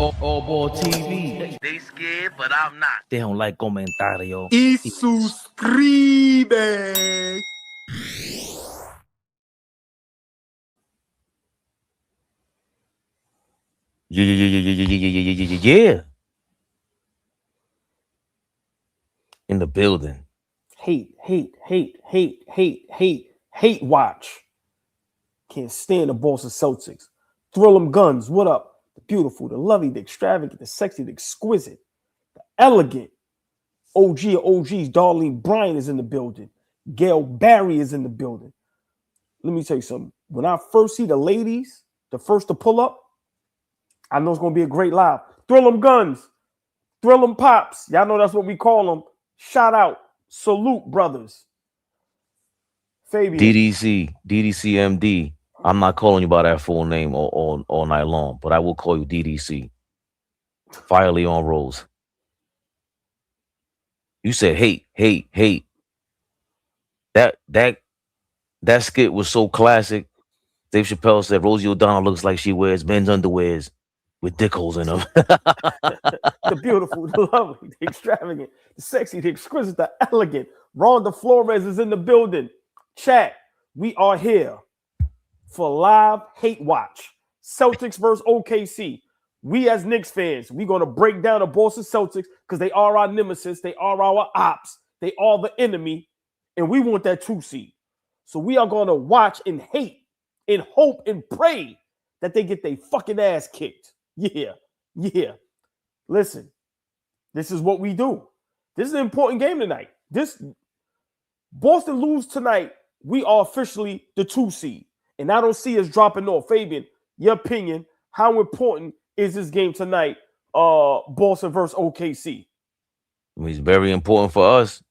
AllBall TV. They scared, but I'm not. They don't like comentario. Y suscribe. Yeah. In the building. Hate watch. Can't stand the Boston Celtics. Thrill 'em guns. What up? The beautiful, the lovely, the extravagant, the sexy, the exquisite, the elegant. OG of OGs, Darlene Bryant is in the building. Gail Barry is in the building. Let me tell you something. When I first see the ladies, the first to pull up, I know it's going to be a great live. Thrill 'em guns. Thrill 'em pops. Y'all know that's what we call them. Shout out. Salute, brothers. Fabian. DDC MD. I'm not calling you by that full name all night long, but I will call you DDC. Fire Leon Rose. You said hate. That skit was so classic. Dave Chappelle said Rosie O'Donnell looks like she wears men's underwears with dick holes in them. The beautiful, the lovely, the extravagant, the sexy, the exquisite, the elegant. Rhonda Flores is in the building. Chat, we are here for live hate watch. Celtics versus OKC. We as Knicks fans, we're going to break down the Boston Celtics because they are our nemesis. They are our ops. They are the enemy. And we want that 2 seed. So we are going to watch and hate and hope and pray that they get their fucking ass kicked. Yeah. Listen, this is what we do. This is an important game tonight. This Boston lose tonight, we are officially the 2 seed. And I don't see us dropping off. Fabian, your opinion, how important is this game tonight, Boston versus OKC? I mean, it's very important for us.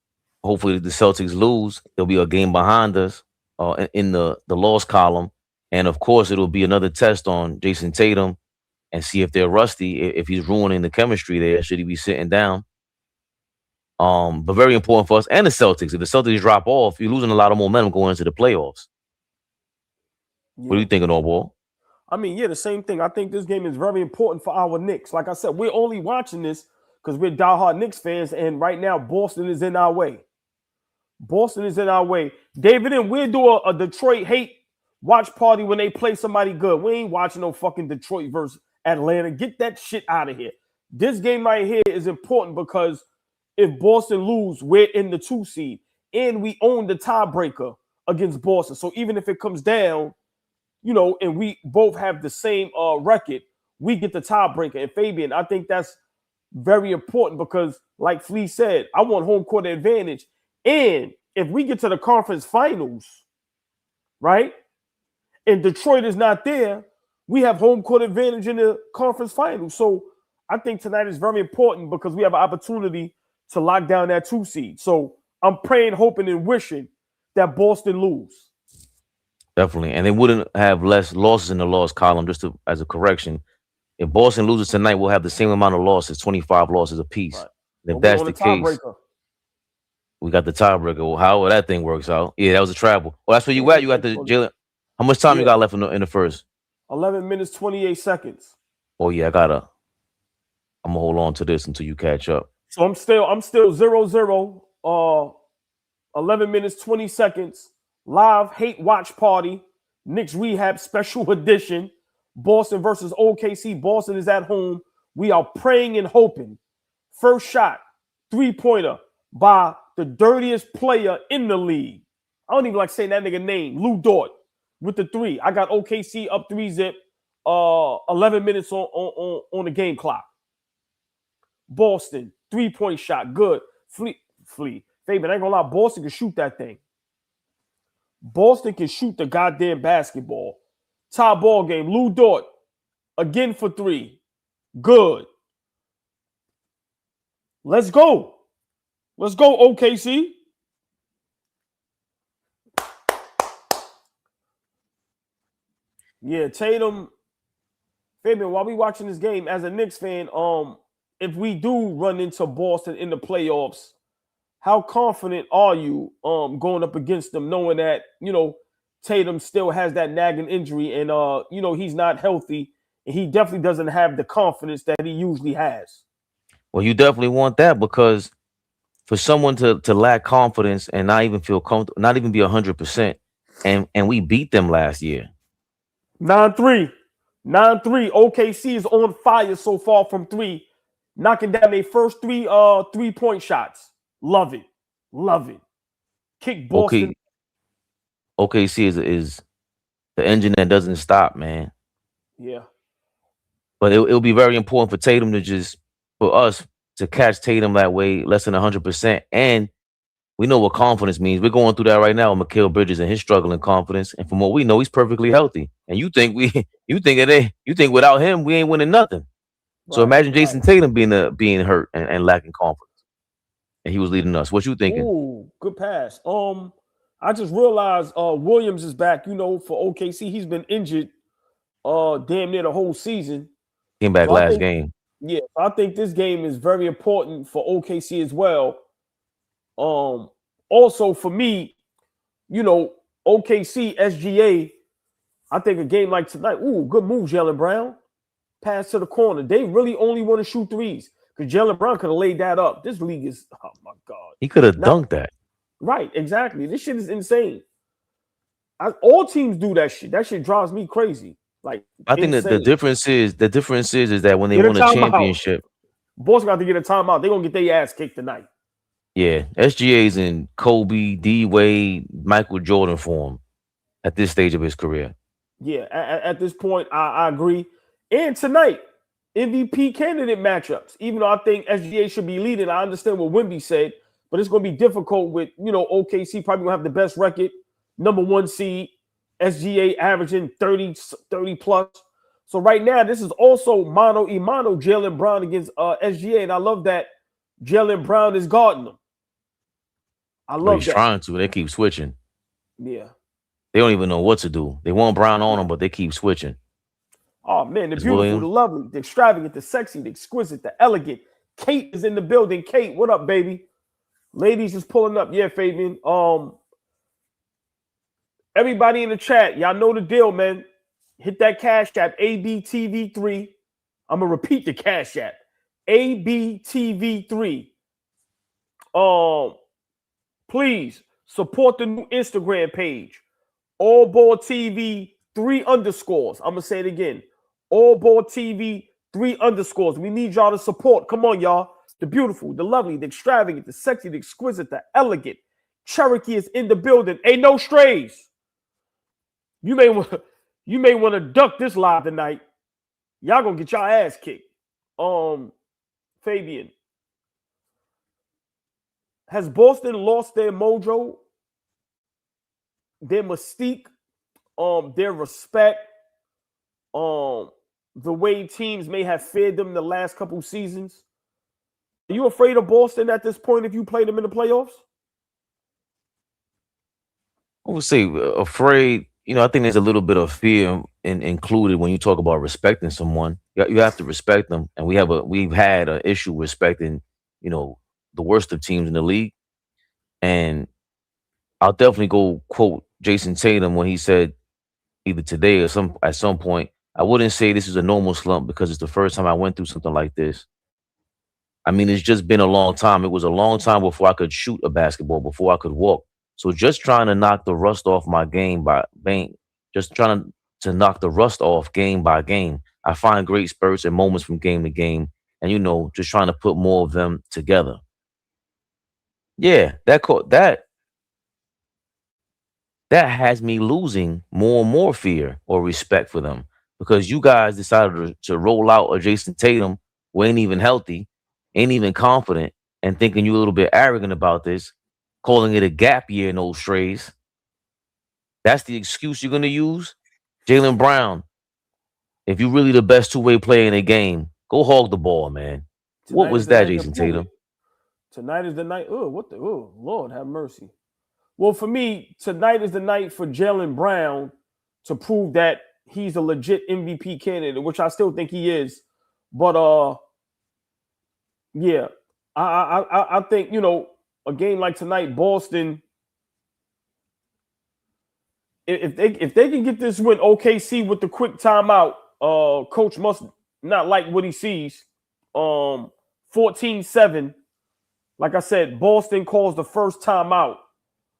Hopefully the Celtics lose. There'll be a game behind us in the loss column. And, of course, it'll be another test on Jason Tatum and see if they're rusty, if he's ruining the chemistry there. Should he be sitting down? But very important for us and the Celtics. If the Celtics drop off, you're losing a lot of momentum going into the playoffs. Yeah. What are you thinking, AllBall? I mean, yeah, the same thing. I think this game is very important for our Knicks. Like I said, we're only watching this because we're diehard Knicks fans, and right now Boston is in our way. David, and we'll do a Detroit hate watch party when they play somebody good. We ain't watching no fucking Detroit versus Atlanta. Get that shit out of here. This game right here is important because if Boston lose, we're in the 2 seed, and we own the tiebreaker against Boston. So even if it comes down, and we both have the same record, we get the tiebreaker. And Fabian, I think that's very important because, like Flea said, I want home court advantage. And if we get to the conference finals, right, and Detroit is not there, we have home court advantage in the conference finals. So I think tonight is very important because we have an opportunity to lock down that 2 seed. So I'm praying, hoping, and wishing that Boston lose. Definitely. And they wouldn't have less losses in the loss column, just as a correction. If Boston loses tonight, we'll have the same amount of losses, 25 losses apiece. Right. And if that's the case, we got the tiebreaker. Well, however that thing works out. Yeah, that was a travel. Well, that's where you at. You got the Jaylen. How much time you got left in the first? 11 minutes, 28 seconds. Oh, yeah, I'm going to hold on to this until you catch up. So I'm still 0-0, 11 minutes, 20 seconds. Live hate watch party, Knicks rehab special edition, Boston versus OKC. Boston is at home. We are praying and hoping. First shot, 3-pointer by the dirtiest player in the league. I don't even like saying that nigga name. Lou Dort with the 3. I got OKC up 3-zip. 11 minutes on the game clock. Boston, 3-point shot. Good. Flea. Fabian, I ain't gonna lie. Boston can shoot that thing. Boston can shoot the goddamn basketball. Tie ball game. Lou Dort again for 3. Good. Let's go. OKC. Yeah, Tatum. Fabian, while we watching this game, as a Knicks fan, if we do run into Boston in the playoffs, how confident are you going up against them, knowing that, Tatum still has that nagging injury and, he's not healthy and he definitely doesn't have the confidence that he usually has. Well, you definitely want that because for someone to lack confidence and not even feel comfortable, not even be 100%, and we beat them last year. 9-3. 9-3. OKC is on fire so far from three, knocking down their first three 3-point shots. Love it. Love it. Kick Boston. OKC is the engine that doesn't stop, man. Yeah. But it'll be very important for Tatum for us to catch Tatum that way, less than 100%. And we know what confidence means. We're going through that right now with Mikal Bridges and his struggling confidence. And from what we know, he's perfectly healthy. And you think without him, we ain't winning nothing. Right, so imagine Jason Tatum being hurt and lacking confidence. And he was leading us. What you thinking? Ooh, good pass. I just realized Williams is back, for OKC. He's been injured damn near the whole season. Came back last game. Yeah, I think this game is very important for OKC as well. Also for me, OKC, SGA, I think a game like tonight, good move, Jaylen Brown. Pass to the corner. They really only want to shoot threes because Jaylen Brown could have laid that up. This league is, oh my God. He could have dunked that. Right, exactly. This shit is insane. All teams do that shit. That shit drives me crazy. Like, I think that the difference is that when they win a championship, Boston got to get a timeout. They're gonna get their ass kicked tonight. Yeah, SGA's in Kobe, D Wade, Michael Jordan form at this stage of his career. Yeah, at this point, I agree. And tonight, MVP candidate matchups. Even though I think SGA should be leading, I understand what Wemby said, but it's going to be difficult with, OKC probably going to have the best record, number 1 seed, SGA averaging 30 plus. So right now, this is also mano a mano, Jaylen Brown against SGA, and I love that Jaylen Brown is guarding them. I love he's that. Trying to. They keep switching. Yeah. They don't even know what to do. They want Brown on them, but they keep switching. Oh, man, the beautiful, the lovely, the extravagant, the sexy, the exquisite, the elegant. Kate is in the building. Kate, what up, baby? Ladies is pulling up. Yeah, Fabian. Everybody in the chat, y'all know the deal, man. Hit that Cash App, ABTV3. I'm going to repeat the Cash App. ABTV3. Please support the new Instagram page. AllBall TV 3 underscores. I'm going to say it again. AllBall TV 3 underscores. We need y'all to support. Come on, y'all. The beautiful, the lovely, the extravagant, the sexy, the exquisite, the elegant. Cherokee is in the building. Ain't no strays. You may want to duck this live tonight. Y'all gonna get y'all ass kicked. Fabian. Has Boston lost their mojo, their mystique, their respect, the way teams may have feared them the last couple seasons? Are you afraid of Boston at this point if you play them in the playoffs? I would say afraid. I think there's a little bit of fear included when you talk about respecting someone. You have to respect them, and we've had an issue respecting, the worst of teams in the league. And I'll definitely go quote Jason Tatum when he said either today or at some point, I wouldn't say this is a normal slump because it's the first time I went through something like this. I mean, it's just been a long time. It was a long time before I could shoot a basketball, before I could walk. So just trying to knock the rust off my game just trying to knock the rust off game by game. I find great spurts and moments from game to game, and just trying to put more of them together. Yeah, that has me losing more and more fear or respect for them because you guys decided to roll out a Jason Tatum who ain't even healthy, ain't even confident, and thinking you a little bit arrogant about this, calling it a gap year in those strays. That's the excuse you're going to use? Jaylen Brown, if you're really the best two-way player in the game, go hog the ball, man. What was that, Jason Tatum? Tonight is the night. Oh, Lord have mercy. Well, for me, tonight is the night for Jaylen Brown to prove that he's a legit MVP candidate, which I still think he is. But yeah, I think a game like tonight, Boston. If they can get this win, OKC with the quick timeout, Coach must not like what he sees. 14-7. Like I said, Boston calls the first timeout.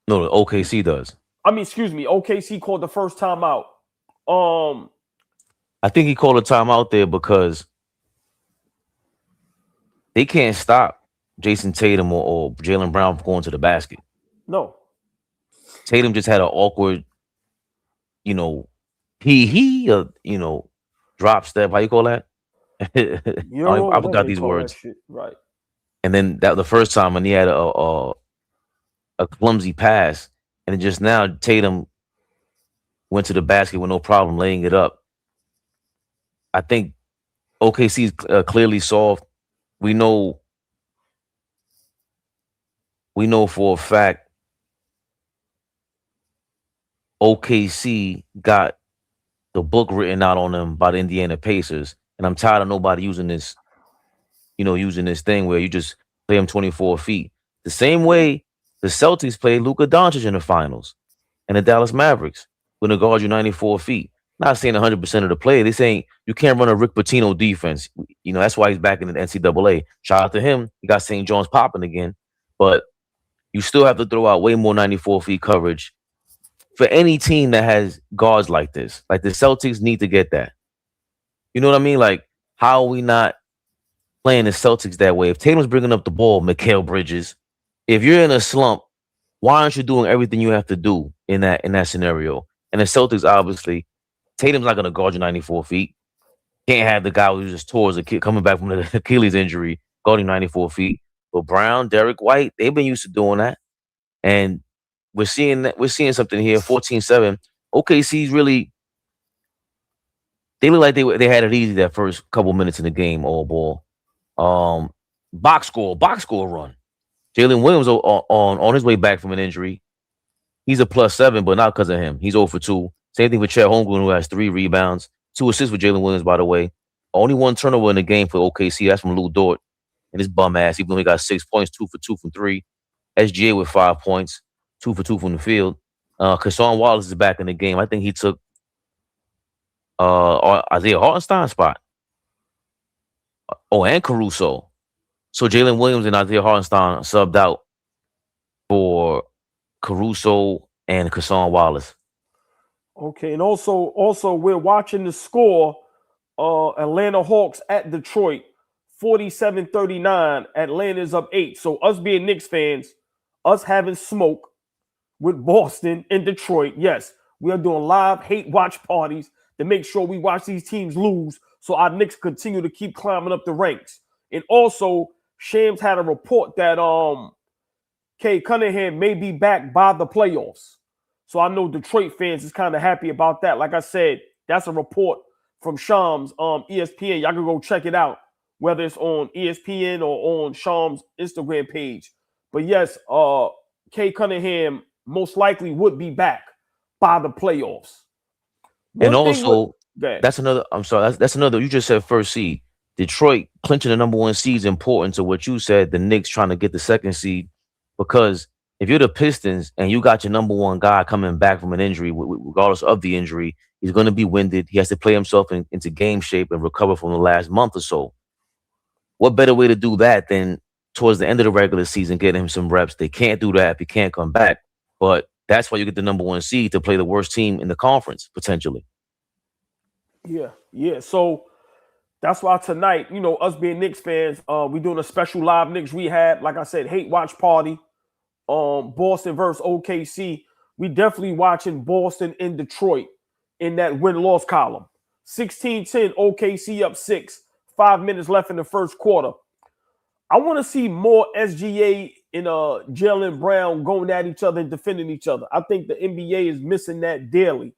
No, the OKC does. Excuse me. OKC called the first timeout. I think he called a timeout there because they can't stop Jason Tatum or Jaylen Brown from going to the basket. No. Tatum just had an awkward, drop step. How you call that? I forgot these words. Right. And then that the first time when he had a clumsy pass, and just now Tatum went to the basket with no problem laying it up. I think OKC is clearly soft. We know for a fact OKC got the book written out on them by the Indiana Pacers, and I'm tired of nobody using this thing where you just play them 24 feet. The same way the Celtics played Luka Doncic in the finals and the Dallas Mavericks when they guard you 94 feet. Not saying 100% of the play. They're saying you can't run a Rick Pitino defense. That's why he's back in the NCAA. Shout out to him. He got St. John's popping again. But you still have to throw out way more 94 feet coverage for any team that has guards like this. Like the Celtics need to get that. You know what I mean? Like, how are we not playing the Celtics that way? If Tatum's bringing up the ball, Mikal Bridges, if you're in a slump, why aren't you doing everything you have to do in that scenario? And the Celtics, obviously, Tatum's not going to guard you 94 feet. Can't have the guy who just tore a kid coming back from the Achilles injury guarding 94 feet. But Brown, Derek White, they've been used to doing that. And we're seeing something here, 14-7. OKC's really, they look like they had it easy that first couple minutes in the game, all ball. Box score run. Jalen Williams on his way back from an injury. He's a +7, but not because of him. He's 0 for 2. Same thing with Chet Holmgren, who has 3 rebounds, 2 assists for Jalen Williams, by the way. Only 1 turnover in the game for OKC. That's from Lou Dort and his bum ass. Even though he got 6 points, 2 for 2 from 3. SGA with 5 points, 2 for 2 from the field. Cason Wallace is back in the game. I think he took Isaiah Hartenstein's spot. And Caruso. So Jalen Williams and Isaiah Hartenstein subbed out for Caruso and Cason Wallace. Okay, and also we're watching the score. Atlanta Hawks at Detroit, 47-39. Atlanta's up 8. So us being Knicks fans, us having smoke with Boston and Detroit. Yes, we are doing live hate watch parties to make sure we watch these teams lose so our Knicks continue to keep climbing up the ranks. And also, Shams had a report that Kay Cunningham may be back by the playoffs. So I know Detroit fans is kind of happy about that. Like I said, that's a report from Shams ESPN. Y'all can go check it out, whether it's on ESPN or on Shams' Instagram page. But yes, Kay Cunningham most likely would be back by the playoffs. And also, that's another. I'm sorry. That's another. You just said first seed. Detroit clinching the number 1 seed is important to what you said. The Knicks trying to get the 2nd seed, because if you're the Pistons and you got your number 1 guy coming back from an injury, regardless of the injury, he's going to be winded. He has to play himself into game shape and recover from the last month or so. What better way to do that than towards the end of the regular season, getting him some reps? They can't do that if he can't come back. But that's why you get the number 1 seed to play the worst team in the conference, potentially. Yeah. So that's why tonight, us being Knicks fans, we're doing a special live Knicks rehab. Like I said, hate watch party. Boston versus OKC. We definitely watching Boston and Detroit in that win-loss column. 16-10, OKC up 6. 5 minutes left in the first quarter. I want to see more SGA and Jaylen Brown going at each other and defending each other. I think the NBA is missing that daily.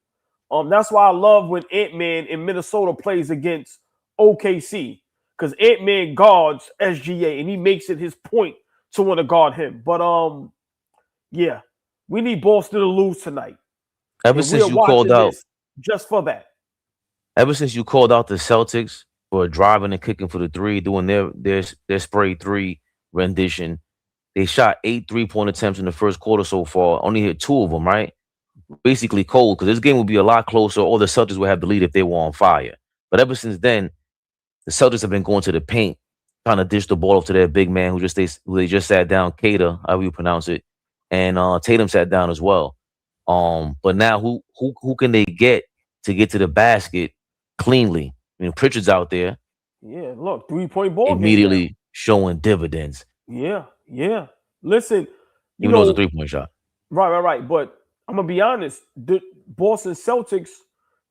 That's why I love when Ant-Man in Minnesota plays against OKC, because Ant-Man guards SGA and he makes it his point to want to guard him. But yeah, we need Boston to lose tonight. Ever since you called out, just for that. Ever since you called out the Celtics for driving and kicking for the 3, doing their spray 3 rendition, they shot 8 3-point attempts in the first quarter so far. Only hit 2 of them, right? Basically cold, because this game would be a lot closer, or the Celtics would have the lead if they were on fire. But ever since then, the Celtics have been going to the paint, trying to dish the ball off to their big man who they just sat down, Cater, however you pronounce it, and Tatum sat down as well. But now who can they get to the basket cleanly? I mean, Pritchard's out there. Yeah, look, 3-point ball immediately showing dividends. Yeah. Listen, even though it's a 3-point shot. Right. But I'm gonna be honest, the Boston Celtics,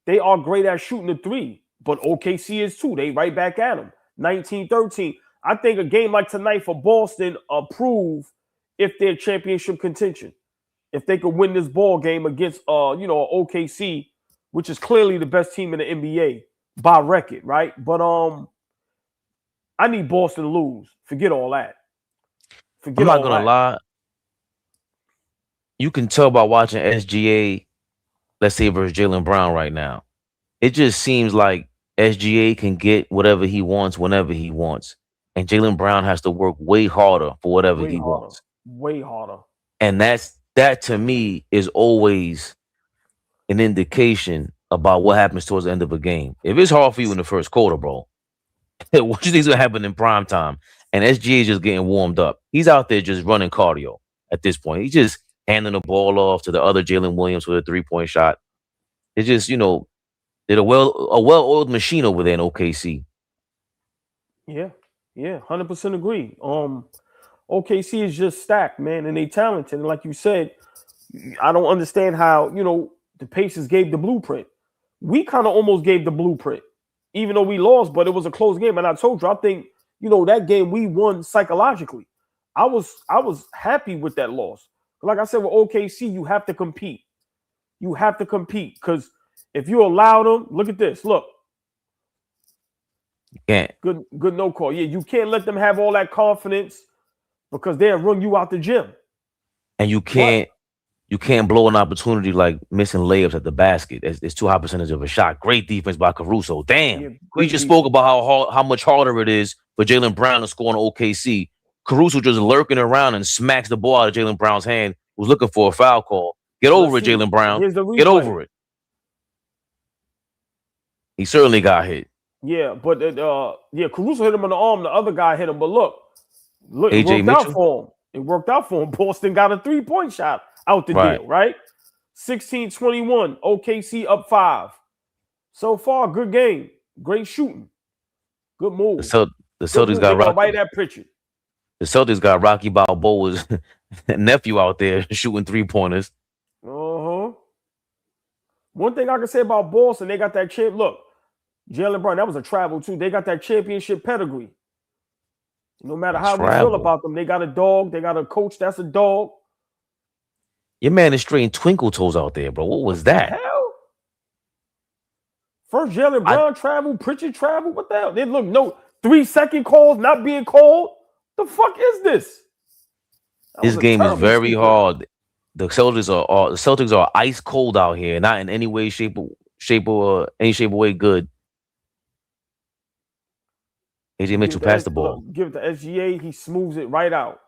they are great at shooting the three, but OKC is too. They right back at them. 19-13. I think a game like tonight for Boston prove if they're championship contention. If they could win this ball game against OKC, which is clearly the best team in the NBA by record, right? But I need Boston to lose. Forget all that. I'm not gonna lie. You can tell by watching SGA, let's say versus Jaylen Brown right now. It just seems like SGA can get whatever he wants whenever he wants, and Jaylen Brown has to work way harder for whatever he wants. Way harder. And that to me is always an indication about what happens towards the end of a game. If it's hard for you in the first quarter, bro, what do you think's gonna happen in prime time? And SGA is just getting warmed up. He's out there just running cardio at this point. He's just handing the ball off to the other Jalen Williams with a 3-point shot. It's just, they're a well-oiled machine over there in OKC. Yeah, 100% agree. OKC is just stacked, man, and they talented. And like you said, I don't understand how, the Pacers gave the blueprint. We kind of almost gave the blueprint, even though we lost, but it was a close game. And I told you, I think, that game we won psychologically. I was happy with that loss. Like I said, with OKC, you have to compete. You have to compete because if you allow them, look at this. Look. You can't. Good no call. Yeah, you can't let them have all that confidence because they'll run you out the gym. And you can't blow an opportunity like missing layups at the basket. It's too high percentage of a shot. Great defense by Caruso. Damn. Yeah, we just spoke about how much harder it is for Jaylen Brown to score on OKC. Caruso just lurking around and smacks the ball out of Jaylen Brown's hand, who's looking for a foul call. Get over it, Jaylen Brown. Get over it. He certainly got hit. Yeah, but Caruso hit him on the arm. The other guy hit him. But look, AJ it worked out for him. It worked out for him. Boston got a 3-point shot out the deal, right? 16-21. OKC up 5. So far, good game. Great shooting. Good move. The Celtics got Rocky. Right at Pritchard. The Celtics got Rocky Balboa's nephew out there shooting 3-pointers. One thing I can say about Boston, they got that champ. Look, Jaylen Brown, that was a travel too. They got that championship pedigree. No matter how we feel about them, they got a dog. They got a coach that's a dog. Your man is straight twinkle toes out there, bro. What was that? Hell? First Jaylen Brown travel, Pritchard travel. What the hell? They look 3-second calls not being called. The fuck is this? This game is very hard. The Celtics are ice cold out here, not in any way, shape or way good. AJ Mitchell passed the ball. Give it to SGA. He smooths it right out.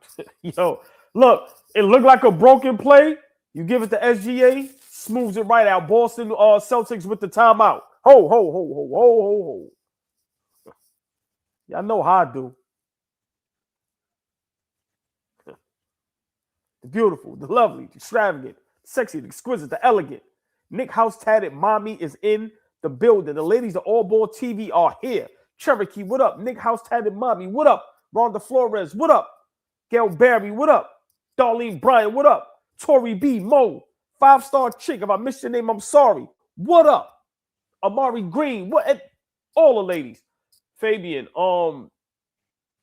Look, it looked like a broken play. You give it to SGA, smooths it right out. Boston Celtics with the timeout. Ho. Y'all know how I do. The beautiful, the lovely, the extravagant, sexy, the exquisite, the elegant. Nick House Tatted Mommy is in the building. The ladies of AllBall TV are here. Cherokee, what up? Nick House Tatted Mommy, what up? Rhonda Flores, what up? Gail Barry, what up? Darlene Bryant, what up? Tori B, Mo, 5-star chick. If I missed your name, I'm sorry. What up? Amari Green, what? All the ladies. Fabian,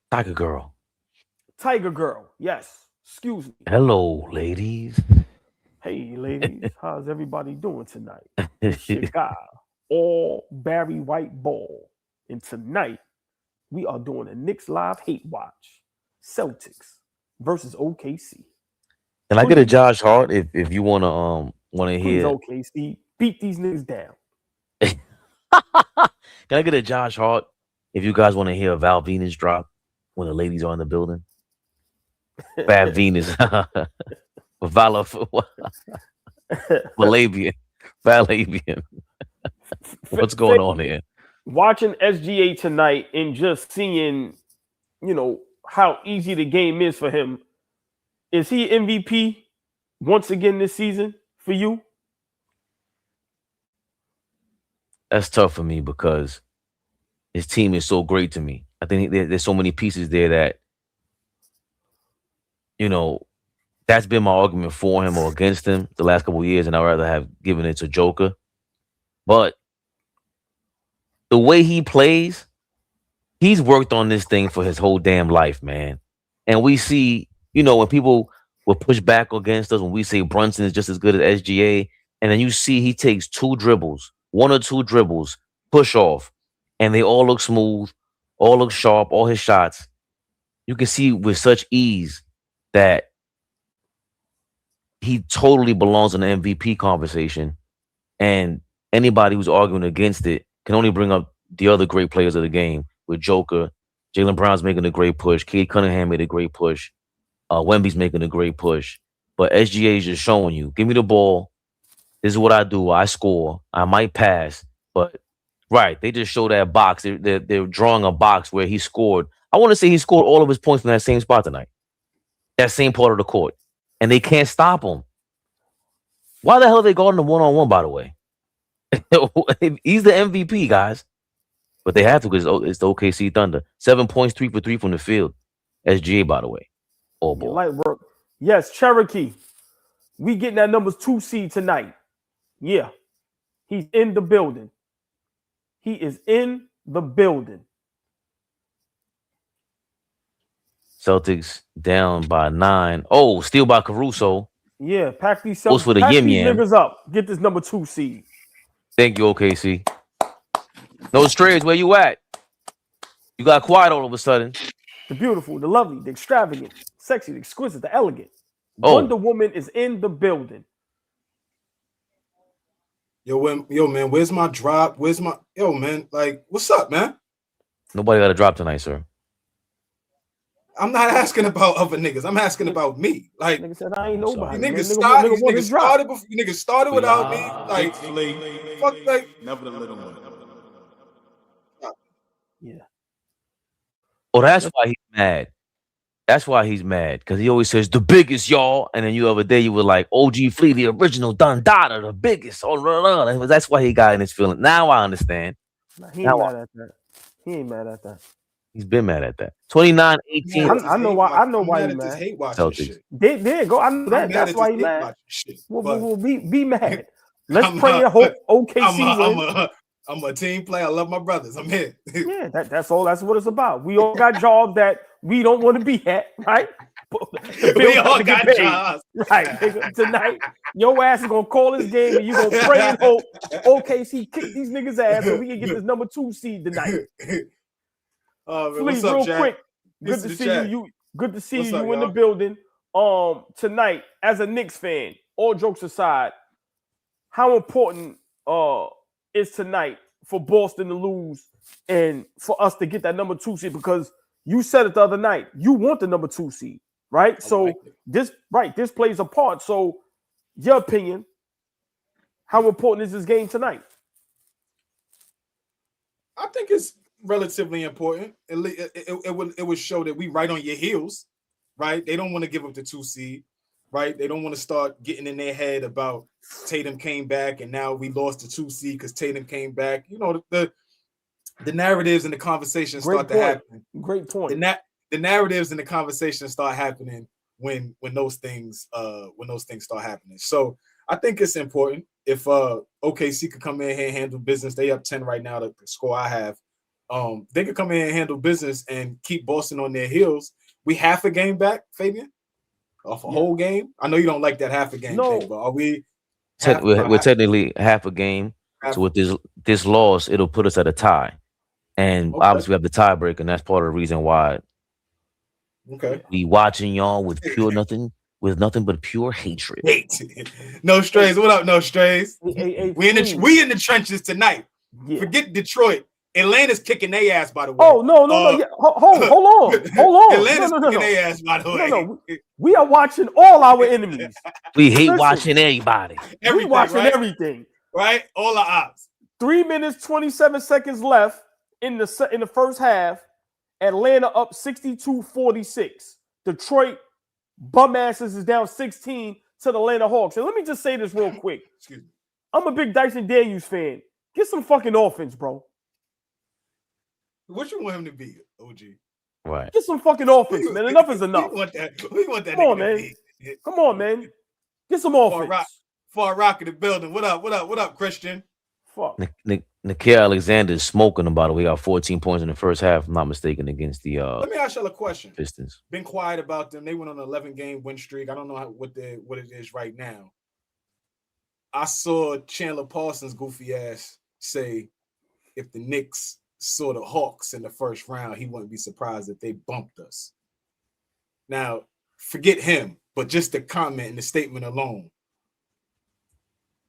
Tiger Girl, yes. Excuse me. Hello, ladies. Hey, ladies. How's everybody doing tonight? Chicago, all Barry White ball. And tonight, we are doing a Knicks Live Hate Watch. Celtics versus OKC. Can I get a Josh Hart if you wanna hear OKC beat these niggas down? Can I get a Josh Hart if you guys want to hear a Val Venus drop when the ladies are in the building? Bad Venus. Valabian. What's going on here? watching SGA tonight and just seeing, how easy the game is for him. Is he MVP once again this season for you? That's tough for me because his team is so great to me. I think there's so many pieces there that, that's been my argument for him or against him the last couple of years, and I'd rather have given it to Joker. But the way he plays, he's worked on this thing for his whole damn life, man. And we see, when people will push back against us, when we say Brunson is just as good as SGA, and then you see he takes one or two dribbles, push off, and they all look smooth, all look sharp, all his shots. You can see with such ease that he totally belongs in the MVP conversation. And anybody who's arguing against it can only bring up the other great players of the game with Joker. Jaylen Brown's making a great push. Cade Cunningham made a great push. Wemby's making a great push. But SGA is just showing you, give me the ball. This is what I do. I score. I might pass. But, right, they just show that box. They're drawing a box where he scored. I want to say he scored all of his points from that same spot tonight. That same part of the court. And they can't stop him. Why the hell are they guarding him one-on-one, by the way? He's the MVP, guys. But they have to because it's the OKC Thunder. 7 points, 3 for 3 from the field. SGA, by the way. All ball. Light work. Yes, Cherokee. We getting that number 2 seed tonight. Yeah. He's in the building. He is in the building. Celtics down by 9. Oh, steal by Caruso. Yeah, pack these Celtics. For the pack yim these yam. niggas up. Get this number 2 seed. Thank you, OKC. No strays, where you at? You got quiet all of a sudden. The beautiful, the lovely, the extravagant, sexy, the exquisite, the elegant. Wonder Woman is in the building. Yo, man, where's my drop? Yo, man, like, what's up, man? Nobody got a drop tonight, sir. I'm not asking about other niggas. I'm asking about me. Like, nigga said I ain't nobody. You niggas started without me. Like, fuck, like, never the little one. Yeah. Oh, that's why he's mad. That's why he's mad, because he always says the biggest, y'all. And then you other day you were like, OG Flea, the original Don Dada, the biggest. Oh, that's why he got in his feeling. Now I understand. He ain't mad at that. He ain't mad at that. He's been mad at that. 29-18. I know why. I know why he's mad. Celtics. There go. I know that. That's why he's mad. We'll be mad. Let's pray and hope OKC wins. I'm a team player. I love my brothers. I'm here. Yeah, that's all. That's what it's about. We all got jobs that we don't want to be at, right? We all got jobs. Right. Tonight, your ass is going to call this game and you're going to pray and hope OKC kick these niggas' ass so we can get this number 2 seed tonight. Please, real quick. Good to see you. Good to see you in the building. Tonight, as a Knicks fan, all jokes aside, how important is tonight for Boston to lose and for us to get that number 2 seed? Because you said it the other night, you want the number 2 seed, right? So this plays a part. So your opinion, how important is this game tonight? I think it's relatively important. It would show that we right on your heels, right? They don't want to give up the 2 seed, right? They don't want to start getting in their head about Tatum came back and now we lost the 2 seed because Tatum came back. You know, the narratives and the conversations start to happen. Great point. The narratives and the conversations start happening when those things start happening. So I think it's important if OKC could come in here and handle business. They up 10 right now, the score I have. They could come in and handle business and keep Boston on their heels. We half a game back, Fabian? Off a whole game? I know you don't like that half a game thing, but are we? We're technically half a game. So with this loss, it'll put us at a tie. And obviously we have the tiebreak, and that's part of the reason why we watching y'all with nothing but pure hatred. No strays. What up, no strays? Hey, we in the trenches tonight. Yeah. Forget Detroit. Atlanta's kicking their ass, by the way. Oh, no. Yeah. Hold on. Atlanta's kicking their ass, by the way. No. We are watching all our enemies. We hate watching everybody. We watching everything. Right? All our ops. 3 minutes, 27 seconds left in the first half. Atlanta up 62-46. Detroit bum asses is down 16 to the Atlanta Hawks. And let me just say this real quick. Excuse me. I'm a big Dyson Daniels fan. Get some fucking offense, bro. What you want him to be, OG? Right. Get some fucking offense, man. Enough is enough. We want that. Come on, man. Come on, man. Get some offense. Far Rock in the building. What up, Christian? Fuck. Nikhil Alexander is smoking about it. We got 14 points in the first half, if I'm not mistaken, against the Let me ask y'all a question. Pistons. Been quiet about them. They went on an 11-game win streak. I don't know what it is right now. I saw Chandler Parsons' goofy ass say if the Knicks saw the Hawks in the first round, he wouldn't be surprised if they bumped us. Now, forget him, but just the comment and the statement alone.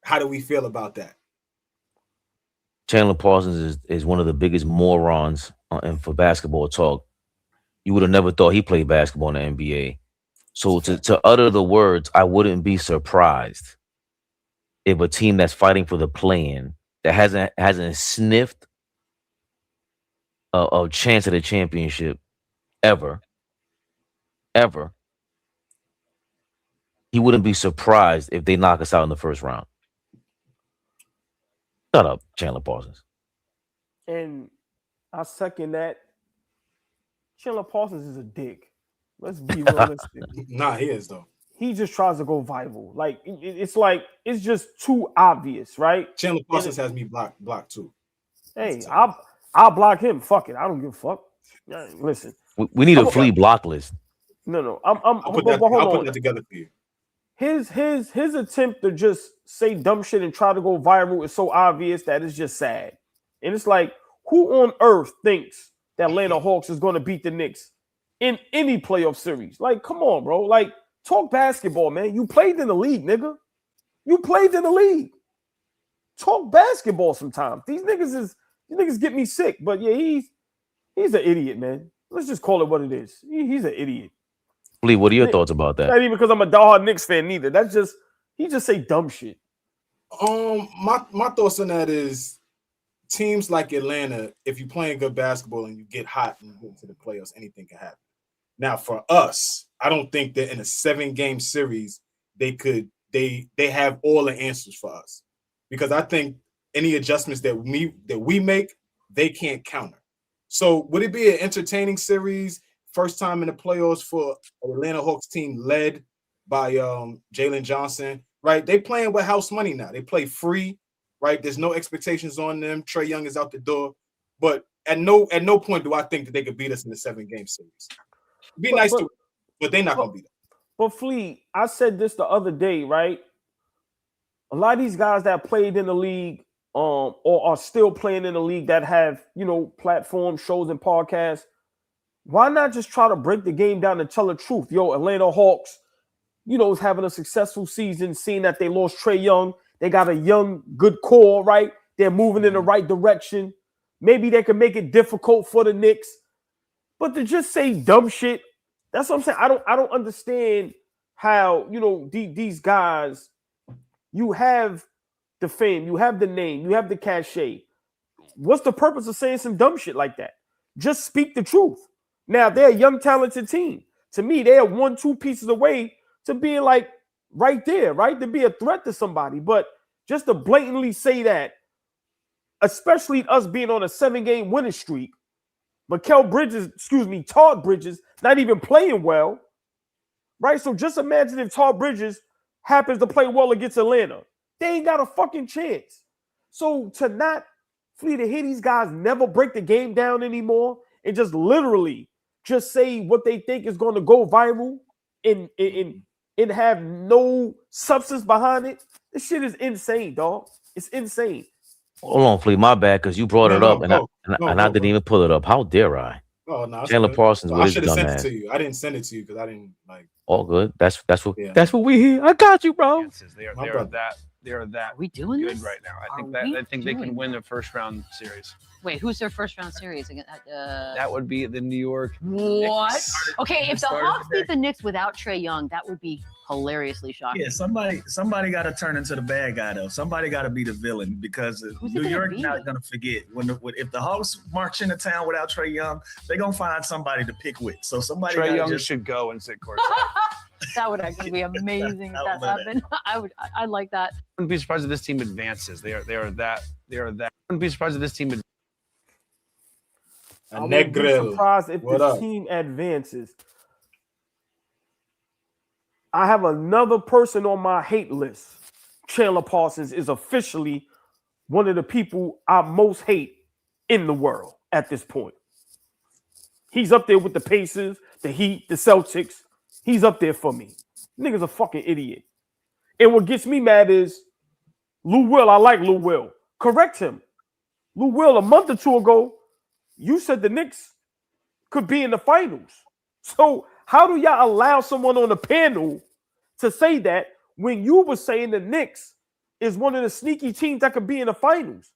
How do we feel about that? Chandler Parsons is one of the biggest morons for basketball talk. You would have never thought he played basketball in the NBA. So to utter the words, I wouldn't be surprised if a team that's fighting for the play-in that hasn't sniffed a chance at a championship ever, he wouldn't be surprised if they knock us out in the first round. Shut up, Chandler Parsons. And I second that. Chandler Parsons is a dick. Let's be realistic. Nah, he is though. He just tries to go viral. It's just too obvious, right? Chandler Parsons has me blocked too. Hey, I'll block him. Fuck it. I don't give a fuck. Listen. We need a flea block list. No. I'll put that together for you. His attempt to just say dumb shit and try to go viral is so obvious that it's just sad. And it's like, who on earth thinks that Atlanta Hawks is going to beat the Knicks in any playoff series? Like, come on, bro. Like, talk basketball, man. You played in the league, nigga. You played in the league. Talk basketball sometimes. These niggas get me sick. But yeah, he's an idiot, man. Let's just call it what it is. He's an idiot. Lee, what are your thoughts about that? Not even because I'm a diehard Knicks fan neither. That's just he just say dumb shit. My thoughts on that is teams like Atlanta, if you're playing good basketball and you get hot and you get into the playoffs, anything can happen. Now for us, I don't think that in a 7-game series they have all the answers for us. Because I think any adjustments that we make, they can't counter. So would it be an entertaining series? First time in the playoffs for an Atlanta Hawks team led by Jaylen Johnson, right? They playing with house money now. They play free, right? There's no expectations on them. Trae Young is out the door. But at no point do I think that they could beat us in the 7-game series. It'd be nice to, but they're not going to beat us. But Flea, I said this the other day, right? A lot of these guys that played in the league or are still playing in the league that have, platforms, shows, and podcasts, why not just try to break the game down and tell the truth? Yo, Atlanta Hawks, is having a successful season, seeing that they lost Trae Young. They got a young, good core, right? They're moving in the right direction. Maybe they can make it difficult for the Knicks. But to just say dumb shit, that's what I'm saying. I don't understand how, these guys, you have the fame, you have the name, you have the cachet. What's the purpose of saying some dumb shit like that? Just speak the truth. Now, they're a young, talented team. To me, they are 1-2 pieces away to being like right there, right? To be a threat to somebody. But just to blatantly say that, especially us being on a 7-game winning streak, Todd Bridges, not even playing well, right? So just imagine if Todd Bridges happens to play well against Atlanta. They ain't got a fucking chance. So to hear these guys never break the game down anymore and just literally just say what they think is going to go viral and have no substance behind it, this shit is insane, dog. It's insane. Hold on, Flea, my bad, because you brought it up and I didn't even pull it up. How dare I? Oh no, Chandler Parsons, I should have sent it to you. I didn't send it to you because I didn't like. All good. That's what we hear. I got you, bro. They're that. Are we doing good this right now? I think they can win the first round series. Wait, who's their first round series? That would be the New York. What? Knicks. Okay, if the Hawks beat the Knicks without Trae Young, that would be hilariously shocking. Yeah, somebody got to turn into the bad guy though. Somebody got to be the villain because New York not gonna forget if the Hawks march into town without Trae Young, they're gonna find somebody to pick with. So somebody Trae Young should go and sit courtside. That would actually be amazing if that happened. I'd like that. I wouldn't be surprised if this team advances. They are that. I wouldn't be surprised if this team. I wouldn't be surprised if this team advances. I have another person on my hate list. Chandler Parsons is officially one of the people I most hate in the world at this point. He's up there with the Pacers, the Heat, the Celtics. He's up there for me. Nigga's a fucking idiot. And what gets me mad is Lou Will. I like Lou Will. Correct him. Lou Will, a month or two ago, you said the Knicks could be in the finals. So how do y'all allow someone on the panel to say that when you were saying the Knicks is one of the sneaky teams that could be in the finals?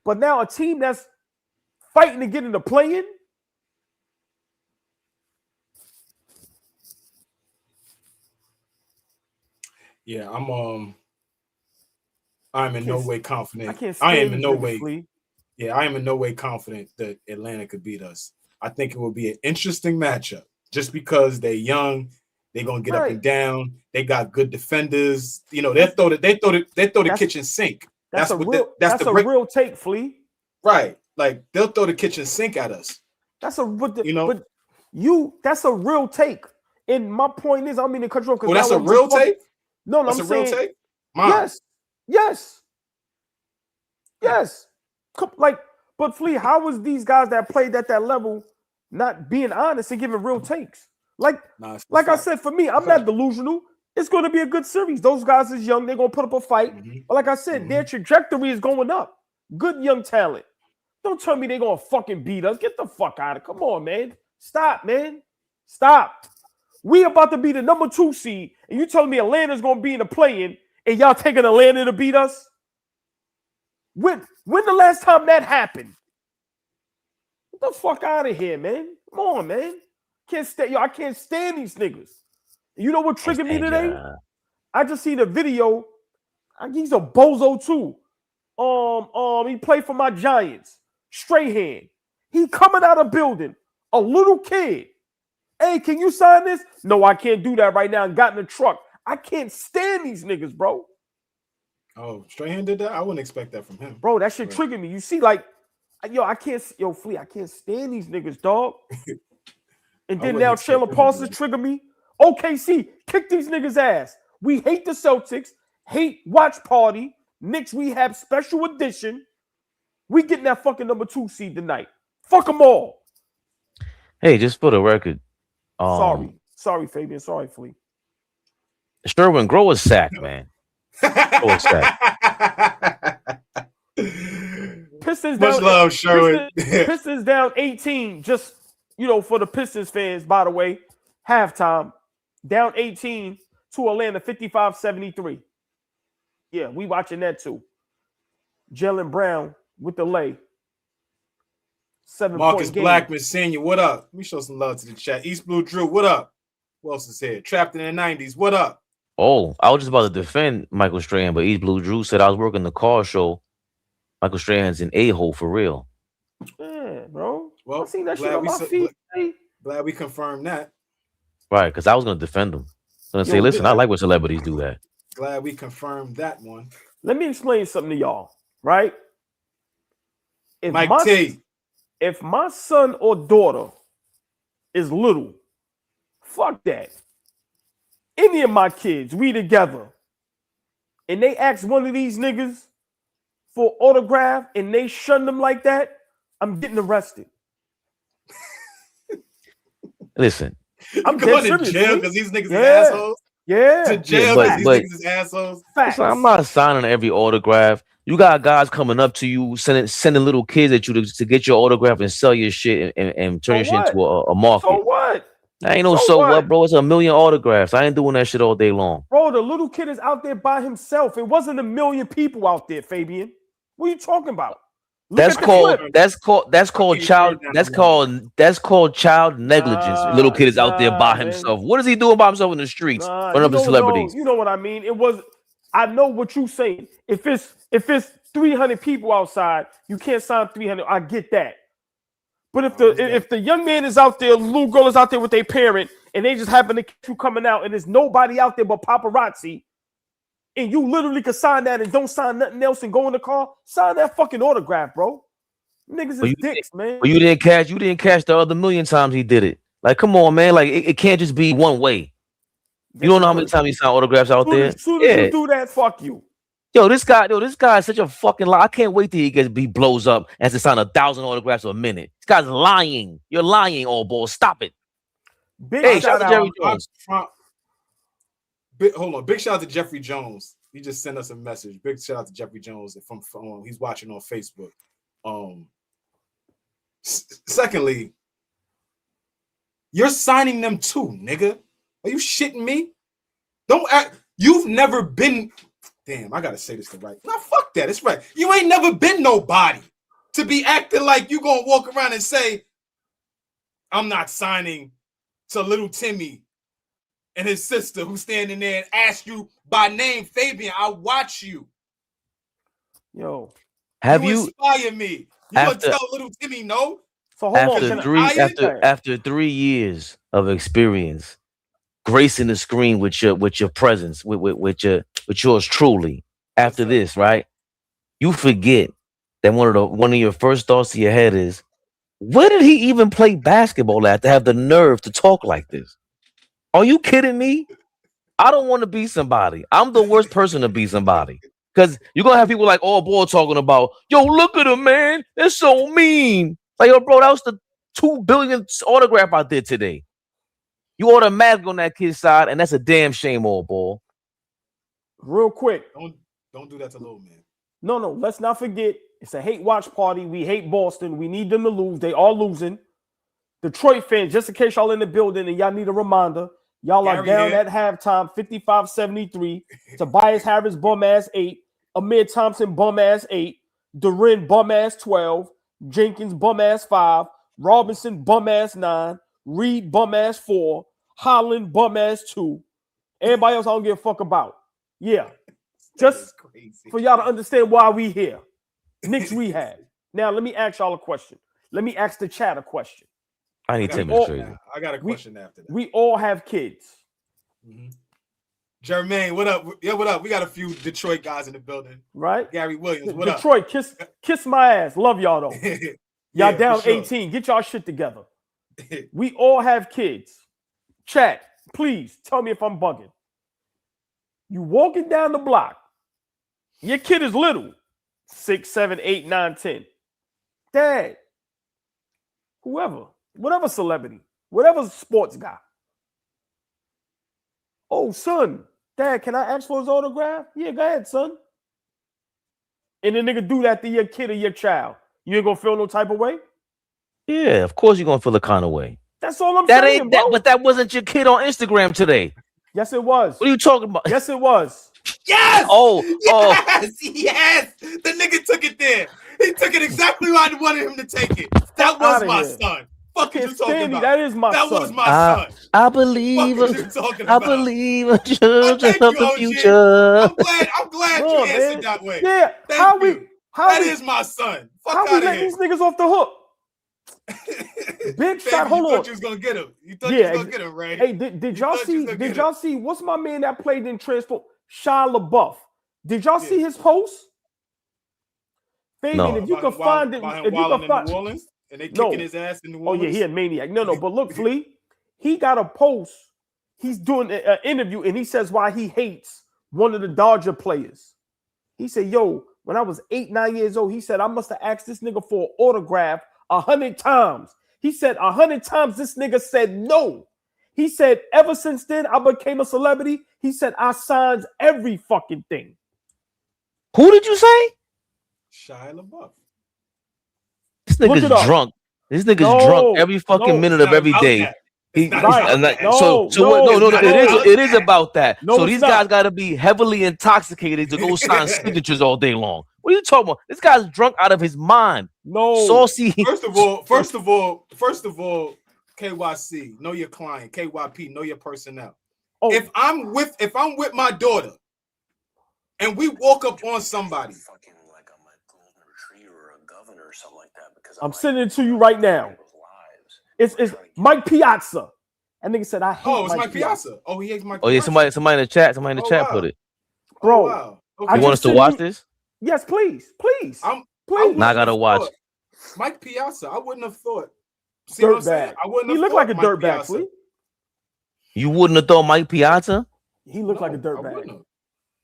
But now a team that's fighting to get in the play-in? Yeah, I'm in no way confident. I am in no way. Yeah, I am in no way confident that Atlanta could beat us. I think it will be an interesting matchup just because they're young. They're gonna get up and down. They got good defenders. You know, they throw the kitchen sink. That's a real take, Flea. Right. Like they'll throw the kitchen sink at us. That's a real take. And my point is, I'm in the control. Oh, that's a real take? No, that's I'm a saying, real take? Yes. Like, but Flea, how was these guys that played at that level not being honest and giving real takes? Like I said, for me, I'm not delusional. It's going to be a good series. Those guys is young. They're going to put up a fight. Mm-hmm. But like I said, their trajectory is going up. Good young talent. Don't tell me they're going to fucking beat us. Get the fuck out of it. Come on, man. Stop, man. Stop. We about to be the number 2 seed, and you telling me Atlanta's going to be in the play-in, and y'all taking Atlanta to beat us? When the last time that happened? Get the fuck out of here, man. Come on, man. I can't stand these niggas. You know what triggered me today? I just seen a video. He's a bozo too. He played for my Giants. Straight hand. He coming out of building. A little kid. Hey, can you sign this? No, I can't do that right now. And got in the truck. I can't stand these niggas, bro. Oh, Strahan did that? I wouldn't expect that from him. Bro, that shit triggered me. You see, like, Flea, I can't stand these niggas, dog. And then now Chandler Parsons trigger me. OKC, kick these niggas' ass. We hate the Celtics, hate watch party. Knicks, we have special edition. We getting that fucking number 2 seed tonight. Fuck them all. Hey, just for the record. Sorry, Fabian. Sorry, Flea. Sherwin, grow a sack, man. Grow a sack. Pistons Much down, love, Sherwin. Pistons down 18. Just, for the Pistons fans, by the way, halftime. Down 18 to Atlanta, 55-73. Yeah, we watching that too. Jaylen Brown with the lay. 7 Marcus point game. Blackman Sr., what up? Let me show some love to the chat. East Blue Drew, what up? Who else is here? Trapped in the 90s, what up? Oh, I was just about to defend Michael Strahan, but East Blue Drew said I was working the car show. Michael Strahan's an a-hole for real. Yeah, bro. Well, I seen that shit on my feet. Glad we confirmed that. Right, because I was going to defend him. I was going to say, listen, I like when celebrities do that. Glad we confirmed that one. Let me explain something to y'all, right? If my son or daughter is little, fuck that. Any of my kids, we together, and they ask one of these niggas for autograph and they shun them like that, I'm getting arrested. Listen. I'm going to jail because these niggas is assholes? Yeah. To jail because these niggas is assholes? Listen, I'm not signing every autograph. You got guys coming up to you, sending little kids at you to get your autograph and sell your shit and turn your shit into a market. So what? I ain't no so what, bro. It's 1 million autographs. I ain't doing that shit all day long. Bro, the little kid is out there by himself. It wasn't 1 million people out there, Fabian. What are you talking about? That's called child negligence. Little kid is out there by himself. What is he doing by himself in the streets? Running up to celebrities. You know what I mean? I know what you're saying. If it's 300 people outside, you can't sign 300. I get that. But if the young man is out there, little girl is out there with their parent, and they just happen to catch you coming out, and there's nobody out there but paparazzi, and you literally could sign that and don't sign nothing else and go in the car, sign that fucking autograph, bro. Niggas is dicks, man. But you didn't catch the other million times he did it. Like, come on, man. Like, it can't just be one way. You don't know how many times he signed autographs out there. As soon as you do that, fuck you. This guy is such a fucking lie. I can't wait till he blows up and has to sign 1,000 autographs a minute. This guy's lying. You're lying, AllBall. Stop it. Shout out to Jerry Jones. Hold on. Big shout out to Jeffrey Jones. He just sent us a message. Big shout out to Jeffrey Jones from he's watching on Facebook. Secondly, you're signing them too, nigga. Are you shitting me? Don't act. You've never been. Damn, I gotta say this the right. Nah, fuck that. It's right. You ain't never been nobody to be acting like you gonna walk around and say, I'm not signing to little Timmy and his sister who's standing there and ask you by name, Fabian. I watch you. Yo, you inspire me? You gonna tell little Timmy no? So hold on. After 3 years of experience, gracing the screen with your presence, with yours truly. After this, right? You forget that one of your first thoughts to your head is, where did he even play basketball at to have the nerve to talk like this? Are you kidding me? I don't want to be somebody. I'm the worst person to be somebody. Because you're gonna have people like AllBall talking about, yo, look at him, man. They're so mean. Like, yo, bro, that was the 2 billion autograph I did today. You automatically on that kid's side, and that's a damn shame, AllBall. Real quick. Don't do that to little man. No, let's not forget. It's a hate watch party. We hate Boston. We need them to lose. They are losing. Detroit fans, just in case y'all in the building and y'all need a reminder, y'all are down at halftime, 55-73. Tobias Harris, bum-ass 8. Amir Thompson, bum-ass 8. Duren, bum-ass 12. Jenkins, bum-ass 5. Robinson, bum-ass 9. Reed, bum-ass 4. Holland, bum-ass 2. Everybody else I don't give a fuck about. Yeah. Just for y'all to understand why we here. Knicks rehab. Now, let me ask y'all a question. Let me ask the chat a question. I need to demonstrate. I got a question after that. We all have kids. Mm-hmm. Jermaine, what up? Yeah, what up? We got a few Detroit guys in the building. Right? Gary Williams, what Detroit, kiss my ass. Love y'all, though. Y'all down 18. Get y'all shit together. We all have kids. Chat, please tell me if I'm bugging. You walking down the block. Your kid is little. 6, 7, 8, 9, 10. Dad. Whoever. Whatever celebrity. Whatever sports guy. Oh, son. Dad, can I ask for his autograph? Yeah, go ahead, son. And the nigga do that to your kid or your child. You ain't gonna feel no type of way? Yeah, of course you're gonna feel the kind of way. That's all I'm saying, bro. But that wasn't your kid on Instagram today. Yes, it was. What are you talking about? Yes, it was. Yes! Yes! The nigga took it there. He took it exactly where I wanted him to take it. That was my son. Fuck you talking about? That is my son. That was my son. I believe in children of the future. I'm glad you answered that way. Yeah. That is my son. Fuck how out we of let here. these niggas off the hook? Big shot. Hold on. You thought you was gonna get him. You thought you was gonna get him, right? Hey, did y'all see? Did y'all see? What's my man that played in Transform? Shia LaBeouf. Did y'all see his post? Fabian, no. If you can find it, if you can find New Orleans and they kicking his ass in New Orleans. Oh yeah, he a maniac. No, but look, Flea, he got a post. He's doing an interview and he says why he hates one of the Dodger players. He said, "Yo, when I was 8, 9 years old, he said I must have asked this nigga for an autograph 100 times. He said 100 times this nigga said no. He said ever since then I became a celebrity. He said I signed every fucking thing." Who did you say? Shia LaBeouf. This nigga's drunk. This nigga's drunk every fucking minute of every day. It is about that. So these guys got to be heavily intoxicated to go sign signatures all day long. What are you talking about? This guy's drunk out of his mind. No. Saucy. First of all, KYC, know your client. KYP, know your personnel. Oh. If I'm with my daughter and we walk up on somebody, fucking like I'm a golden retriever or a governor or something like that, because I'm sending it to you right now. It's Mike Piazza. And nigga said I hate. Oh, it's Mike Piazza. Oh, he hates Mike. Oh yeah, somebody in the chat. Somebody in the chat wow. put it. Bro, wow. Okay. You want us to watch this? Yes, please. Please. Please. Now I gotta watch. Mike Piazza. I wouldn't have thought. See what I'm saying? I wouldn't have. He looked like a dirtbag, Flea. You wouldn't have thought Mike Piazza? He looked like a dirtbag.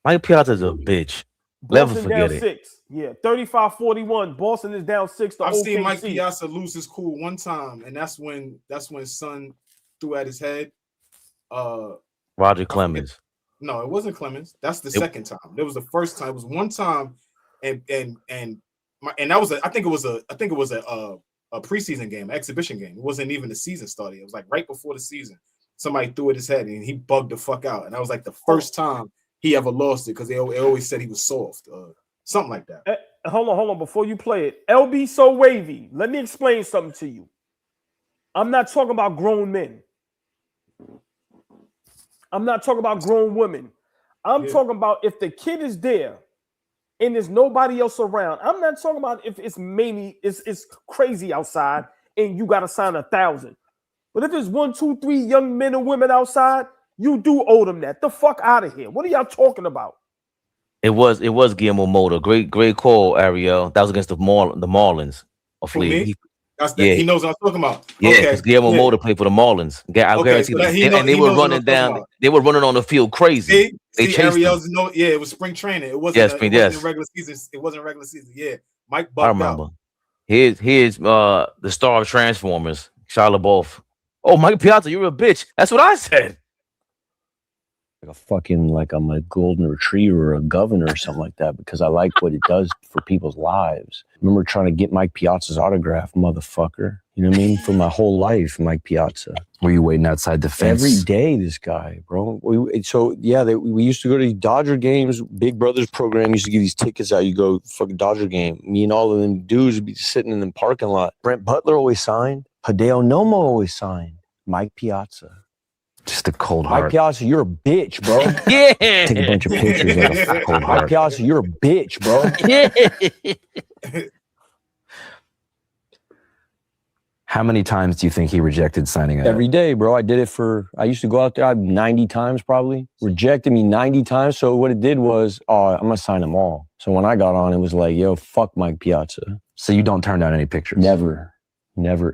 Mike Piazza's a bitch. Never forget it. 6. Yeah, 35-41. Boston is down 6 to I've OKC. seen Mike Piazza lose his cool one time, and that's when Son threw at his head. Roger Clemens. No, it wasn't Clemens. That's the second time. There was the first time. It was one time, and that was I think it was a preseason game, exhibition game. It wasn't even the season started. It was like right before the season. Somebody threw at his head and he bugged the fuck out. And that was like the first time he ever lost it because they always said he was soft, something like that. Hold on. Before you play it, LB so wavy. Let me explain something to you. I'm not talking about grown men. I'm not talking about grown women. I'm talking about if the kid is there and there's nobody else around. I'm not talking about if it's it's crazy outside and you got to sign 1,000. But if it's 1, 2, 3 young men and women outside, you do owe them that. The fuck out of here. What are y'all talking about? It was Guillermo Mota. Great call, Ariel. That was against the Marlins. He knows what I'm talking about. Yeah, because Guillermo Mota played for the Marlins. I guarantee they were running down. They were running on the field crazy. They chased Ariel's it was spring training. It wasn't. Regular season. It wasn't regular season. Yeah, Mike. I remember. Out. Here's the star of Transformers, Shia LaBeouf. Oh, Mike Piazza, you're a bitch. That's what I said. Like I'm a golden retriever or a governor or something like that, because I like what it does for people's lives. I remember trying to get Mike Piazza's autograph, motherfucker. You know what I mean? For my whole life, Mike Piazza. Were you waiting outside the fence? Every day, this guy, bro. We used to go to these Dodger games. Big Brothers program used to give these tickets out. You go fucking Dodger game. Me and all of them dudes would be sitting in the parking lot. Brent Butler always signed. Hideo Nomo always signed. Mike Piazza. Just a cold heart. Mike Piazza, you're a bitch, bro. Yeah. Take a bunch of pictures of a cold heart. Mike Piazza, you're a bitch, bro. Yeah. How many times do you think he rejected signing up? Every day, bro. I used to go out there 90 times probably. Rejected me 90 times. So what it did was, I'm going to sign them all. So when I got on, it was like, yo, fuck Mike Piazza. So you don't turn down any pictures? Never,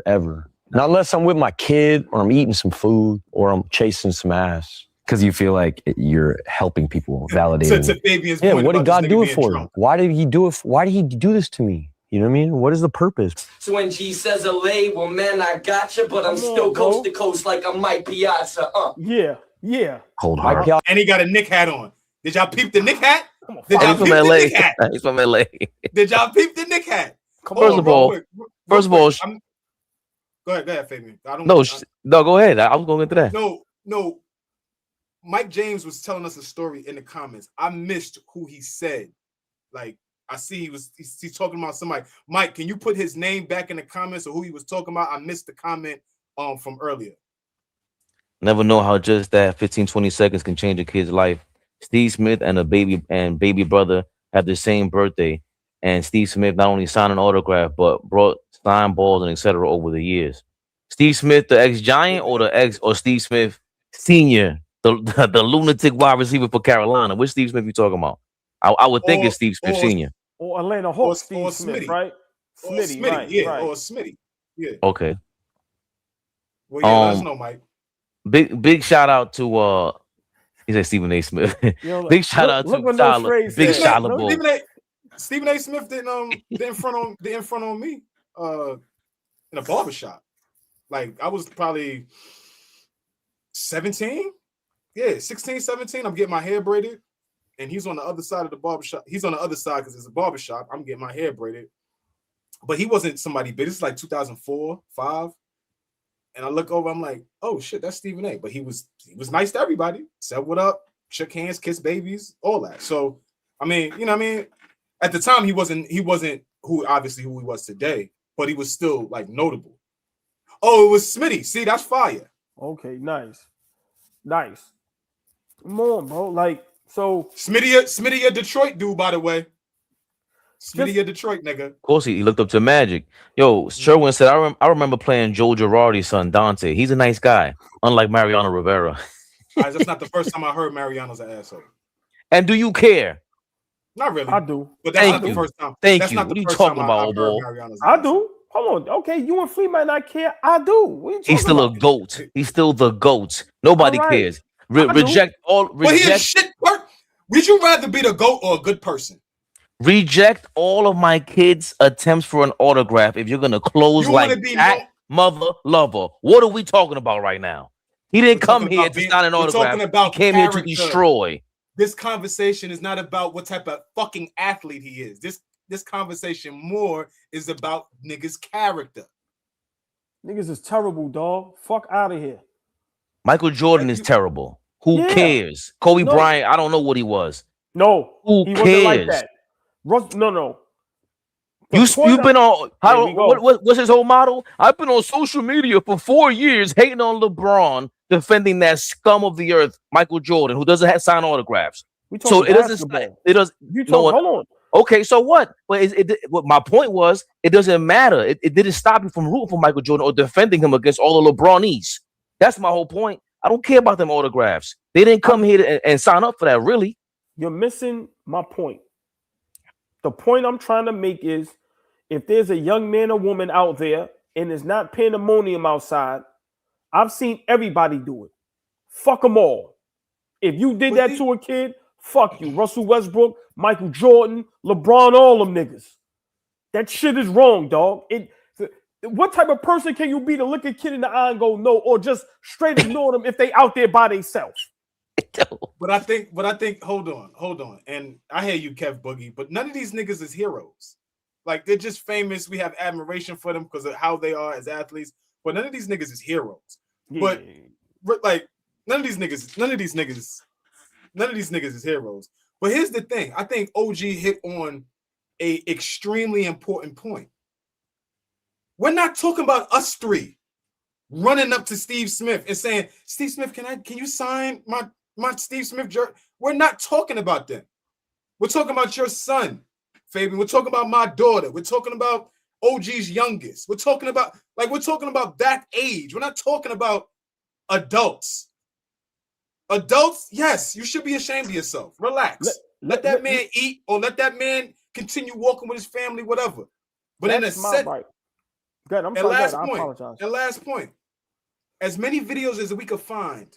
ever. Not unless I'm with my kid or I'm eating some food or I'm chasing some ass. Because you feel like you're helping people, validating. To Fabian's yeah, point, what did God do it for? Drunk. Why did he do it? Why did he do this to me? You know what I mean? What is the purpose? So when G says LA, well, man, I gotcha, but I'm still coast to coast like I'm Mike Piazza. Yeah. Cold heart. And he got a Nick hat on. Did y'all peep the Nick hat? He's from LA. He's from LA. Did y'all peep the Nick hat? First of all, go ahead, Fabian. Go ahead. I was going into that. No. Mike James was telling us a story in the comments. I missed who he said. Like, I see he's talking about somebody. Mike, can you put his name back in the comments or who he was talking about? I missed the comment from earlier. Never know how just that 15-20 seconds can change a kid's life. Steve Smith and baby brother have the same birthday, and Steve Smith not only signed an autograph but brought signed balls and etc. over the years. Steve Smith, the ex-Giant, or Steve Smith Senior, the lunatic wide receiver for Carolina. Which Steve Smith you talking about? I would think it's Steve Smith Senior. Or Atlanta Hawks, Steve Smith, right? Smitty, right, yeah, right. or Smitty, yeah. Okay. Well, yeah, let us know, Mike. Big shout out to he said Stephen A. Smith. Big shout out to Tyler. Big shout out. Stephen A. Smith didn't front on me in a barbershop. Like I was probably 17. Yeah, 16, 17. I'm getting my hair braided. And he's on the other side of the barbershop. He's on the other side because it's a barbershop. I'm getting my hair braided. But he wasn't somebody big. This is like 2004, 5. And I look over, I'm like, oh shit, that's Stephen A. But he was nice to everybody. Said what up, shook hands, kissed babies, all that. So, I mean, you know what I mean? At the time, he wasn't who he was today, but he was still like notable. Oh, it was Smitty. See, that's fire. Okay, nice. Come on, bro. Like, so Smitty a Detroit dude, by the way. Smitty a Detroit nigga. Of course, he looked up to Magic. Yo, Sherwin said, I remember playing Joe Girardi's son, Dante. He's a nice guy, unlike Mariano Rivera. That's not the first time I heard Mariano's an asshole. And do you care? Not really. I do. But that's not the first time. Thank you. What are you talking about, ball? I do. Hold on. Okay, you and Flea might not care. I do. He's still a GOAT. He's still the GOAT. Nobody cares. Reject all. But he is shit. Would you rather be the GOAT or a good person? Reject all of my kids' attempts for an autograph if you're gonna close like that, mother lover. What are we talking about right now? He didn't come here to sign an autograph. He came here to destroy. This conversation is not about what type of fucking athlete he is. This conversation more is about niggas' character. Niggas is terrible, dog. Fuck out of here. Michael Jordan is terrible. Who cares? Kobe Bryant, I don't know what he was. No, who he cares? Wasn't like that. No. You've been on what's his whole model? I've been on social media for 4 years hating on LeBron, defending that scum of the earth, Michael Jordan, who doesn't have sign autographs. So it doesn't. Hold on. Okay, so what? But what my point was, it doesn't matter. It didn't stop you from rooting for Michael Jordan or defending him against all the LeBronies. That's my whole point. I don't care about them autographs. They didn't come here and sign up for that. Really, you're missing my point. The point I'm trying to make is, if there's a young man or woman out there and it's not pandemonium outside, I've seen everybody do it. Fuck them all. If you did that to a kid, fuck you. Russell Westbrook, Michael Jordan, LeBron, all them niggas. That shit is wrong, dog. What type of person can you be to look a kid in the eye and go no, or just straight ignore them if they out there by themselves? But I think, hold on. And I hear you, Kev Boogie, but none of these niggas is heroes. Like, they're just famous. We have admiration for them because of how they are as athletes. But none of these niggas is heroes. Yeah. But like, none of these niggas is heroes. But here's the thing. I think OG hit on a extremely important point. We're not talking about us three running up to Steve Smith and saying, Steve Smith, can you sign my Steve Smith jersey? We're not talking about them. We're talking about your son, Fabian. We're talking about my daughter. We're talking about OG's youngest. We're talking about that age. We're not talking about adults. Adults, yes, you should be ashamed of yourself. Relax. Let that man eat, or let that man continue walking with his family, whatever. But in a set, right. Good. I'm sorry. I apologize. And last point, as many videos as we could find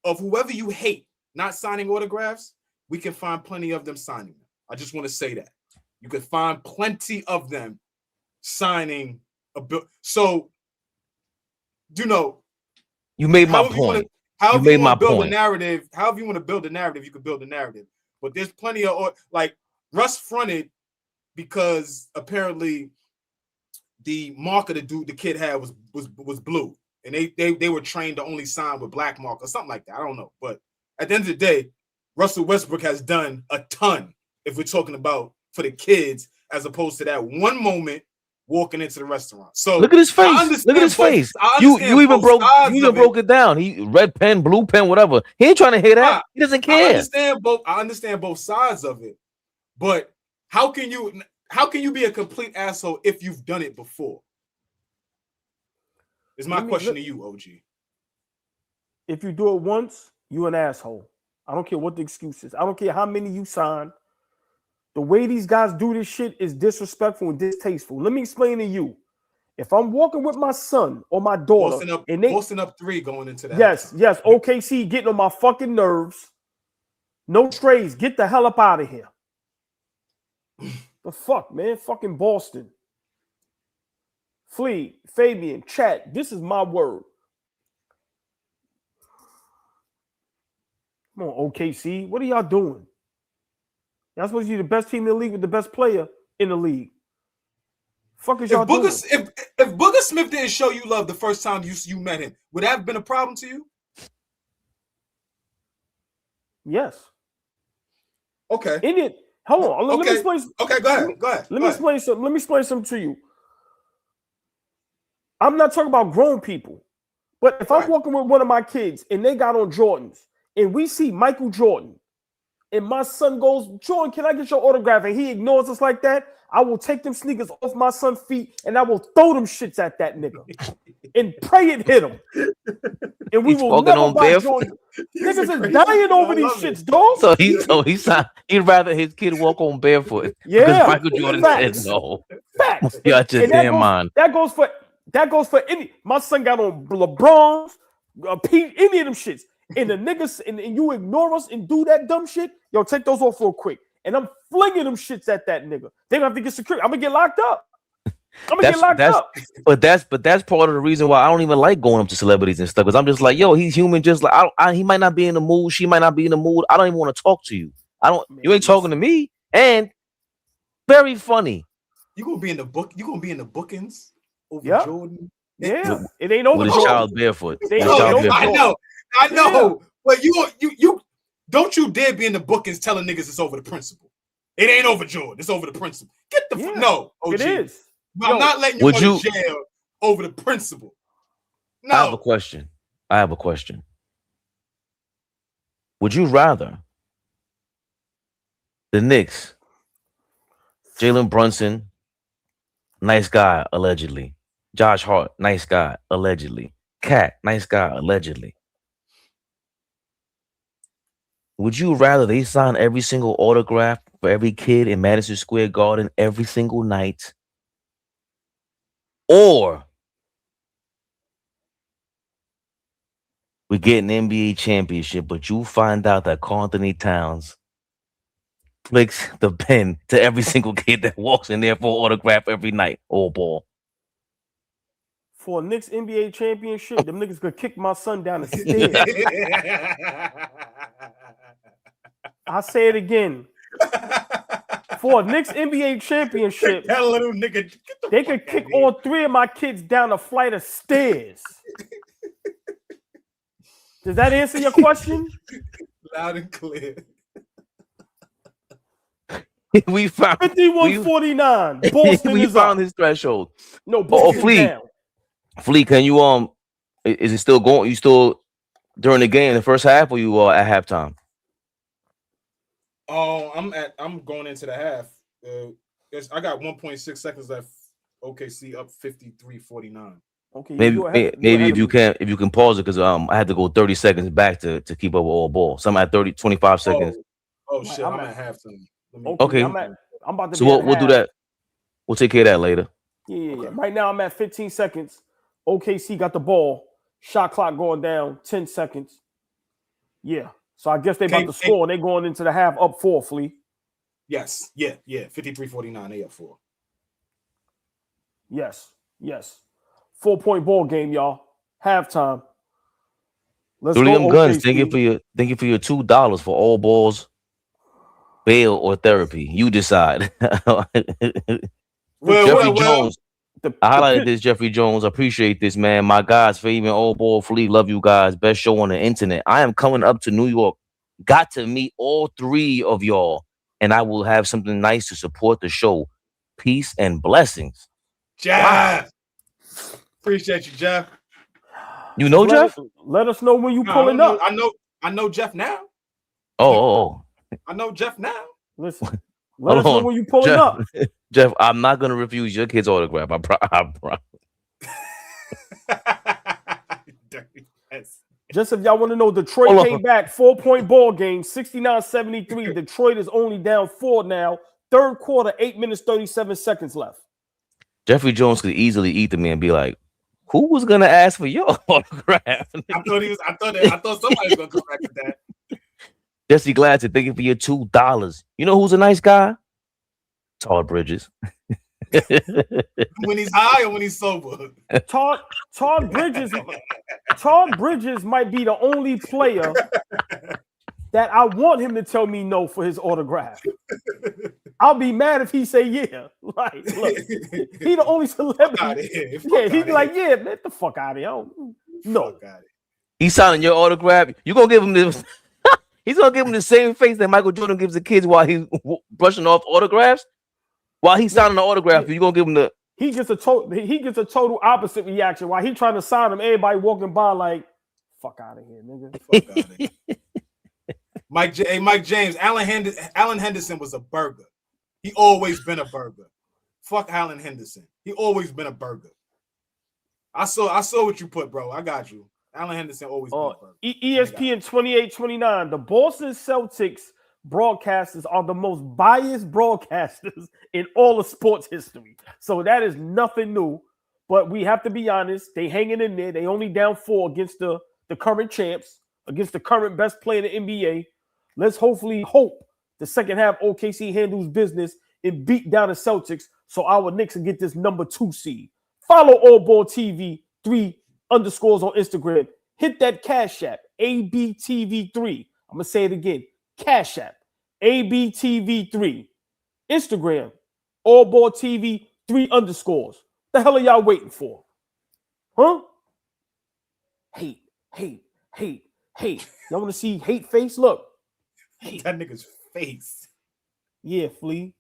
of whoever you hate not signing autographs, we can find plenty of them signing them. I just want to say that. You could find plenty of them signing a bill. So, you made my point. However you want to build a narrative, you could build a narrative. But there's plenty of, like, Russ fronted because apparently the marker the kid had was blue, and they were trained to only sign with black mark or something like that. I don't know, but at the end of the day, Russell Westbrook has done a ton if we're talking about for the kids, as opposed to that one moment walking into the restaurant. So look at his face. Look at his face. You even broke it down. He red pen, blue pen, whatever. He ain't trying to hear that. He doesn't care. I understand both sides of it, but how can you be a complete asshole if you've done it before? Is my question to you, OG. If you do it once, you an asshole. I don't care what the excuse is. I don't care how many you sign. The way these guys do this shit is disrespectful and distasteful. Let me explain to you. If I'm walking with my son or my daughter, posting up 3 going into that. Yes. OKC getting on my fucking nerves. No trades. Get the hell up out of here. The fuck, man? Fucking Boston. Flea, Fabian, chat. This is my word. Come on, OKC. What are y'all doing? Y'all supposed to be the best team in the league with the best player in the league. Fuck is y'all doing? If Booger Smith didn't show you love the first time you met him, would that have been a problem to you? Yes. Okay. Hold on. Let me Okay. explain. Okay, go ahead. Go ahead. Let me explain something. Let me explain something to you. I'm not talking about grown people, but if I'm walking with one of my kids and they got on Jordans and we see Michael Jordan and my son goes, Jordan, can I get your autograph? And he ignores us like that, I will take them sneakers off my son's feet and I will throw them shits at that nigga and pray it hit him. And we will never buy Jordan. Niggas is dying over these shits, dog. So he'd rather his kid walk on barefoot. Yeah, because Michael Jordan said no. Facts. You got your damn mind. That goes for any. My son got on LeBron's, any of them shits. And the niggas, and you ignore us and do that dumb shit, yo, take those off real quick. And I'm flinging them shits at that nigga. They gonna have to get security. I'm gonna get locked up. But that's part of the reason why I don't even like going up to celebrities and stuff. Because I'm just like, yo, he's human. Just like he might not be in the mood. She might not be in the mood. I don't even want to talk to you. You ain't talking to me. And very funny. You gonna be in the book. You gonna be in the bookings over Jordan. Yeah, it ain't over. With his child barefoot. I know. But you don't you dare be in the bookings telling niggas it's over the principle. It ain't over Jordan. It's over the principle. Get the no. OG. It is. I'm not letting you go to jail over the principle. No. I have a question. Would you rather the Knicks, Jaylen Brunson, nice guy, allegedly. Josh Hart, nice guy, allegedly. Cat, nice guy, allegedly. Would you rather they sign every single autograph for every kid in Madison Square Garden every single night? Or we get an NBA championship, but you find out that Karl Anthony Towns flicks the pen to every single kid that walks in there for autograph every night. AllBall. For a Knicks NBA championship, them niggas could kick my son down the stairs. I say it again. For a Knicks NBA championship, that little nigga, they could kick all three of my kids down a flight of stairs. Does that answer your question? Loud and clear. We found 51-49. Boston we is found up. His threshold. No, Boston down. Flea, can you is it still going? You still during the game, the first half, or you at halftime? I'm going into the half. I got 1.6 seconds left. OKC up 53-49. Okay, maybe if you can pause it because I had to go 30 seconds back to keep up with AllBall. So I'm at 25 seconds. Oh shit, I'm at halftime. Okay, I'm about to. So we'll do that. We'll take care of that later. Yeah. Right now I'm at 15 seconds. OKC got the ball. Shot clock going down. 10 seconds. Yeah. So I guess they about to score. They going into the half up 4, Flea. Yes. Yeah. 53-49. They up 4. Yes. 4-point ball game, y'all. Halftime. Let's go. Them guns. Thank you for your $2 for AllBall's bail or therapy. You decide. Jeffrey Jones. I highlighted this, Jeffrey Jones. I appreciate this, man. My guys, Fabian, AllBall, Flea, love you guys. Best show on the internet. I am coming up to New York. Got to meet all 3 of y'all, and I will have something nice to support the show. Peace and blessings. Jeff. Wow. Appreciate you, Jeff. You know Jeff? Let us know when you pulling up. I know Jeff now. Oh. I know Jeff now. Listen. Let us know when you pulling up. Jeff, I'm not gonna refuse your kid's autograph. I promise. Just if y'all want to know, Detroit came back 4-point ball game, 69-73. Detroit is only down 4 now. Third quarter, 8 minutes 37 seconds left. Jeffrey Jones could easily eat the man and be like, "Who was gonna ask for your autograph?" I thought somebody was gonna come back with that. Jesse Gladson, thank you for your $2. You know who's a nice guy? Todd Bridges. When he's high or when he's sober? Todd Bridges might be the only player that I want him to tell me no for his autograph. I'll be mad if he say yeah. Like, look, he the only celebrity. Yeah, he'd be like, yeah, get the fuck out of here. No. He's signing your autograph. You gonna give him this? He's gonna give him the same face that Michael Jordan gives the kids while he's brushing off autographs. While he's signing the autograph, you're gonna give him the. He gets a total opposite reaction while he trying to sign him. Everybody walking by like, "Fuck out of here, nigga." Fuck outta here. Mike James, Allen Henderson was a burger. He always been a burger. Fuck Allen Henderson. He always been a burger. I saw what you put, bro. I got you. Allen Henderson always been a burger. ESPN 28-29. The Boston Celtics broadcasters are the most biased broadcasters in all of sports history. So that is nothing new. But we have to be honest. They hanging in there. They only down 4 against the current champs, against the current best player in the NBA. Let's hopefully hope the second half OKC handles business and beat down the Celtics so our Knicks can get this number 2 seed. Follow AllBall TV 3 underscores on Instagram. Hit that Cash App, ABTV3. I'm going to say it again. Cash App, ABTV3. Instagram, AllBall TV 3 underscores. The hell are y'all waiting for? Huh? Hate. Y'all want to see hate face? Look. Hate. That nigga's face. Yeah, Flea.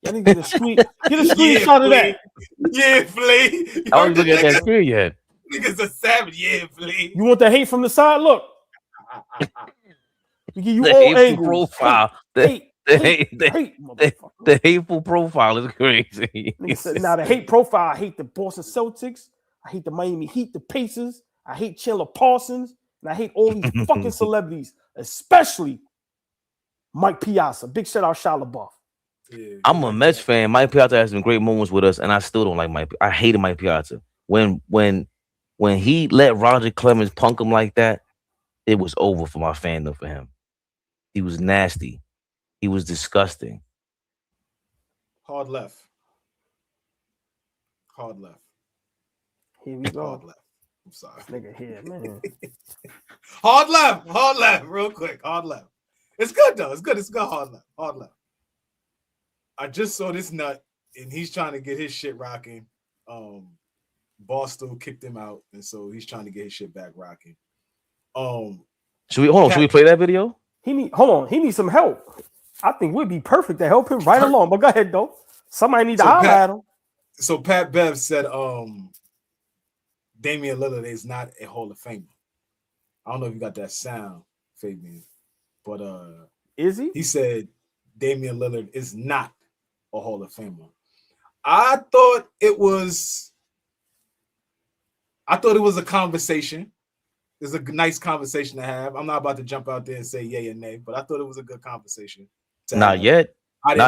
Y'all need to get a screenshot of that. Yeah, Flea. I don't look at that screen yet. Niggas a savage. Yeah, Flea. You want the hate from the side? Look. We give you The all hateful angles. profile. The hateful profile is crazy. Nigga said, now the hate profile. I hate the Boston Celtics. I hate the Miami Heat, the Pacers. I hate Chandler Parsons. And I hate all these fucking celebrities, especially Mike Piazza. Big shout out Shia LaBeouf. Yeah, I'm a Mets fan. Mike Piazza has some great moments with us, and I still don't like Mike. I hated Mike Piazza. When he let Roger Clemens punk him like that, it was over for my fandom for him. He was nasty. He was disgusting. Hard left. Here we go. Hard left. I'm sorry. Nigga here, man. Hard left, real quick. Hard left. It's good though. It's good. Hard left. I just saw this nut, and he's trying to get his shit rocking. Boston kicked him out, and so he's trying to get his shit back rocking. Should we play that video? He needs some help. I think we'd be perfect to help him right along. But go ahead though. Somebody need to holler at him. So Pat Bev said Damian Lillard is not a Hall of Famer. I don't know if you got that sound, Fabian, but is he? He said Damian Lillard is not a Hall of Famer. I thought it was a conversation. It's a nice conversation to have. I'm not about to jump out there and say yay or nay, but I thought it was a good conversation. Not yet. But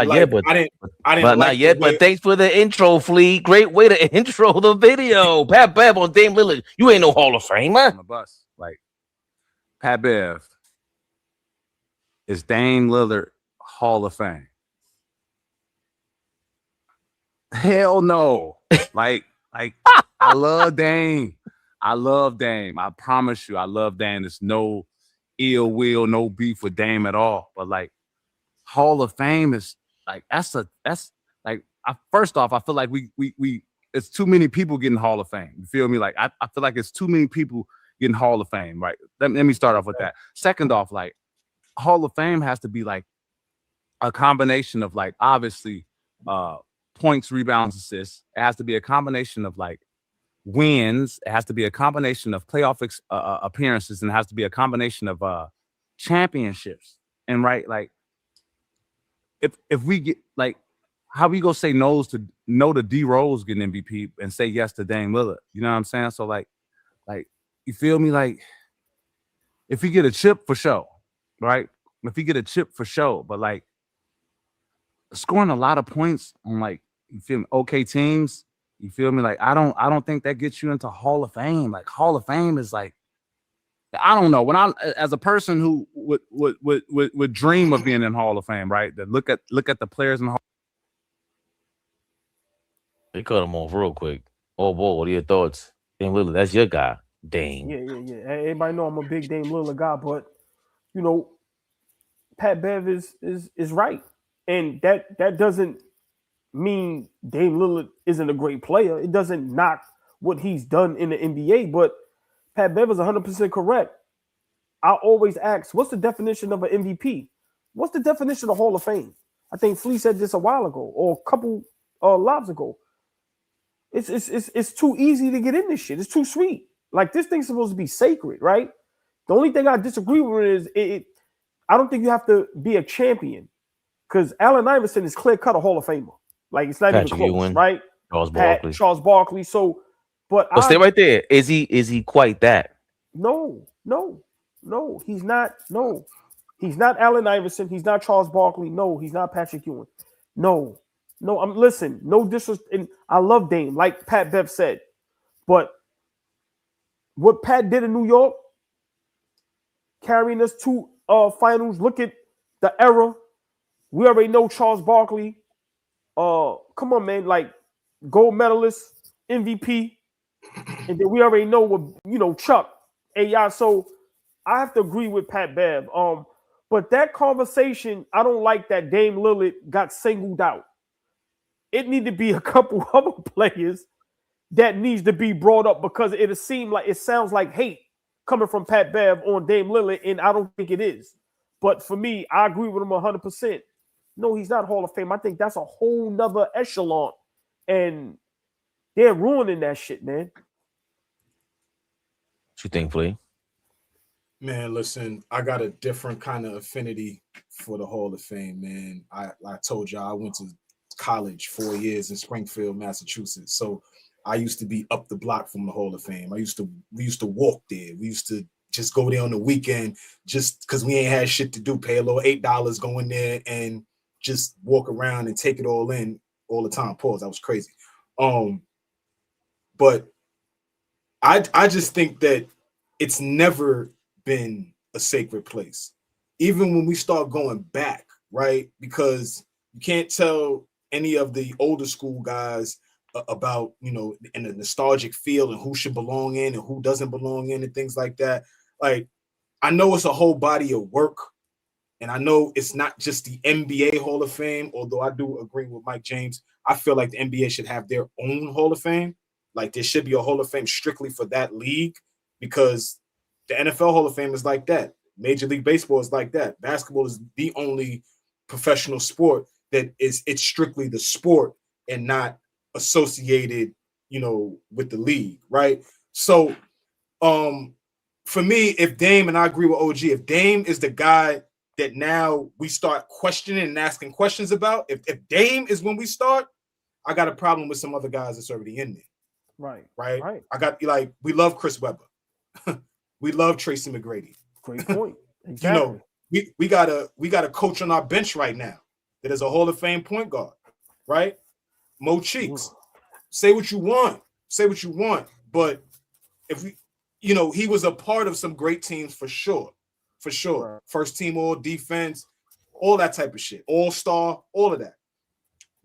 thanks for the intro, Flea. Great way to intro the video. Pat Bev on Dame Lillard. You ain't no Hall of Famer. On the bus. Like Pat Bev. Is Dame Lillard Hall of Fame? Hell no. Like I love Dame. I promise you, I love Dame. There's no ill will, no beef with Dame at all. But like Hall of Fame is like first off, I feel like we it's too many people getting Hall of Fame. You feel me? Like I feel like it's too many people getting Hall of Fame, right? Let me start off with that. Second off, like Hall of Fame has to be like a combination of like obviously points, rebounds, assists. It has to be a combination of like wins. It has to be a combination of playoff appearances, and it has to be a combination of championships. And right, like if we get like how we go say no to D Rose getting MVP and say yes to Dame Lillard. You know what I'm saying? So like you feel me? Like if you get a chip for sure, right? If you get a chip for sure, but like scoring a lot of points on like you feel me, okay teams, you feel me? Like I don't think that gets you into Hall of Fame. Like Hall of Fame is like I don't know. When I as a person who would dream of being in Hall of Fame, right? That look at the players in Hall. They cut him off real quick. Oh boy, what are your thoughts? Dame Lillard, that's your guy. Dame. Yeah. Everybody know I'm a big Dame Lillard guy, but you know, Pat Bev is right. And that doesn't mean Dame Lillard isn't a great player. It doesn't knock what he's done in the NBA, but Pat Bev is 100% correct. I always ask, what's the definition of an MVP? What's the definition of Hall of Fame? I think Flea said this a while ago or a couple lives ago. It's too easy to get in this shit. It's too sweet. Like this thing's supposed to be sacred, right? The only thing I disagree with is I don't think you have to be a champion because Allen Iverson is clear cut a Hall of Famer. Like it's not Patrick even close, Ewing, right? Charles Barkley. So, but stay right there. Is he quite that? No, he's not. No, he's not Allen Iverson. He's not Charles Barkley. No, he's not Patrick Ewing. No. Listen. No disrespect. And I love Dame, like Pat Bev said, but what Pat did in New York, carrying us to finals. Look at the era. We already know Charles Barkley. Come on, man, like gold medalist, MVP, and then we already know what Chuck. AI. So I have to agree with Pat Bev. But that conversation, I don't like that Dame Lillard got singled out. It need to be a couple other players that needs to be brought up because it sounds like hate coming from Pat Bev on Dame Lillard, and I don't think it is. But for me, I agree with him 100%. No, he's not Hall of Fame. I think that's a whole nother echelon, and they're ruining that shit, man. What you think, Flea? Man, listen, I got a different kind of affinity for the Hall of Fame, man. I told y'all I went to college 4 years in Springfield, Massachusetts. So I used to be up the block from the Hall of Fame. We used to walk there. We used to just go there on the weekend just because we ain't had shit to do. Pay a little $8, go in there and just walk around and take it all in all the time. Pause. That was crazy. But I just think that it's never been a sacred place. Even when we start going back, right? Because you can't tell any of the older school guys about, in the nostalgic feel and who should belong in and who doesn't belong in and things like that. Like, I know it's a whole body of work, and I know it's not just the NBA Hall of Fame, although I do agree with Mike James. I feel like the NBA should have their own Hall of Fame. Like, there should be a Hall of Fame strictly for that league because the NFL Hall of Fame is like that. Major League Baseball is like that. Basketball is the only professional sport that it's strictly the sport and not associated, with the league, right? So, for me, if Dame, and I agree with OG, if Dame is the guy that now we start questioning and asking questions about, if Dame is when we start, I got a problem with some other guys that's already in there. Right. I got we love Chris Webber. We love Tracy McGrady. Great point. Exactly. We got a coach on our bench right now that is a Hall of Fame point guard, right? Mo Cheeks. Say what you want. But if we, he was a part of some great teams for sure. Right. First team all defense, all that type of shit. All-star, all of that.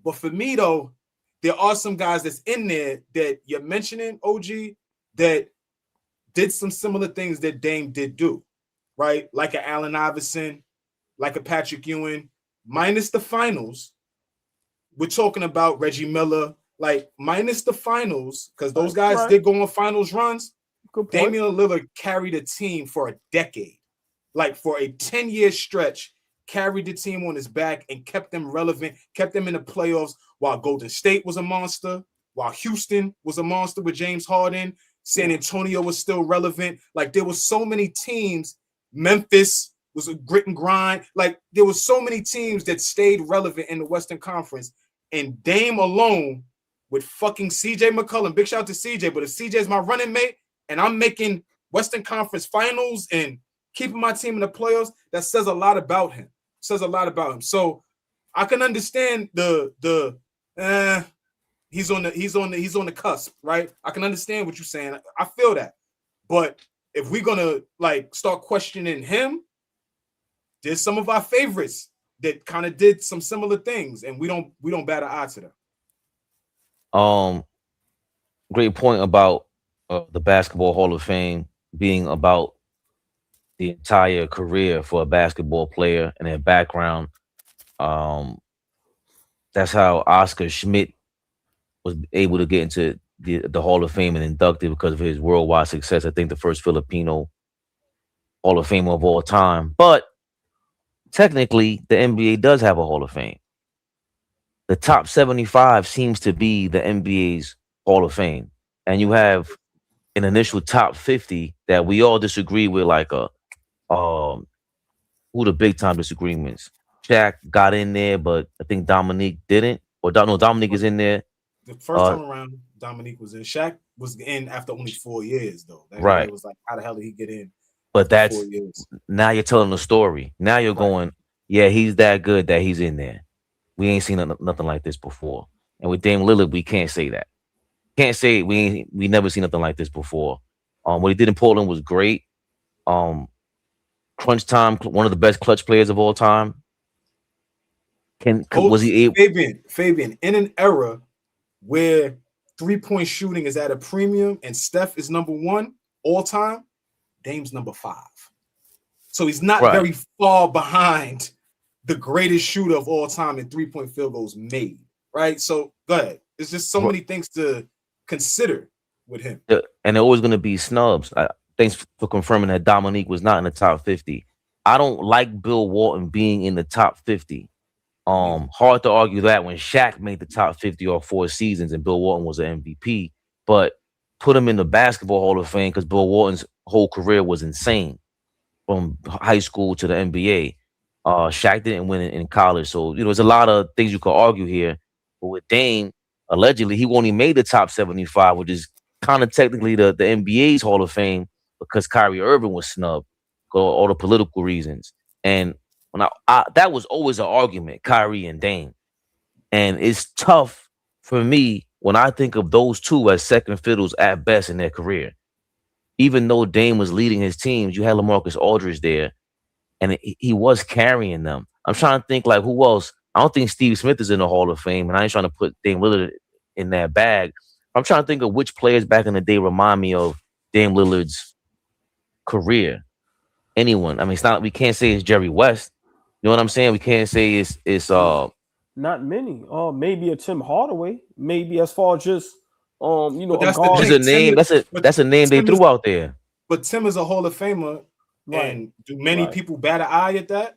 But for me, though, there are some guys that's in there that you're mentioning, OG, that did some similar things that Dame did do, right? Like an Allen Iverson, like a Patrick Ewing, minus the finals. We're talking about Reggie Miller, minus the finals, because those guys did go on finals runs. Damian Lillard carried a team for a decade, for a 10-year stretch, carried the team on his back and kept them relevant, kept them in the playoffs while Golden State was a monster, while Houston was a monster with James Harden, San Antonio was still relevant. There were so many teams. Memphis was a grit and grind. There were so many teams that stayed relevant in the Western Conference. And Dame alone with fucking CJ McCollum. Big shout out to CJ, but if CJ is my running mate and I'm making Western Conference finals and keeping my team in the playoffs, that says a lot about him. So I can understand he's on the cusp, right? I can understand what you're saying. I feel that. But if we're gonna start questioning him, there's some of our favorites that kind of did some similar things, and we don't bat an eye to them. Great point about the Basketball Hall of Fame being about the entire career for a basketball player and their background. That's how Oscar Schmidt was able to get into the Hall of Fame and inducted because of his worldwide success. I think the first Filipino Hall of Fame of all time. But technically, the NBA does have a Hall of Fame. The top 75 seems to be the NBA's Hall of Fame. And you have an initial top 50 that we all disagree with, like who the big time disagreements. Shaq got in there, but I think Dominique didn't. Or no, Dominique is in there. The first time around, Dominique was in. Shaq was in after only 4 years, though. Right. It was like, how the hell did he get in? But that's 4 years. Now you're telling the story. Now you're going, yeah, he's that good that he's in there. We ain't seen nothing like this before. And with Dame Lillard, we can't say that. Can't say we never seen nothing like this before. What he did in Portland was great. Crunch time, one of the best clutch players of all time. Was he able? Fabian, in an era where 3-point shooting is at a premium and Steph is number 1 all time, Dame's number 5. So he's not very far behind the greatest shooter of all time in 3-point field goals made, right? So go ahead. There's just so many things to consider with him. And they're always going to be snubs. Thanks for confirming that Dominique was not in the top 50. I don't like Bill Walton being in the top 50. Hard to argue that when Shaq made the top 50 or 4 seasons and Bill Walton was an MVP, but put him in the Basketball Hall of Fame because Bill Walton's whole career was insane from high school to the NBA. Shaq didn't win in college. So, there's a lot of things you could argue here. But with Dame, allegedly, he only made the top 75, which is kind of technically the NBA's Hall of Fame because Kyrie Irving was snubbed for all the political reasons. And when that was always an argument, Kyrie and Dame. And it's tough for me when I think of those two as second fiddles at best in their career. Even though Dame was leading his teams, you had LaMarcus Aldridge there, and he was carrying them. I'm trying to think like who else. I don't think Steve Smith is in the Hall of Fame, and I ain't trying to put Dame Lillard in that bag. I'm trying to think of which players back in the day remind me of Dame Lillard's career. Anyone? I mean, it's not. We can't say it's Jerry West. You know what I'm saying? We can't say it's not many. Maybe a Tim Hardaway. Maybe as far as just that's a name. That's a name they threw out there. But Tim is a Hall of Famer, and do many people bat an eye at that?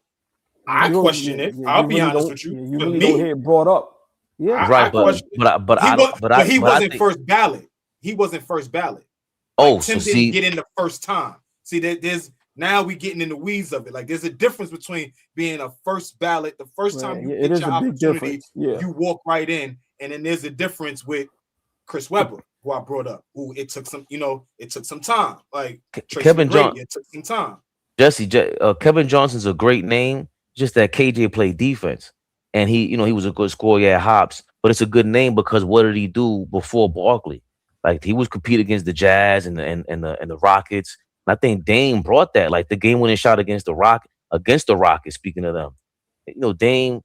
I question it. I'll be honest with you. You really don't hear it brought up. Yeah, right. But he wasn't first ballot. He wasn't first ballot. Tim didn't get in the first time. See, there's now we getting in the weeds of it. Like there's a difference between being a first ballot, the first time you get your opportunity, you walk right in, and then there's a difference with Chris Webber, who I brought up. Who it took some time. Like Kevin Johnson, it took some time. Jesse, Kevin Johnson's a great name. Just that KJ played defense, and he was a good scorer. Yeah, hops, but it's a good name because what did he do before Barkley? Like he was competing against the Jazz and the Rockets. And I think Dame brought that. Like the game-winning shot against the Rockets. Speaking of them, Dame,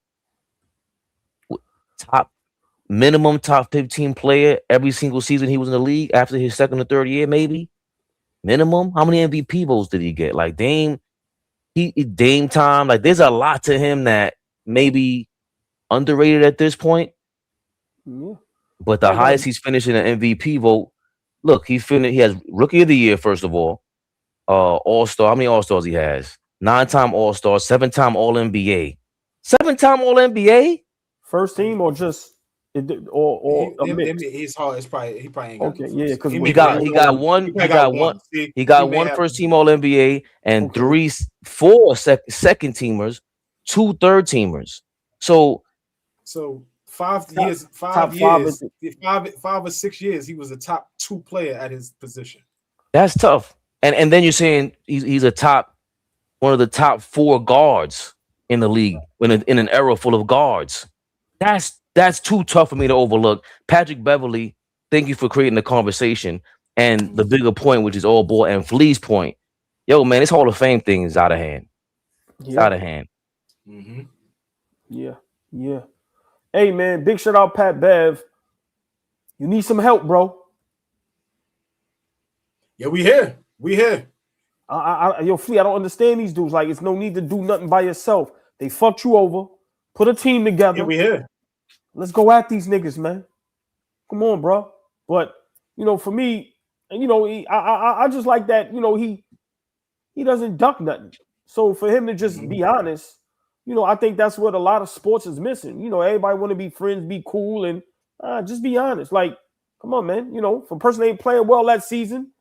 minimum top 15 player every single season he was in the league after his second or third year, maybe minimum. How many MVP votes did he get? Like Dame. Dame time, like there's a lot to him that maybe underrated at this point. Yeah. But the highest he's finished in an MVP vote, look, he has Rookie of the Year, first of all. All-Star. How many All-Stars he has? 9-time All-Star, 7-time All-NBA. 7-time All-NBA? First team or just a mix? It's hard. He probably ain't got okay. Yeah, because he got one first team All NBA and 4 second teamers, 2 third teamers. So 5 or 6 years, he was a top 2 player at his position. That's tough. And then you're saying he's one of the top 4 guards in the league in an era full of guards. That's too tough for me to overlook. Patrick Beverley, thank you for creating the conversation. And the bigger point, which is AllBall and Flea's point. Yo, man, this Hall of Fame thing is out of hand. It's out of hand. Mm-hmm. Yeah. Hey, man, big shout out, Pat Bev. You need some help, bro. Yeah, we here. Yo, Flea, I don't understand these dudes. Like, it's no need to do nothing by yourself. They fucked you over. Put a team together. Yeah, we here. Let's go at these niggas, man. Come on, bro. But for me, I just like that. he doesn't duck nothing. So for him to just be honest, I think that's what a lot of sports is missing. Everybody want to be friends, be cool, and just be honest. Like, come on, man. For a person that ain't playing well that season,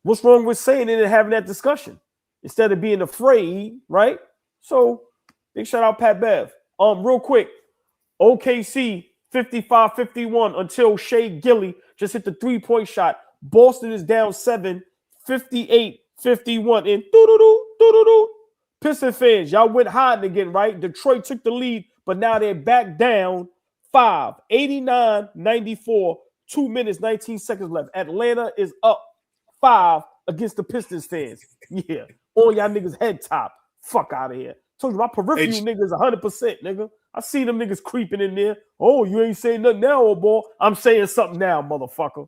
what's wrong with saying it and having that discussion instead of being afraid, right? So big shout out Pat Bev. Real quick, OKC 55-51 until Shea Gilly just hit the 3-point shot. Boston is down 7, 58-51. And doo-doo-doo. Piston fans, y'all went hiding again, right? Detroit took the lead, but now they're back down 5, 89-94, 2 minutes, 19 seconds left. Atlanta is up 5 against the Pistons fans. Yeah, on y'all niggas head top. Fuck out of here. Told you my peripheral niggas 100%, nigga. I see them niggas creeping in there. Oh, you ain't saying nothing now, old boy. I'm saying something now, motherfucker.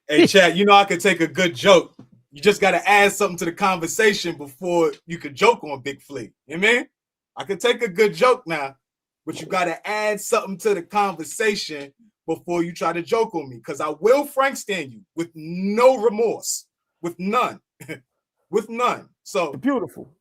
Hey, Chad, I could take a good joke. You just got to add something to the conversation before you could joke on Big Flea. You know what I mean? I could take a good joke now, but you got to add something to the conversation before you try to joke on me, because I will Frank-stand you with no remorse, with none, with none. So the beautiful,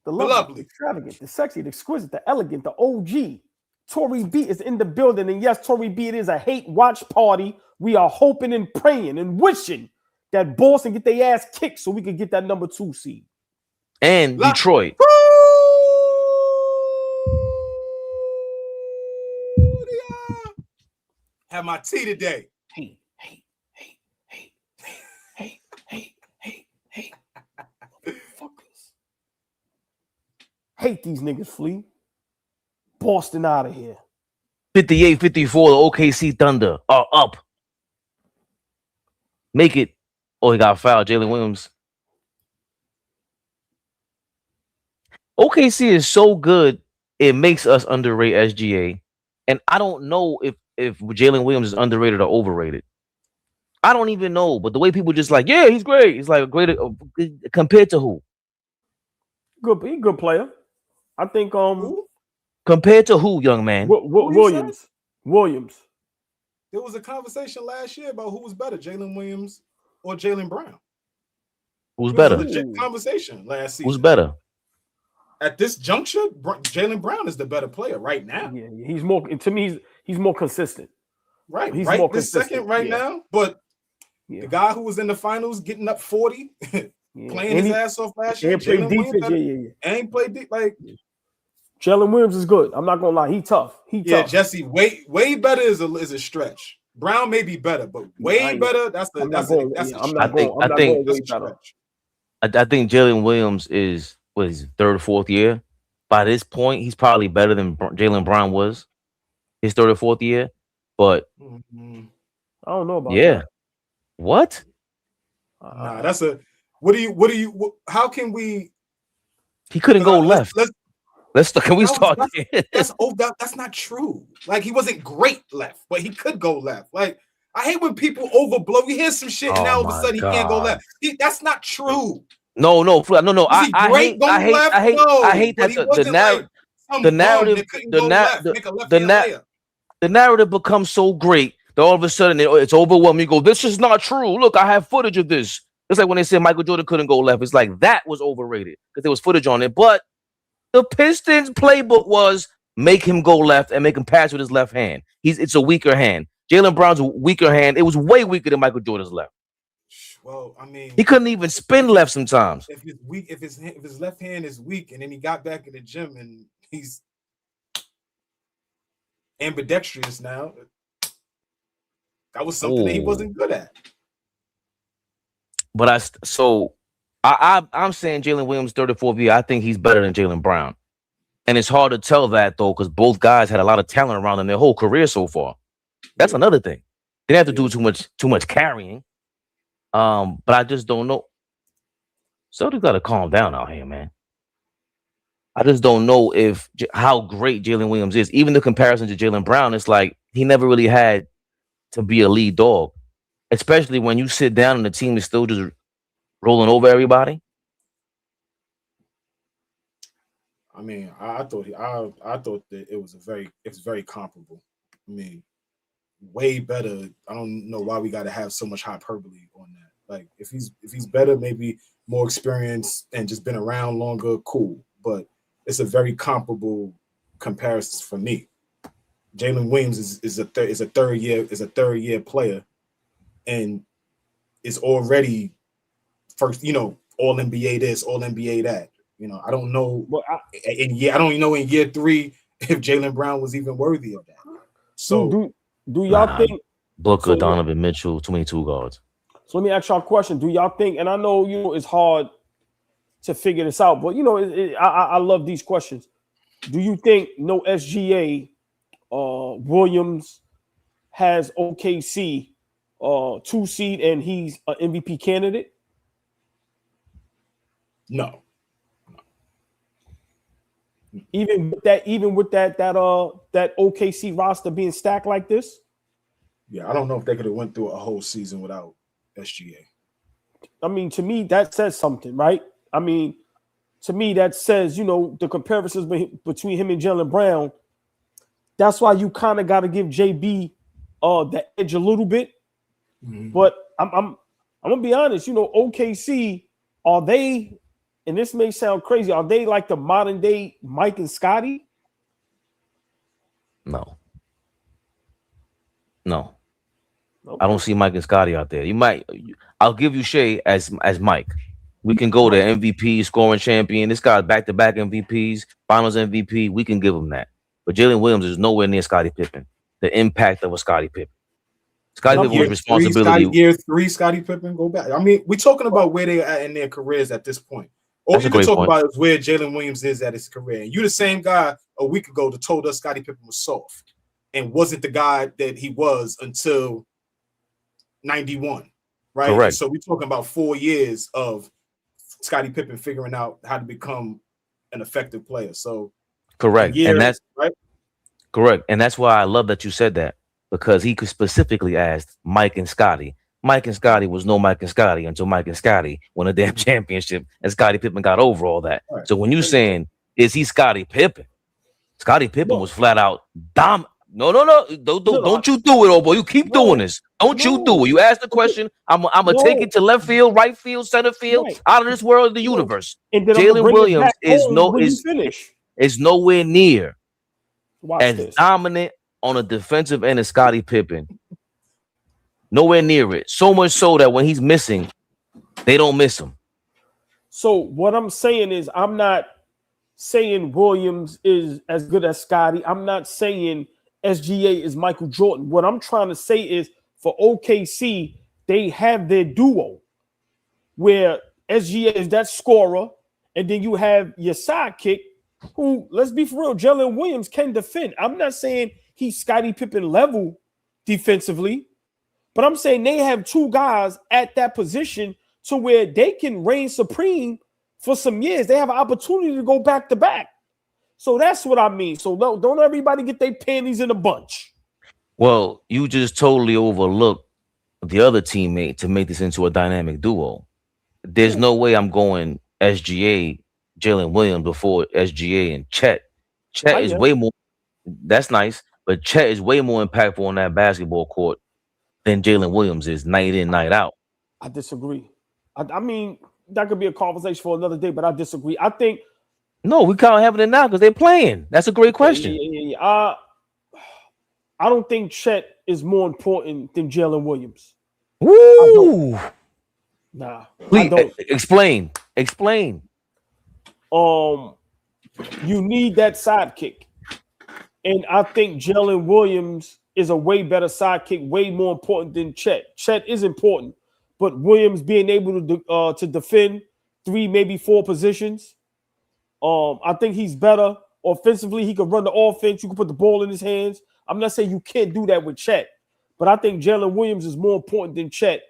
the lovely, the extravagant, the sexy, the exquisite, the elegant, the OG. Tory B is in the building, and yes, Tory B, it is a hate watch party. We are hoping and praying and wishing that Boston get their ass kicked so we can get that number 2 seed. And Detroit. Have my tea today. Hey. Fuckers. Hate these niggas, Flea. Boston out of here. 58-54, the OKC Thunder are up. Make it. Oh, he got fouled. Jalen Williams. OKC is so good, it makes us underrate SGA. And I don't know if Jalen Williams is underrated or overrated. I don't even know. But the way people just like, yeah, he's great. He's like a great compared to who? He's a good player. I think compared to who, young man? Williams. There was a conversation last year about who was better, Jalen Williams or Jaylen Brown. Who's better? It was a legit conversation last season. Who's better? At this juncture, Jaylen Brown is the better player right now. Yeah, he's more. To me, he's more consistent. Right, he's right more this consistent. second now. But the guy who was in the finals, getting up 40, playing his ass off last year, Jalen Williams, ain't played deep. Like Jalen Williams is good. I'm not gonna lie, he tough. Tough. Jesse, way better is a stretch. Brown may be better, but way better. That's a stretch. I think Jalen Williams is his 3rd or 4th year. By this point, he's probably better than Jaylen Brown was his 3rd or 4th year. But I don't know about that. What? Nah, that's a. How can we? He couldn't go left. Can we start? That's not true. Like, he wasn't great left, but he could go left. Like, I hate when people overblow. We hear some shit, and now all of a sudden he can't go left. That's not true. No. I hate that the narrative becomes so great that all of a sudden it's overwhelming. You go, this is not true. Look, I have footage of this. It's like when they said Michael Jordan couldn't go left. It's like that was overrated because there was footage on it. But the Pistons playbook was make him go left and make him pass with his left hand. It's a weaker hand. Jaylen Brown's a weaker hand. It was way weaker than Michael Jordan's left. Well, I mean, he couldn't even spin left sometimes. If it's weak, if his left hand is weak, and then he got back in the gym and he's ambidextrous now, that was something that he wasn't good at. But I'm saying Jalen Williams 34th year. I think he's better than Jaylen Brown, and it's hard to tell that though because both guys had a lot of talent around them their whole career so far. That's another thing. They didn't have to do too much carrying. But I just don't know. Celtics got to calm down out here, man. I just don't know how great Jalen Williams is. Even the comparison to Jaylen Brown, it's like he never really had to be a lead dog, especially when you sit down and the team is still just rolling over everybody. I mean, I thought that it's very comparable. I mean, way better. I don't know why we got to have so much hyperbole on that. Like if he's better, maybe more experienced and just been around longer, cool. But it's a very comparable comparison for me. Jalen Williams is a third year player, and is already first, all NBA this, all NBA that. I don't know. Well, I don't know in year 3 if Jaylen Brown was even worthy of that. So do y'all think Booker, Donovan Mitchell, 22 guards? So let me ask y'all a question. Do y'all think, and I know, it's hard to figure this out, but I love these questions. Do you think no SGA Williams has OKC 2 seed and he's an MVP candidate? No. Even with that OKC roster being stacked like this? Yeah, I don't know if they could have went through a whole season without SGA. I mean, to me, that says something, right? I mean, to me, that says, the comparisons between him and Jaylen Brown. That's why you kind of got to give JB the edge a little bit. Mm-hmm. But I'm gonna be honest, OKC, are they, and this may sound crazy, are they like the modern day Mike and Scotty? No. Okay. I don't see Mike and Scotty out there. I'll give you Shea as Mike. We can go to MVP, scoring champion. This guy's back-to-back MVPs, finals MVP. We can give him that. But Jalen Williams is nowhere near Scottie Pippen. The impact of a Scottie Pippen. Scottie Pippen was responsibility. Year 3, Scottie Pippen, go back. I mean, we're talking about where they're at in their careers at this point. All you can talk about is where Jalen Williams is at his career. And you're the same guy a week ago that told us Scottie Pippen was soft and wasn't the guy that he was until 91, right? Correct. So we're talking about 4 years of Scottie Pippen figuring out how to become an effective player. So correct. And that's right. Correct. And that's why I love that you said that, because he could specifically ask Mike and Scotty. Mike and Scotty was no Mike and Scotty until Mike and Scotty won a damn championship, and Scottie Pippen got over all that. Right. So when you saying, is he Scottie Pippen? Scottie Pippen was flat out No. Don't you do it, oh boy. You keep doing this. Don't you do it. You ask the question. I'm gonna take it to left field, right field, center field, out of this world of the universe. Jalen Williams is nowhere near as dominant on a defensive end as Scottie Pippen. Nowhere near it. So much so that when he's missing, they don't miss him. So what I'm saying is, I'm not saying Williams is as good as Scottie. I'm not saying SGA is Michael Jordan. What I'm trying to say is, for OKC, they have their duo where SGA is that scorer, and then you have your sidekick who, let's be for real, Jalen Williams can defend. I'm not saying he's Scottie Pippen level defensively, but I'm saying they have 2 guys at that position to where they can reign supreme for some years. They have an opportunity to go back to back. So that's what I mean. So don't everybody get their panties in a bunch. Well, you just totally overlooked the other teammate to make this into a dynamic duo. There's no way I'm going SGA, Jalen Williams before SGA and Chet. Chet is way more. That's nice, but Chet is way more impactful on that basketball court than Jalen Williams is night in, night out. I disagree. I mean, that could be a conversation for another day, but I disagree. I think. No, we can't have it now because they're playing. That's a great question. Yeah. I don't think Chet is more important than Jalen Williams. Woo! Nah. Please explain. You need that sidekick. And I think Jalen Williams is a way better sidekick, way more important than Chet. Chet is important, but Williams being able to defend 3, maybe 4 positions. I think he's better offensively. He can run the offense. You can put the ball in his hands. I'm not saying you can't do that with Chet, but I think Jalen Williams is more important than Chet.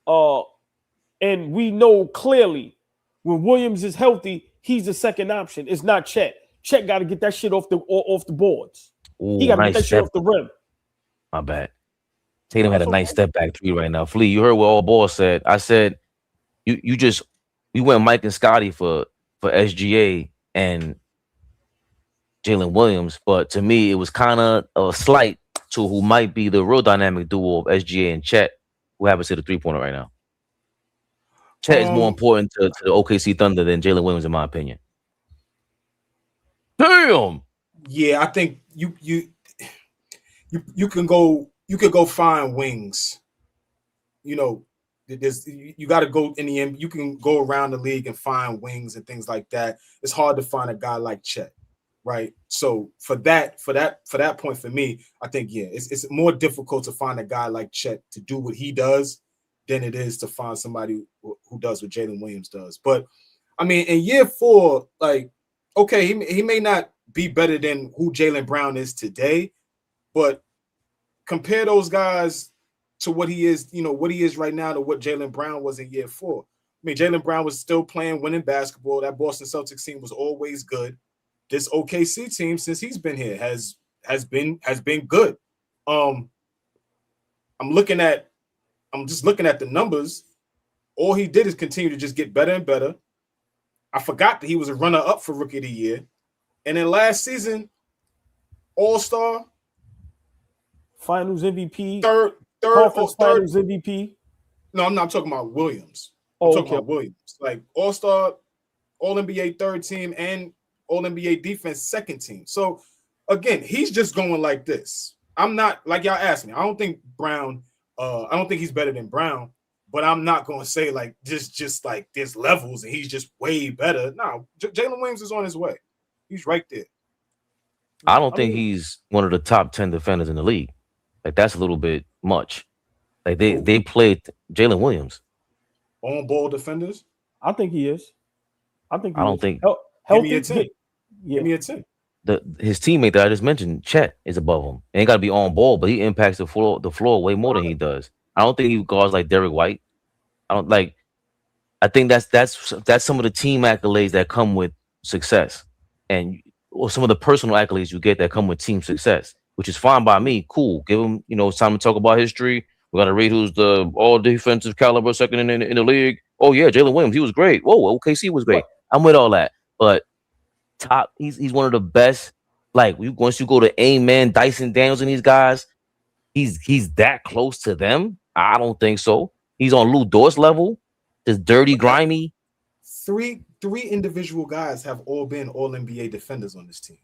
And we know clearly when Williams is healthy, he's the second option. It's not Chet. Chet got to get that shit off the boards. Ooh, he got to get that shit off the rim. My bad. Tatum had a nice step back 3 right now. Flea, you heard what AllBall said. I said you went Mike and Scotty for SGA and Jalen Williams, but to me it was kind of a slight to who might be the real dynamic duo of SGA and Chet, who happens to the 3-pointer right now. Chet is more important to the OKC Thunder than Jalen Williams, in my opinion. Damn. Yeah, I think you can go find wings. You know, you got to go in the end. You can go around the league and find wings and things like that. It's hard to find a guy like Chet, right? So for that point for me, I think it's more difficult to find a guy like Chet to do what he does than it is to find somebody who does what Jalen Williams does. But I mean, in year 4, like, okay, he may not be better than who Jaylen Brown is today, but compare those guys to what he is, what he is right now to what Jaylen Brown was in year 4. I mean, Jaylen Brown was still playing winning basketball. That Boston Celtics team was always good. This OKC team, since he's been here, has been good. I'm just looking at the numbers. All he did is continue to just get better and better. I forgot that he was a runner-up for Rookie of the Year. And then last season, All-Star, Finals MVP, third Finals MVP. No, I'm not talking about Williams. I'm talking about Williams. Like All-Star, All-NBA third team, and All-NBA defense second team. So again, he's just going like this. I'm not, like y'all asked me, I don't think Brown, I don't think he's better than Brown, but I'm not going to say like just like there's levels and he's just way better. No, Jalen Williams is on his way. He's right there. I don't think he's one of the top 10 defenders in the league. Like, that's a little bit much. Like, they played Jalen Williams. On-ball defenders? I think he is. I don't think. Give me a 10. Give me a 10. His teammate that I just mentioned, Chet, is above him. It ain't got to be on ball, but he impacts the floor way more than he does. I don't think he guards like Derek White. I think that's some of the team accolades that come with success, or some of the personal accolades you get that come with team success, which is fine by me. Cool. Give him, it's time to talk about history. We're gonna rate who's the all defensive caliber second in the league. Oh yeah, Jalen Williams, he was great. Whoa, OKC was great. I'm with all that, but top, he's one of the best. Like, once you go to Amen, Dyson Daniels, and these guys, he's that close to them. I don't think so. He's on Lou Dort's level, just dirty, grimy. Three individual guys have all been All-NBA defenders on this team,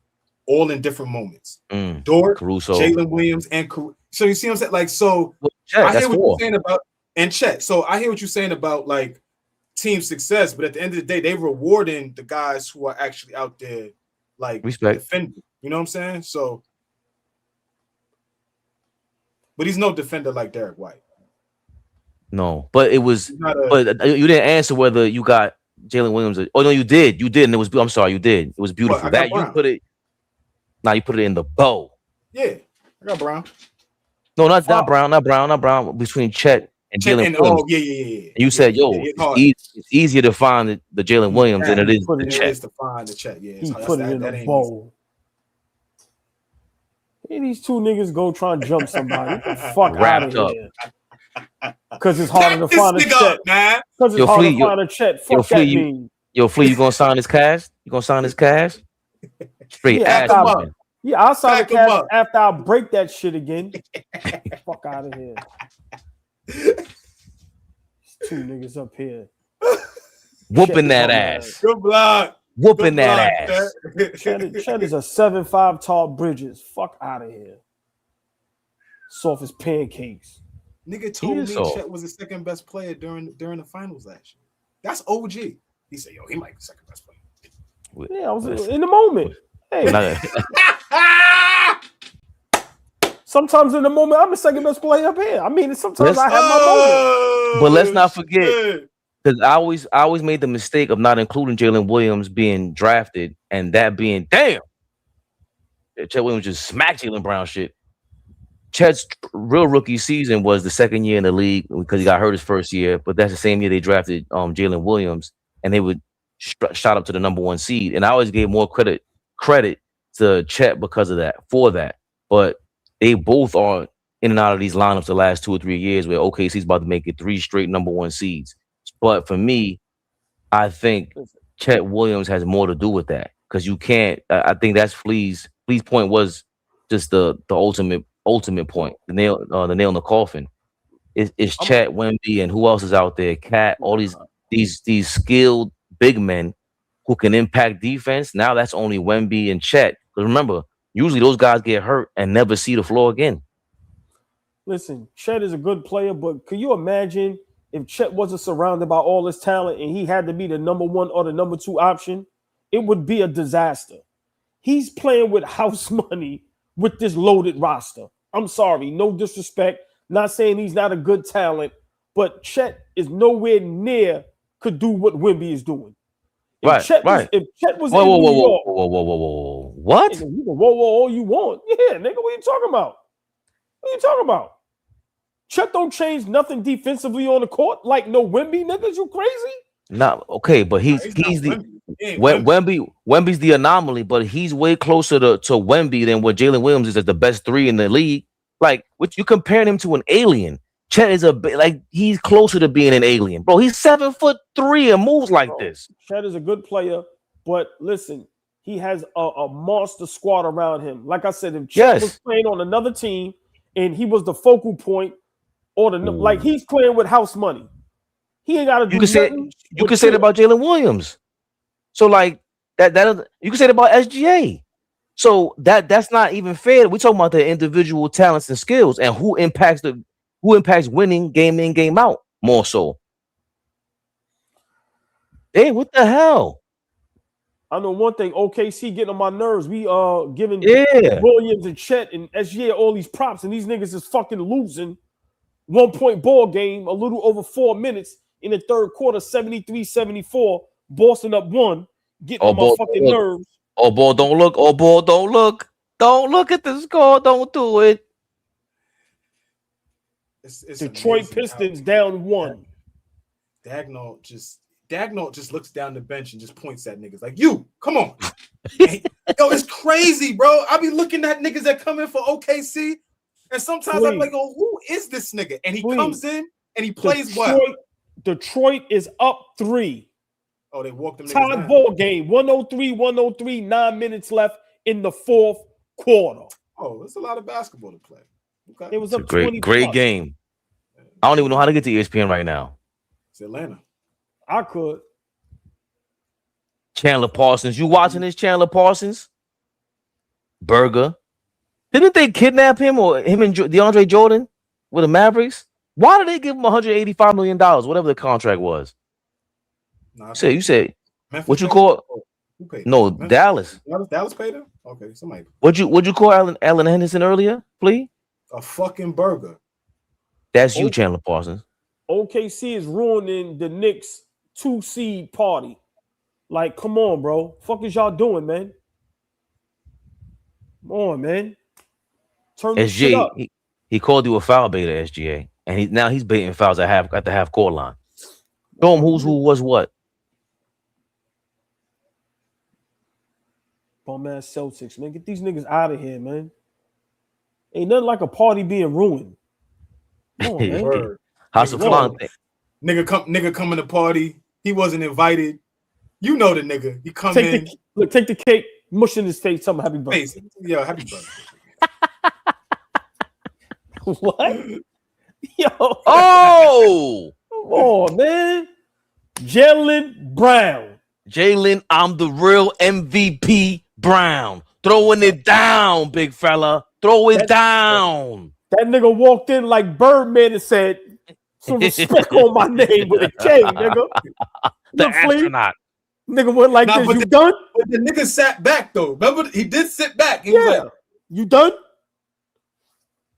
all in different moments. Dort, Caruso, Jalen Williams, and so you see what I'm saying? Like, so Chet, I hear what you're saying about and Chet. So I hear what you're saying about like team success, but at the end of the day, they rewarding the guys who are actually out there, like defending. You know what I'm saying? So, but he's no defender like Derek White. No, but it was. But you didn't answer whether you got Jalen Williams. Oh no, you did. You did, and it was. I'm sorry, you did. It was beautiful. That you put it. Now you put it in the bow. Yeah, I got Brown. No, not Brown. Not Brown. Between Chet and Jalen Williams. Oh yeah. And you said, "Yo, it's easier to find the Jalen Williams than it is the Chet." It is to find the Chet. Yeah, he put it in the bowl. Hey, these two niggas go try and jump somebody. Get the fuck out of here. Because it's harder to find a Chet, man. Because it's harder to find a Chet. Fuck that mean. Yo, Flea, you gonna sign his cash? You gonna sign his cash? Straight ass. Yeah, I'll sign the cash after I break that shit again. Fuck out of here. Two niggas up here. Whooping that ass. Good block. Whooping that ass. Chet is a 7'5" tall Bridges. Fuck out of here. Soft as pancakes. Nigga told me Chet was the second best player during the finals last year. That's OG. He said, yo, he might be the second best player. Yeah, I was in the moment. Hey. Sometimes in the moment, I'm the second best player up here. I mean, sometimes I have my moment. But let's not forget, because I always made the mistake of not including Jalen Williams being drafted and that being, damn, Chet Williams just smacked Jaylen Brown shit. Chet's real rookie season was the second year in the league because he got hurt his first year, but that's the same year they drafted Jalen Williams, and they would shot up to the number 1 seed. And I always gave more credit to Chet because of that, for that. But they both are in and out of these lineups the last 2 or 3 years where OKC's about to make it 3 straight number 1 seeds. But for me, I think Chet Williams has more to do with that because you can't. I think that's Flea's point was just the ultimate point, the nail in the coffin. It's Chet, Wemby, and who else is out there? Cat, all these these skilled big men who can impact defense. Now that's only Wemby and Chet. Because remember, usually those guys get hurt and never see the floor again. Listen, Chet is a good player, but can you imagine if Chet wasn't surrounded by all this talent and he had to be the number 1 or the number 2 option? It would be a disaster. He's playing with house money with this loaded roster. I'm sorry, no disrespect. Not saying he's not a good talent, but Chet is nowhere near could do what Wemby is doing. If Chet was in New York, what? You can whoa all you want. Yeah, nigga, what are you talking about? What are you talking about? Chet don't change nothing defensively on the court like no Wemby, niggas. You crazy? Nah, okay, but he's the Wemby's the anomaly, but he's way closer to Wemby than what Jalen Williams is as the best 3 in the league. Like, what you comparing him to an alien? Chet is he's closer to being an alien, bro. He's 7'3" and moves like this. Chet is a good player, but listen, he has a monster squad around him. Like I said, if Chet was playing on another team and he was the focal point, or like he's playing with house money, he ain't got to do nothing. You can say that about Jalen Williams. So like that you can say that about SGA. So that's not even fair. We're talking about the individual talents and skills and who impacts winning game in, game out more so. Hey, what the hell? I know one thing. OKC getting on my nerves. We giving Williams and Chet and SGA all these props, and these niggas is fucking losing 1-point ball game, a little over 4 minutes in the third quarter, 73-74. Boston up 1, getting on my fucking nerves. Oh, ball, don't look. Oh, ball, don't look. Don't look at the score. Don't do it. It's Detroit Pistons down 1. Dagnall just looks down the bench and just points at niggas like, you, come on. Yo, it's crazy, bro. I be looking at niggas that come in for OKC, and sometimes I'm like, oh, who is this nigga? And he comes in and he plays well. Detroit is up 3. Oh, they walked them. Tied ball game, 103, 9 minutes left in the fourth quarter. Oh, that's a lot of basketball to play. Okay. It was a great game. I don't even know how to get to ESPN right now. It's Atlanta. I could. Chandler Parsons. You watching this, Chandler Parsons? Burger. Didn't they kidnap him or him and DeAndre Jordan with the Mavericks? Why did they give him $185 million, whatever the contract was? You said Memphis what you call? Who paid? No, Memphis? Dallas. Dallas paid him? Okay, somebody. What'd you call Allen Henderson earlier, please? A fucking burger. That's you, Chandler Parsons. OKC is ruining the Knicks 2-seed party. Like, come on, bro. Fuck is y'all doing, man? Come on, man. Turn this shit up. He called you a foul baiter, SGA, and now he's baiting fouls at the half court line. Show him who's who was what. Bum ass Celtics, man. Get these niggas out of here, man. Ain't nothing like a party being ruined. Come on, man. House of Flan thing. Nigga come in the party. He wasn't invited. You know the nigga. He come in. Take the cake, mush in his face, tell him happy birthday. Yo, happy birthday. What? Yo. Oh! Come on, man. Jaylen Brown. Jaylen, I'm the real MVP Brown. Throwing it down, big fella. Throw it down. That nigga walked in like Birdman and said, some respect on my name with a K, nigga. The astronaut. Nigga went like this. You done? But the nigga sat back, though. Remember, he did sit back. He was like, you done?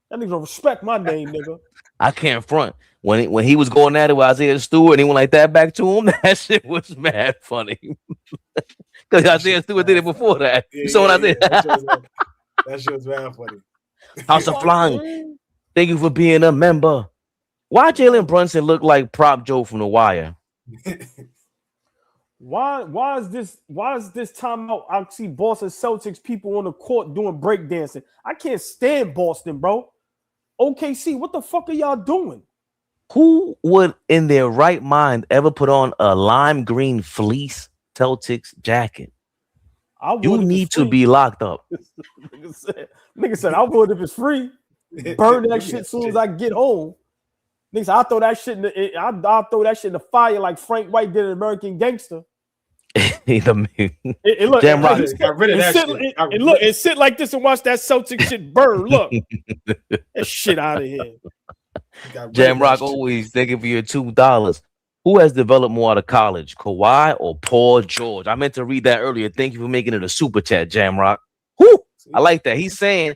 That nigga don't respect my name, nigga. I can't front. When he was going at it with Isaiah Stewart and he went like that back to him, that shit was mad funny. Because Isaiah Stewart did it before that. Yeah, so when I did that shit was mad funny. House of Flying. Thank you for being a member. Why Jalen Brunson look like Prop Joe from The Wire? Why is this timeout? I see Boston Celtics people on the court doing breakdancing. I can't stand Boston, bro. OKC, what the fuck are y'all doing? Who would in their right mind ever put on a lime green fleece Celtics jacket? You need to be locked up. Nigga said, I'll vote if it's free. Burn that shit as soon as I get home. Niggas, I'll throw that shit I'll throw that shit in the fire like Frank White did in American Gangster. Look, Jam Rock got rid of that shit. Look, and sit like this and watch that Celtic shit burn. Look, that shit out of here. Jam Rock always thinking for your $2. Who has developed more out of college, Kawhi or Paul George? I meant to read that earlier. Thank you for making it a super chat, Jam Rock. Whoo! I like that. He's saying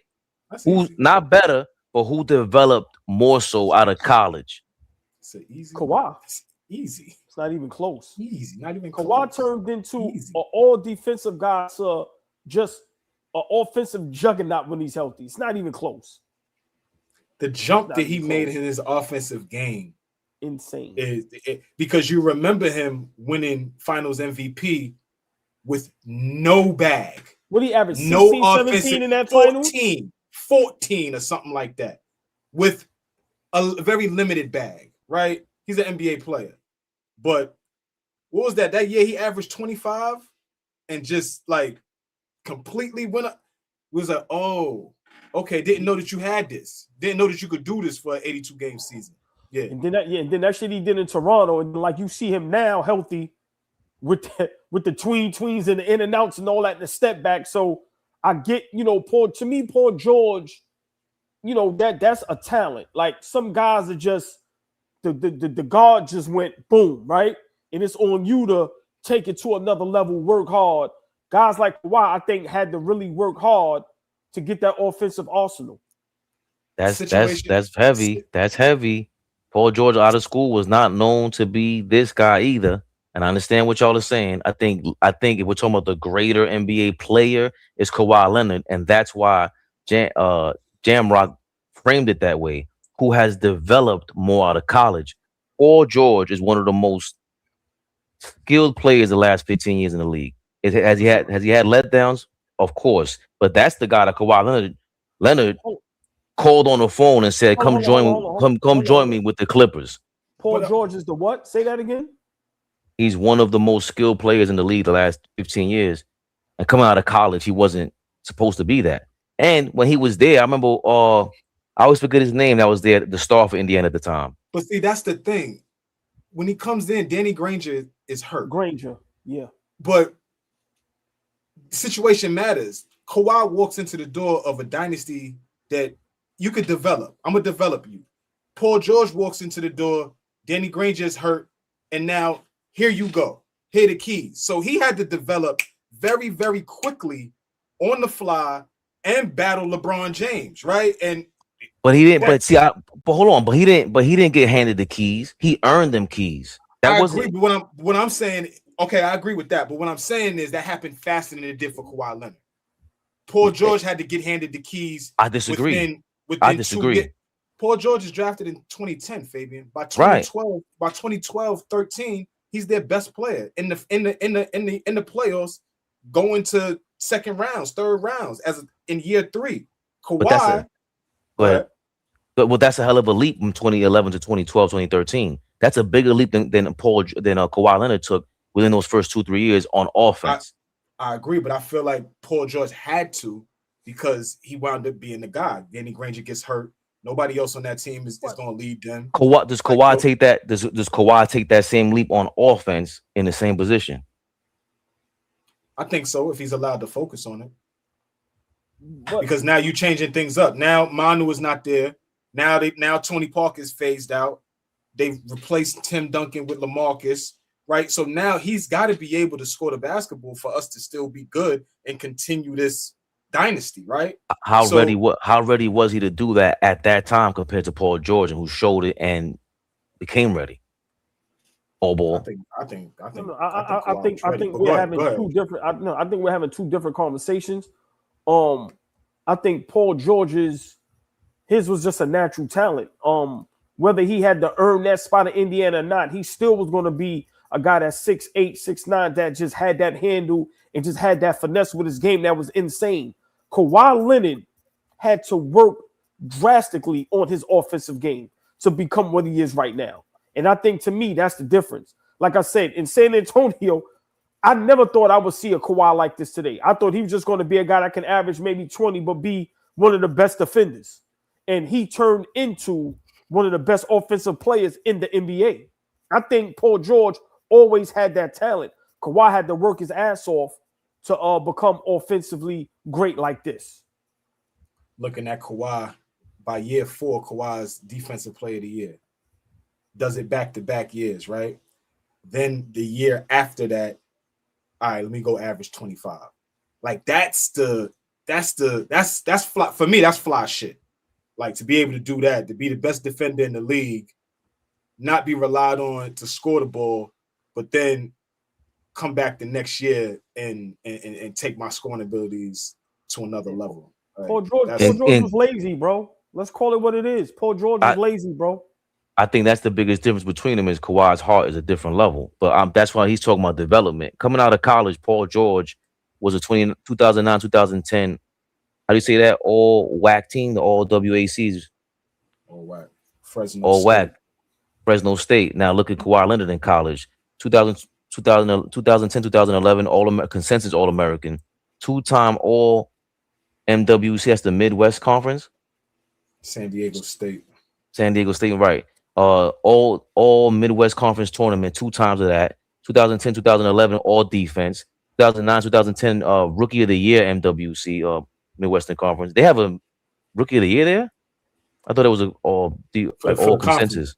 who's not better, but who developed more so out of college? It's an easy. Kawhi. It's easy. It's not even close. Easy. Not even Kawhi close. turned into an all defensive guy to just an offensive juggernaut when he's healthy. It's not even close. The jump that he made in his offensive game, insane. Because you remember him winning Finals MVP with no bag. What did he average? 16, No 17 in that final? 14 or something like that, with a very limited bag, right? He's an NBA player. But what was that? That year he averaged 25 and just like completely went up. Was like, oh, okay, didn't know that you had this. Didn't know that you could do this for an 82-game season. Yeah. And then that shit he did in Toronto, and like you see him now healthy with the tweens and the in and outs and all that, and the step back. So I get, Paul George, that's a talent. Like some guys are just the guard just went boom, right? And it's on you to take it to another level, work hard. Guys like Kawhi, I think, had to really work hard to get that offensive arsenal. That's heavy. That's heavy. Paul George out of school was not known to be this guy either. And I understand what y'all are saying. I think if we're talking about the greater NBA player, it's Kawhi Leonard, and that's why Jam Rock framed it that way. Who has developed more out of college? Paul George is one of the most skilled players the last 15 years in the league. Has he had letdowns? Of course, but that's the guy that Kawhi Leonard called on the phone and said, "Come join me with the Clippers." Paul George is the what? Say that again. He's one of the most skilled players in the league the last 15 years. And coming out of college, he wasn't supposed to be that. And when he was there, I remember I always forget his name that was there, the star for Indiana at the time. But see, that's the thing. When he comes in, Danny Granger is hurt. Yeah. But situation matters. Kawhi walks into the door of a dynasty that you could develop. I'm going to develop you. Paul George walks into the door. Danny Granger is hurt. And now here you go. Here are the keys. So he had to develop very, very quickly on the fly and battle LeBron James, right? But he didn't. But hold on. But he didn't get handed the keys. He earned them keys. I agree. But what I'm saying, okay, I agree with that. But what I'm saying is that happened faster than it did for Kawhi Leonard. Paul George had to get handed the keys. I disagree. I disagree. Paul George is drafted in 2010, Fabian. By 2012, 13, he's their best player in the playoffs, going to second rounds, third rounds in year 3. Kawhi, but that's a hell of a leap from 2011 to 2012, 2013. That's a bigger leap than Kawhi Leonard took within those first 2-3 years on offense. I agree, but I feel like Paul George had to because he wound up being the guy. Danny Granger gets hurt. Nobody else on that team is going to lead them. Does Kawhi take that? Does Kawhi take that same leap on offense in the same position? I think so, if he's allowed to focus on it. Because now you're changing things up. Now Manu is not there. Now Tony Parker's phased out. They've replaced Tim Duncan with LaMarcus, right? So now he's got to be able to score the basketball for us to still be good and continue this dynasty, right? How ready was he to do that at that time compared to Paul George, who showed it and became ready? AllBall. I think we're having two different. I think we're having two different conversations. I think Paul George's his was just a natural talent. Whether he had to earn that spot in Indiana or not, he still was going to be a guy that's 6'8", 6'9", that just had that handle and just had that finesse with his game that was insane. Kawhi Leonard had to work drastically on his offensive game to become what he is right now. And I think, to me, that's the difference. Like I said, in San Antonio, I never thought I would see a Kawhi like this today. I thought he was just going to be a guy that can average maybe 20, but be one of the best defenders. And he turned into one of the best offensive players in the NBA. I think Paul George always had that talent. Kawhi had to work his ass off to become offensively great like this. Looking at Kawhi, by year 4, Kawhi's defensive player of the year. Does it back-to-back years, right? Then the year after that, all right, let me go average 25. Like that's fly. For me, that's fly shit. Like to be able to do that, to be the best defender in the league, not be relied on to score the ball, but then come back the next year and take my scoring abilities to another level. Right? Paul George was lazy, bro. Let's call it what it is. Paul George was lazy, bro. I think that's the biggest difference between them is Kawhi's heart is a different level. But that's why he's talking about development. Coming out of college, Paul George was a 2009, 2010. How do you say that? All WAC team, the all WACs. All WAC. Fresno all State. WAC. Fresno State. Now look at Kawhi Leonard in college. 2010, 2011, consensus All-American. 2-time All MWC. That's the Midwest Conference. San Diego State, right. All Midwest Conference tournament, 2 times of that. 2010, 2011, all defense. 2009, 2010, Rookie of the Year MWC, Midwestern Conference. They have a Rookie of the Year there? I thought it was all consensus.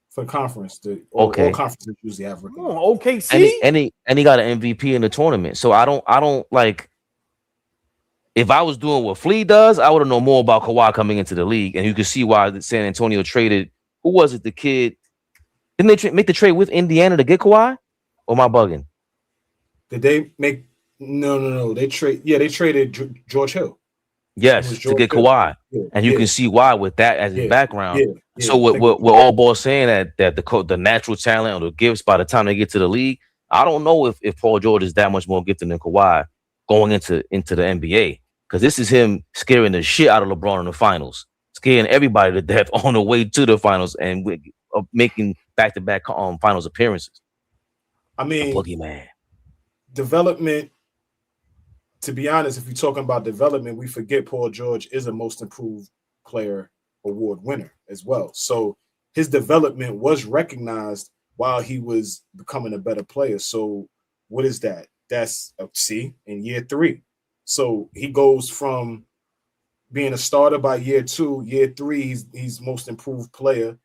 For the conference. All conferences usually have Rookie. Oh, OKC? And he got an MVP in the tournament. So I don't like. If I was doing what Flea does, I would have known more about Kawhi coming into the league, and you can see why San Antonio traded. Who was it? The kid? Didn't they make the trade with Indiana to get Kawhi? Or am I bugging? Did they make? No. They traded George Hill. Yes, to get Kawhi, and you can see why with that as his background. So what AllBall saying that the natural talent or the gifts by the time they get to the league, I don't know if Paul George is that much more gifted than Kawhi going into the NBA. Because this is him scaring the shit out of LeBron in the finals, scaring everybody to death on the way to the finals, and making back-to-back finals appearances. I mean, boogeyman. Development. To be honest, if you're talking about development, we forget Paul George is a Most Improved Player award winner as well. So his development was recognized while he was becoming a better player. So what is that? That's in year 3. So he goes from being a starter by year 2, year 3, he's Most Improved Player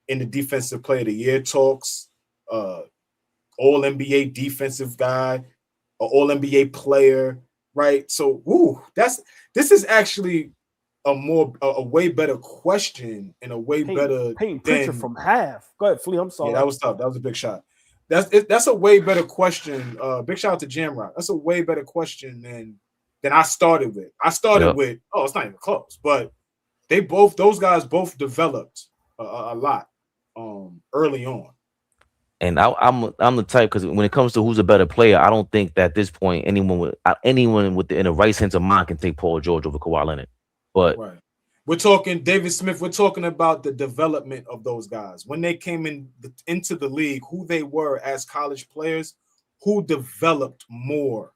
in the Defensive Player of the Year talks, All NBA defensive guy, All NBA player, right? So, this is actually a way better question and a way better paint picture from half. Go ahead, Flea. I'm sorry. Yeah, that was tough. That was a big shot. That's a way better question. Big shout out to Jamrock. That's a way better question than I started with. I started with, it's not even close, but those guys both developed a lot early on. And I'm the type, because when it comes to who's a better player, I don't think that at this point anyone in the right sense of mind can take Paul George over Kawhi Leonard. But right. We're talking David Smith. We're talking about the development of those guys when they came into the league, who they were as college players, who developed more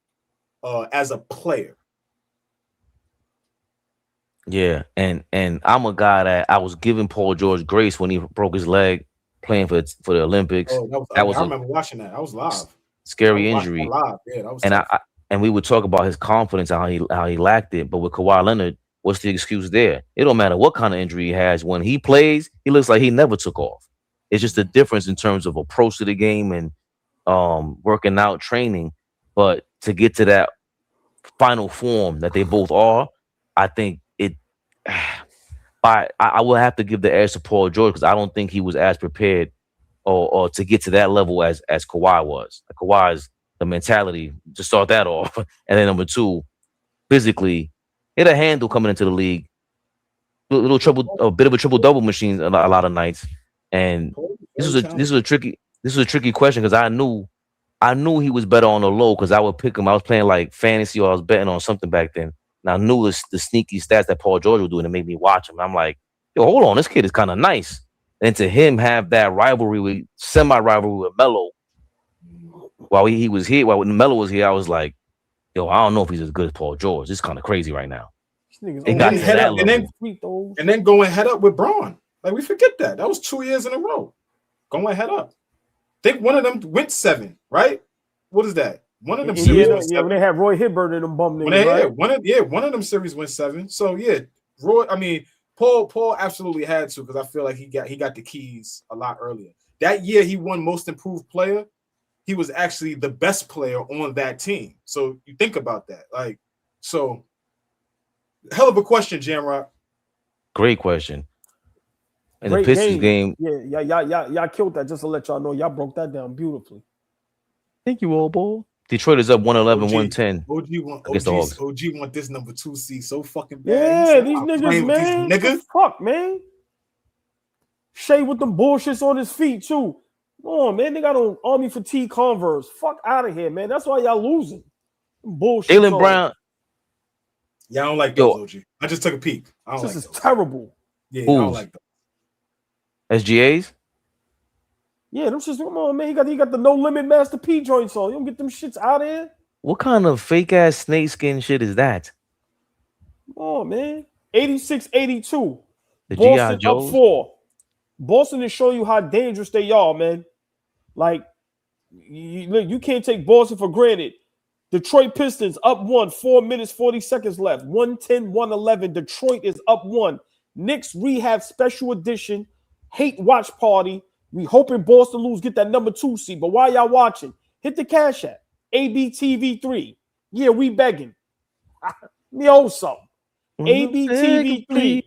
as a player. Yeah, and I'm a guy that I was giving Paul George grace when he broke his leg playing for the Olympics. Oh, I remember watching that. I was live. Scary injury. Live. Yeah, that was and tough. And we would talk about his confidence and how he lacked it. But with Kawhi Leonard, what's the excuse there? It don't matter what kind of injury he has. When he plays, he looks like he never took off. It's just a difference in terms of approach to the game and working out, training. But to get to that final form that they both are, I think I will have to give the edge to Paul George, because I don't think he was as prepared or to get to that level as Kawhi was. Kawhi's the mentality to start that off, and then number 2, physically, hit a handle coming into the league. A bit of a triple-double machine a lot of nights. And this was a tricky question, because I knew he was better on the low, because I would pick him. I was playing like fantasy, or I was betting on something back then. And I knew the sneaky stats that Paul George was doing, and it made me watch him. I'm like, yo, hold on, this kid is kind of nice. And to him have that semi-rivalry with Melo, while he was here, while Melo was here, I was like, yo, I don't know if he's as good as Paul George. This is kind of crazy right now. And then going head up with Braun. Like we forget that. That was 2 years in a row. Going head up. I think one of them went 7, right? What is that? One of them series went 7. When they had Roy Hibbert in them bum niggas, right? One of them series went 7. So yeah, Roy. I mean, Paul absolutely had to because I feel like he got the keys a lot earlier. That year he won Most Improved Player. He was actually the best player on that team. So you think about that, like, so hell of a question, Jamrock. Great question. And Great the Pistons game. Yeah, y'all killed that. Just to let y'all know, y'all broke that down beautifully. Thank you, AllBall. Detroit is up 111-110. OG want this number 2 seed so fucking bad. Yeah, these niggas, man. These niggas. Fuck, man. Shea with them bullshits on his feet, too. Come on, man. They got on Army fatigue Converse. Fuck out of here, man. That's why y'all losing. Bullshit. Jaylen Brown. Yeah, I don't like those, OG. I just took a peek. This is terrible. Yeah, I don't like those. SGAs? Yeah, them shits. Come on, man. He got the No Limit Master P joints on. You don't get them shits out of here. What kind of fake ass snakeskin shit is that? Come on, man. 86-82. The Boston G.I. Joes? up 4. Boston is showing you how dangerous they are, man. Like, you can't take Boston for granted. Detroit Pistons up 1, 4 minutes, 40 seconds left. 110-111. Detroit is up 1. Knicks rehab special edition. Hate watch party. We hoping Boston lose, get that number 2 seed. But while y'all watching, hit the Cash App. ABTV3. Yeah, we begging. Me owe something. ABTV3.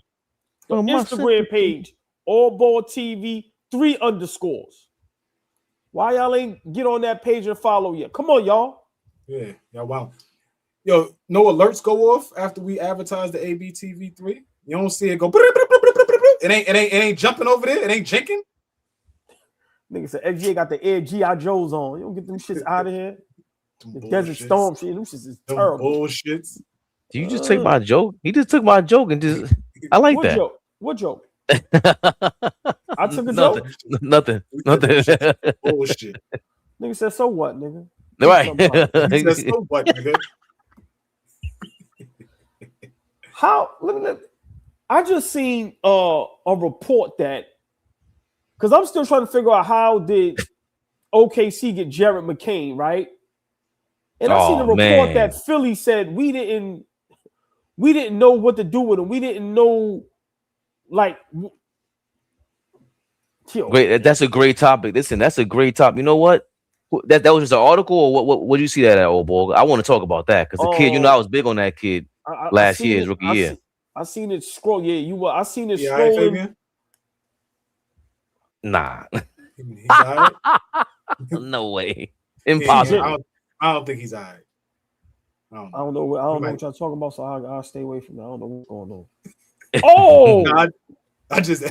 The Instagram page. AllBall TV 3_. Why y'all ain't get on that page and follow yet? Come on, y'all. Yeah, wow. Yo, no alerts go off after we advertise the ABTV3. You don't see it go. It ain't jumping over there. It ain't jinking. Nigga said XG got the Air G.I. Joes on. You don't get them shits out of here. The Desert Storm shit. Them shits is terrible. Bullshits. Do you just take my joke? He just took my joke and just. I like that. Joke? What joke? I took a joke. Nothing. Bullshit. Nigga said, so what, nigga? Right. He said, so what, nigga? I just seen a report that, because I'm still trying to figure out how did OKC get Jared McCain, right? And I seen a report that Philly said we didn't know what to do with him. We didn't know, like, great. That's a great topic. Listen, that's a great topic. You know what? That was just an article, or what did you see that at, AllBall? I want to talk about that because the kid, I was big on that kid last year, his rookie year. I seen it scroll. Yeah, you were. I seen it scrolling. Nah. Right. No way. Impossible. I don't think he's all right. I don't know what y'all talking about, so I'll stay away from that. I don't know what's going on. Oh, I just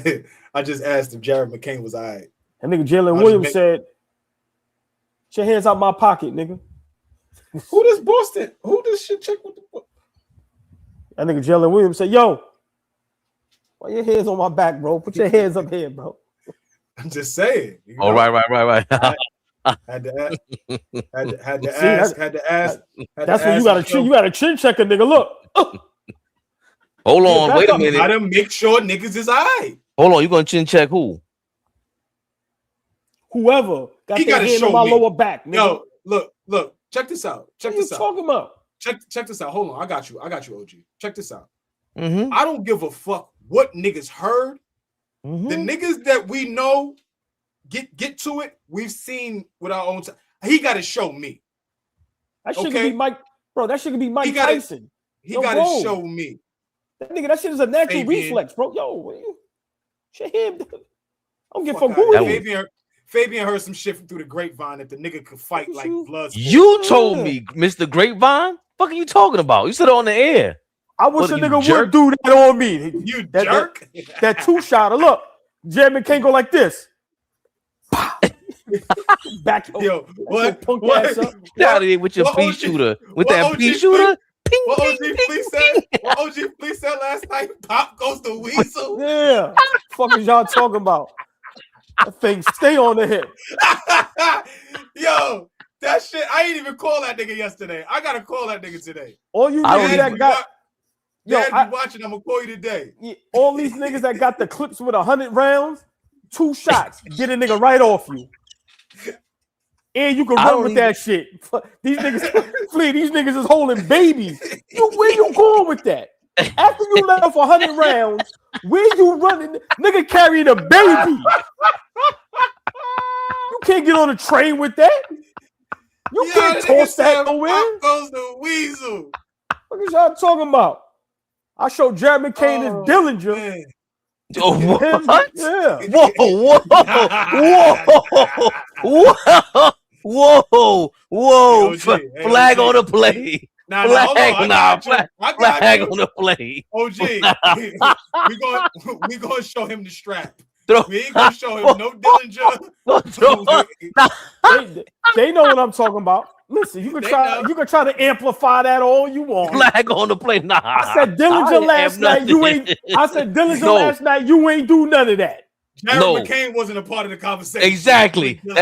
asked if Jared McCain was all right. That nigga Jalen Williams said, "Get your hands out my pocket, nigga." Who does Boston? Who does shit check with the book? That nigga Jalen Williams said, "Yo, why your hands on my back, bro? Put your hands up here, bro." I'm just saying. Oh, right. Had to ask. That's when you got a chin checker, nigga. Look. Hold on, wait a minute. Gotta make sure niggas is all right. Hold on, you gonna chin check who? Whoever got their hand on my lower back, nigga. Yo, look. Check this out. What are you talking about? Check this out. Hold on, I got you, OG. Check this out. Mm-hmm. I don't give a fuck what niggas heard. Mm-hmm. The niggas that we know get to it. We've seen with our own time. He got to show me. That shit could be Mike, bro. That shit could be Mike Tyson. He got to show me. That shit is a natural reflex, bro. Yo, shit him. I don't give a fuck who Fabian heard some shit through the grapevine that the nigga could fight like blood. You told me, Mr. Grapevine. Fuck are you talking about? You said it on the air. I wish a nigga would do that on me. You jerk. That 2-shotter. Look, Jared can't go like this. Back yo, what? Punk ass up. Get out of here with your pea shooter. With that pea shooter. What OG Fleece said last night? Pop goes the weasel. Yeah. Fuck is y'all talking about? That thing stay on the hip. Yo, that shit. I ain't even call that nigga yesterday. I gotta call that nigga today. All you need that guy. Yo, Dad, be watching. I'm gonna call you today. all these niggas that got the clips with 100 rounds, 2 shots, get a nigga right off you. And you can run with that shit. These niggas, Flea, these niggas is holding babies. Where you going with that? After you left 100 rounds, where you running? Nigga carrying a baby. You can't get on a train with that. You can't toss that nowhere. Pop goes the weasel. What is y'all talking about? I showed Jared McCain his Dillinger. Man. Oh, what? Yeah. Whoa. Hey, Flag OG. on the play. Nah, Flag, hold on. flag on the play. OG, we gonna show him the strap. Throw- We ain't gonna show him no Dillinger. They know what I'm talking about. Listen, you can try to amplify that all you want. Flag on the play. Nah. I said Dillinger last night. You ain't. I said Dillinger last night. You ain't do none of that. Jared McCain wasn't a part of the conversation. Exactly. Who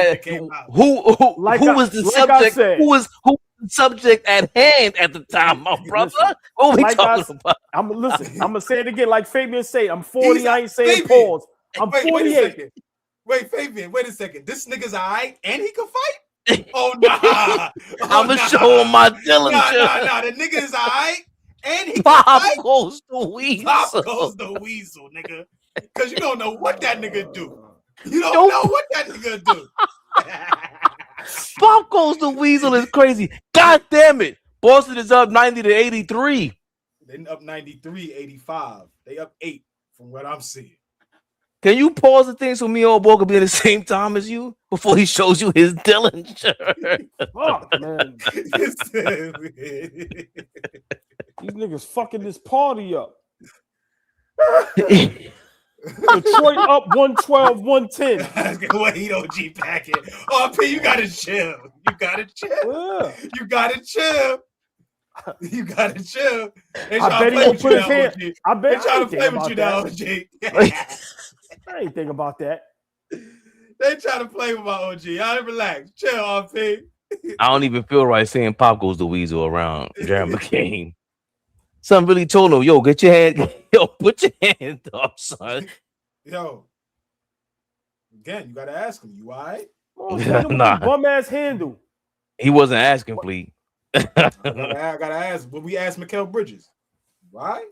was the subject? Who was the subject at hand at the time, my brother? What we talking about? I'm gonna say it again, like Fabian said. I'm 40. I ain't saying pause. I'm 48. Wait, Fabian. Wait a second. This nigga's alright, and he can fight. Oh nah. I'm gonna show him my Dillinger. Nah. The nigga is alright, and he can Pop fight. goes the weasel. Pop goes the weasel, nigga. Because you don't know what that nigga do. You don't know what that nigga do. Pop goes the weasel is crazy. God damn it. Boston is up 90-83. They up 93-85. They up 8 from what I'm seeing. Can you pause the thing so me and AllBall can be at the same time as you before he shows you his Dillinger? Fuck, man. These niggas fucking this party up. Detroit up 112-110. Wait, OG packet. Oh, P, you gotta chill. You gotta chill. You gotta chill. You gotta chill. They I bet he gonna put his hand. I bet they trying to play with you now, OG. I ain't think about that. They trying to play with my OG. Y'all relax. Chill, RP. I don't even feel right saying Pop goes the weasel around Jared McCain. Son really told him, yo, get your hand, put your hand up, son. Yo, again, you gotta ask him. You all right? Nah. Bum ass handle. He wasn't asking, Fleet. I gotta ask. But we asked Mikal Bridges, right?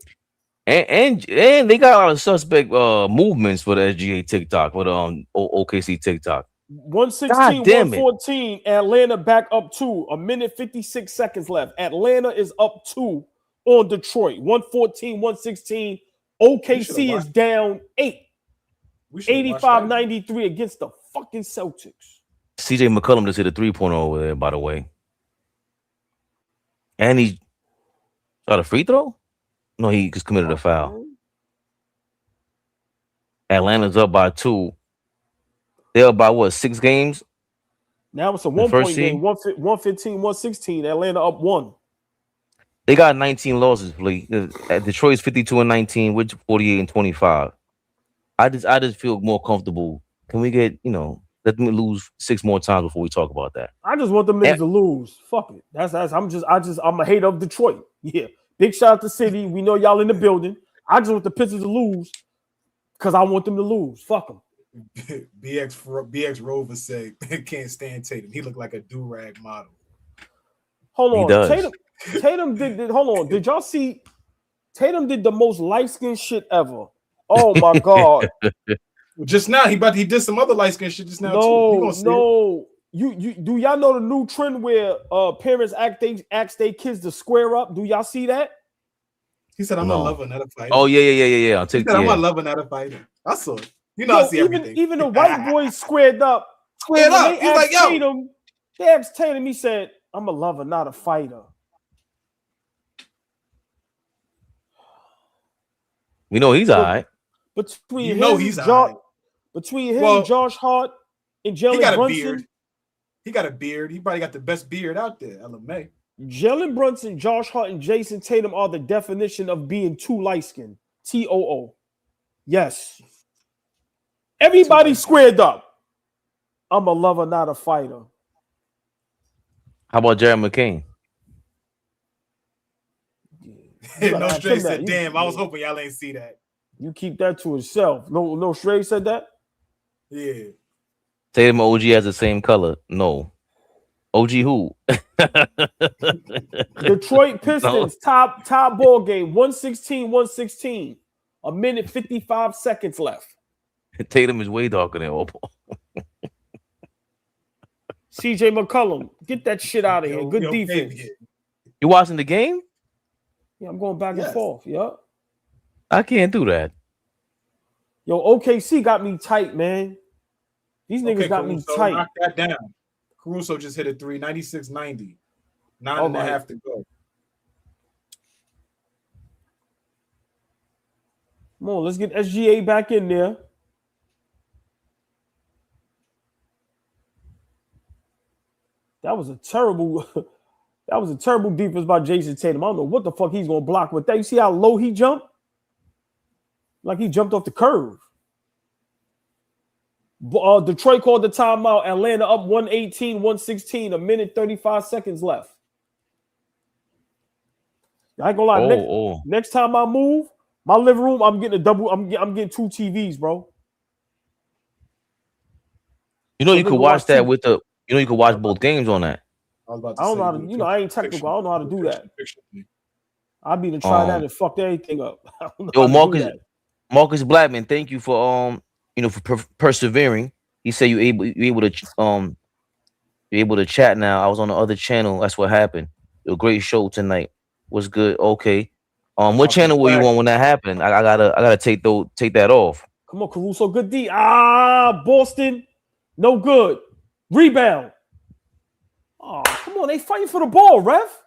And they got a lot of suspect movements for the SGA TikTok, for the OKC TikTok. 116-114. Atlanta back up 2. A minute 56 seconds left. Atlanta is up 2 on Detroit. 114-116. OKC is down 8. 85-93 against the fucking Celtics. CJ McCollum just hit a 3-pointer over there, by the way. And he shot a free throw? No, he just committed a foul. Atlanta's up by 2. They're up by what, 6 games? Now it's a 1-point game. 115-116. Atlanta up 1. They got 19 losses, please. Detroit's 52-19, with 48-25. I just feel more comfortable. Can we get, let them lose 6 more times before we talk about that? I just want them niggas to lose. Fuck it. I'm a hater of Detroit. Yeah. Big shout out to City. We know y'all in the building. I just want the Pistons to lose because I want them to lose. Fuck them. BX Rover said can't stand Tatum. He looked like a do-rag model. Hold on. Tatum did hold on. Did y'all see Tatum did the most light-skinned shit ever? Oh my god. Just now he did some other light-skinned shit just now too. No. You do y'all know the new trend where parents ask their kids to square up? Do y'all see that? He said, "I'm a lover, not a fighter." Oh yeah. I'll take that. I'm a lover, not a fighter. I saw it. I see everything. Even the white boys squared up. He's like, yo. Tatum, they asked Tatum. He said, "I'm a lover, not a fighter." We know he's all right. Between him and Josh Hart and Jaylen Brunson. He got a beard. He probably got the best beard out there, LMA. Jaylen Brunson, Josh Hart, and Jason Tatum are the definition of being too light-skinned. TOO. Yes. Everybody squared up. I'm a lover, not a fighter. How about Jared McCain? You gotta No ask Stray him that. said, You- damn, I was hoping y'all ain't see that. You keep that to yourself. No Stray said that? Yeah. Tatum OG has the same color. No. OG who? Detroit Pistons top ball game 116. A minute 55 seconds left. Tatum is way darker than AllBall. CJ McCollum, get that shit out of here. Good Yo, defense. baby. You watching the game? Yeah, I'm going back and Yes. forth. Yeah. I can't do that. Yo, OKC got me tight, man. These niggas got me Caruso, tight. knock that down. Caruso just hit a 3, 96-90. 9 Oh and a my. half to go. Come on, let's get SGA back in there. That was a terrible defense by Jason Tatum. I don't know what the fuck he's gonna block with that. You see how low he jumped? Like he jumped off the curve. Detroit called the timeout. Atlanta up 116. A minute 35 seconds left. I ain't gonna lie. Next time I move, my living room, I'm getting a double. I'm getting 2 TVs, bro. You know, So you they could can watch that TV. with the. You know, you could watch both games on that. I was about to I don't say, know how to, you know, I ain't technical. I don't know how to do that. I'll be to try that and fuck everything up. I don't know Yo, how to do that. Marcus Blackman, thank you for for persevering. He said you able to chat now. I was on the other channel. That's what happened. A great show tonight. Was good. Okay. What channel were you on when that happened? I gotta take that off. Come on, Caruso. Good D. Boston. No good. Rebound. Oh, come on. They fighting for the ball, ref.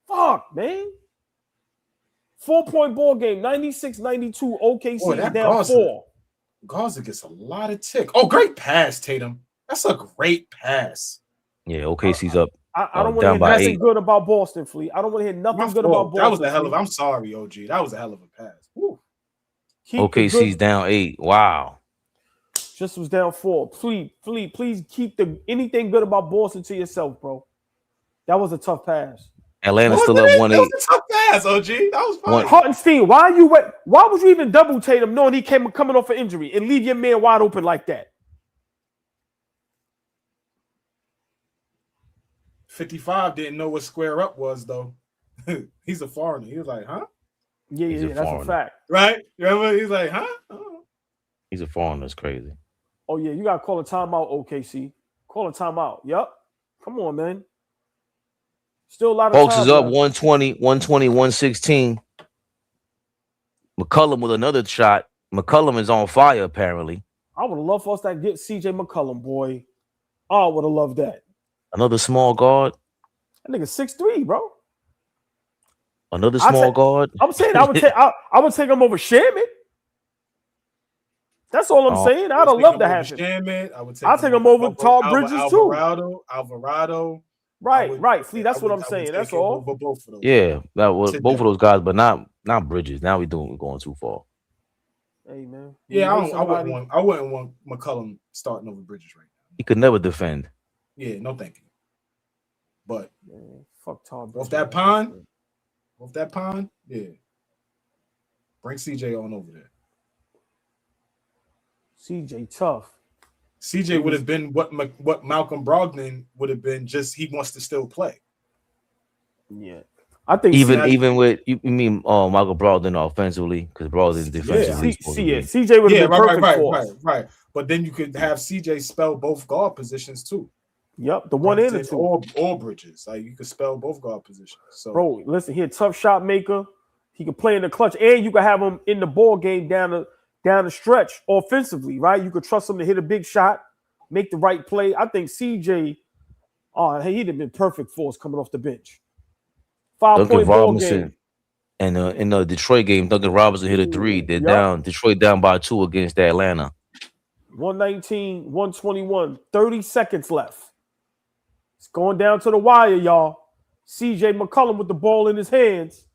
Fuck, man. 4-point ball game. 96-92. OKC Boy, is that down Garza. 4. Garza gets a lot of tick. Oh, great pass, Tatum. That's a great pass. Yeah, OKC's up. I don't want to down hear by nothing 8. good about Boston, Fleet. I don't want to hear nothing good about Boston. That was a hell of. Fleet. I'm sorry, OG. That was a hell of a pass. Woo. Keep the OKC's good- down 8. Wow. Just was down 4. Please keep anything good about Boston to yourself, bro. That was a tough pass. Atlanta's still Wasn't up it? 1-8. That was a tough pass, OG. That was fine. Hartenstein, why would you even double Tatum knowing he coming off an injury and leave your man wide open like that? 55 didn't know what square up was, though. He's a foreigner. He was like, huh? Yeah, He's a that's a foreigner. fact. Right? You remember? He's like, huh? Oh. He's a foreigner. It's crazy. Oh, yeah, you got to call a timeout, OKC. Call a timeout. Yep. Come on, man. Still a lot of Folks time is up left. 120, 116. McCollum with another shot. McCollum is on fire, apparently. I would have loved for us to get CJ McCollum, boy. I would have loved that. Another small guard. That nigga 6'3", bro. Another small guard. I'm saying I would take him over Shaman. That's all I'm saying. I'd have loved to have him. Shaman. I'll take him over Tall Bridges too. Alvarado. Right. Flee, that's what I'm saying. That's all. Both of those. Yeah, that was both of those guys, but not Bridges. Now we're going too far. Hey man. Yeah, I wouldn't want McCollum starting over Bridges right now. He could never defend. Yeah, no thank you. But Man, fuck Tall Bridges. off that pond, yeah. Bring CJ on over there. CJ tough. CJ would have been what Malcolm Brogdon would have been. Just he wants to still play. Yeah, I think even with you mean Michael Brogdon offensively because Brogdon defensively. CJ would have been perfect for us. Right. But then you could have CJ spell both guard positions too. Yep, the one and the two. Or Bridges. Like you could spell both guard positions. So bro, listen, he a tough shot maker. He can play in the clutch, and you can have him in the ball game down the stretch offensively, right? You could trust him to hit a big shot, make the right play. I think CJ, he'd have been perfect for us coming off the bench. 5-point ball game. And in the Detroit game, Duncan Robinson hit a 3. They're down. Detroit down by 2 against Atlanta. 119, 121, 30 seconds left. It's going down to the wire, y'all. CJ McCollum with the ball in his hands.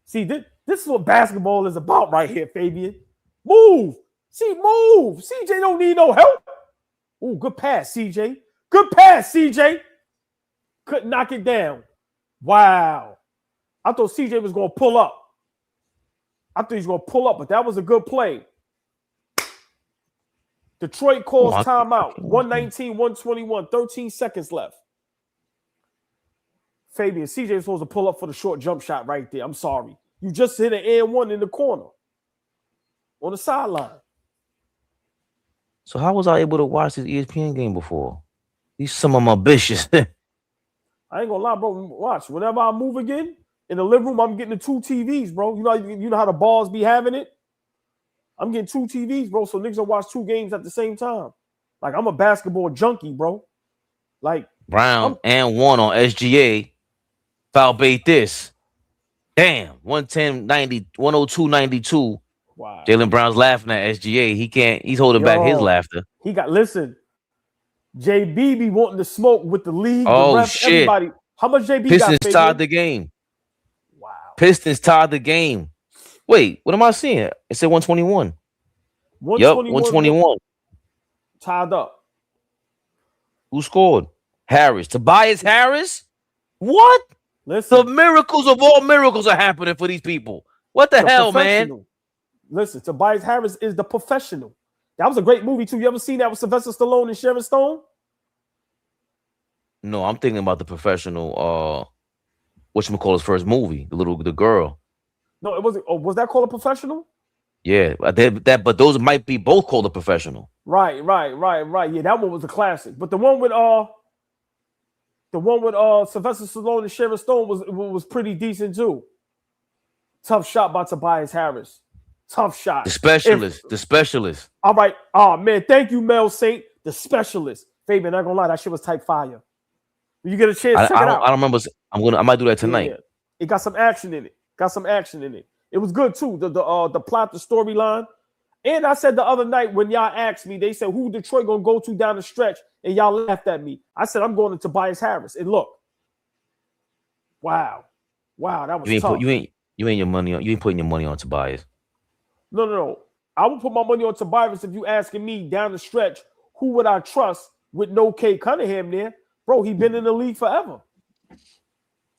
See, this is what basketball is about right here, Fabian. Move. Move. CJ don't need no help. Ooh, good pass, CJ. Good pass, CJ. Couldn't knock it down. Wow. I thought CJ was going to pull up. But that was a good play. Detroit calls timeout. 119-121, 13 seconds left. Fabian, CJ was supposed to pull up for the short jump shot right there. I'm sorry. You just hit an and one in the corner on the sideline. So how was I able to watch this ESPN game before? These some of my bitches. I ain't gonna lie, bro. Watch. Whenever I move again in the living room, I'm getting the 2 TVs, bro. You know how the balls be having it? I'm getting 2 TVs, bro. So niggas will watch 2 games at the same time. Like, I'm a basketball junkie, bro. Like, Brown and 1 on SGA. Foul bait this. Damn. 110-90, 102-92. wow. Jaylen Brown's laughing at SGA. He's holding back his laughter. Listen, JB be wanting to smoke with the league, the Oh, refs, shit. everybody. How much JB Pistons got? tied the game. Wow. Pistons tied the game. Wait, what am I seeing? It said 121. Yep, 121. Tied up. Who scored? Harris. Tobias Harris? What? Listen, The miracles of all miracles are happening for these people. What the hell, man? Listen, Tobias Harris is the professional. That was a great movie, too. You ever seen that with Sylvester Stallone and Sharon Stone? No, I'm thinking about the professional, whatchamacallit's first movie, the girl. No, it wasn't. Oh, was that called A Professional? Yeah, but those might be both called A Professional. Right. Yeah, that one was a classic. But the one with Sylvester Stallone and Sharon Stone was pretty decent too. Tough shot by Tobias Harris. Tough shot. The specialist. All right. Oh man, thank you, Mel Saint. The specialist. Fabian, not gonna lie, that shit was type fire. When you get a chance, check it out. I don't remember. I might do that tonight. Yeah. It got some action in it. It was good too. The plot, the storyline. And I said the other night when y'all asked me, they said who Detroit gonna go to down the stretch, and y'all laughed at me. I said I'm going to Tobias Harris. And look, wow, that was tough. You ain't putting your money on Tobias. No. I would put my money on Tobias if you asking me down the stretch, who would I trust with no K Cunningham there? Bro, he been in the league forever.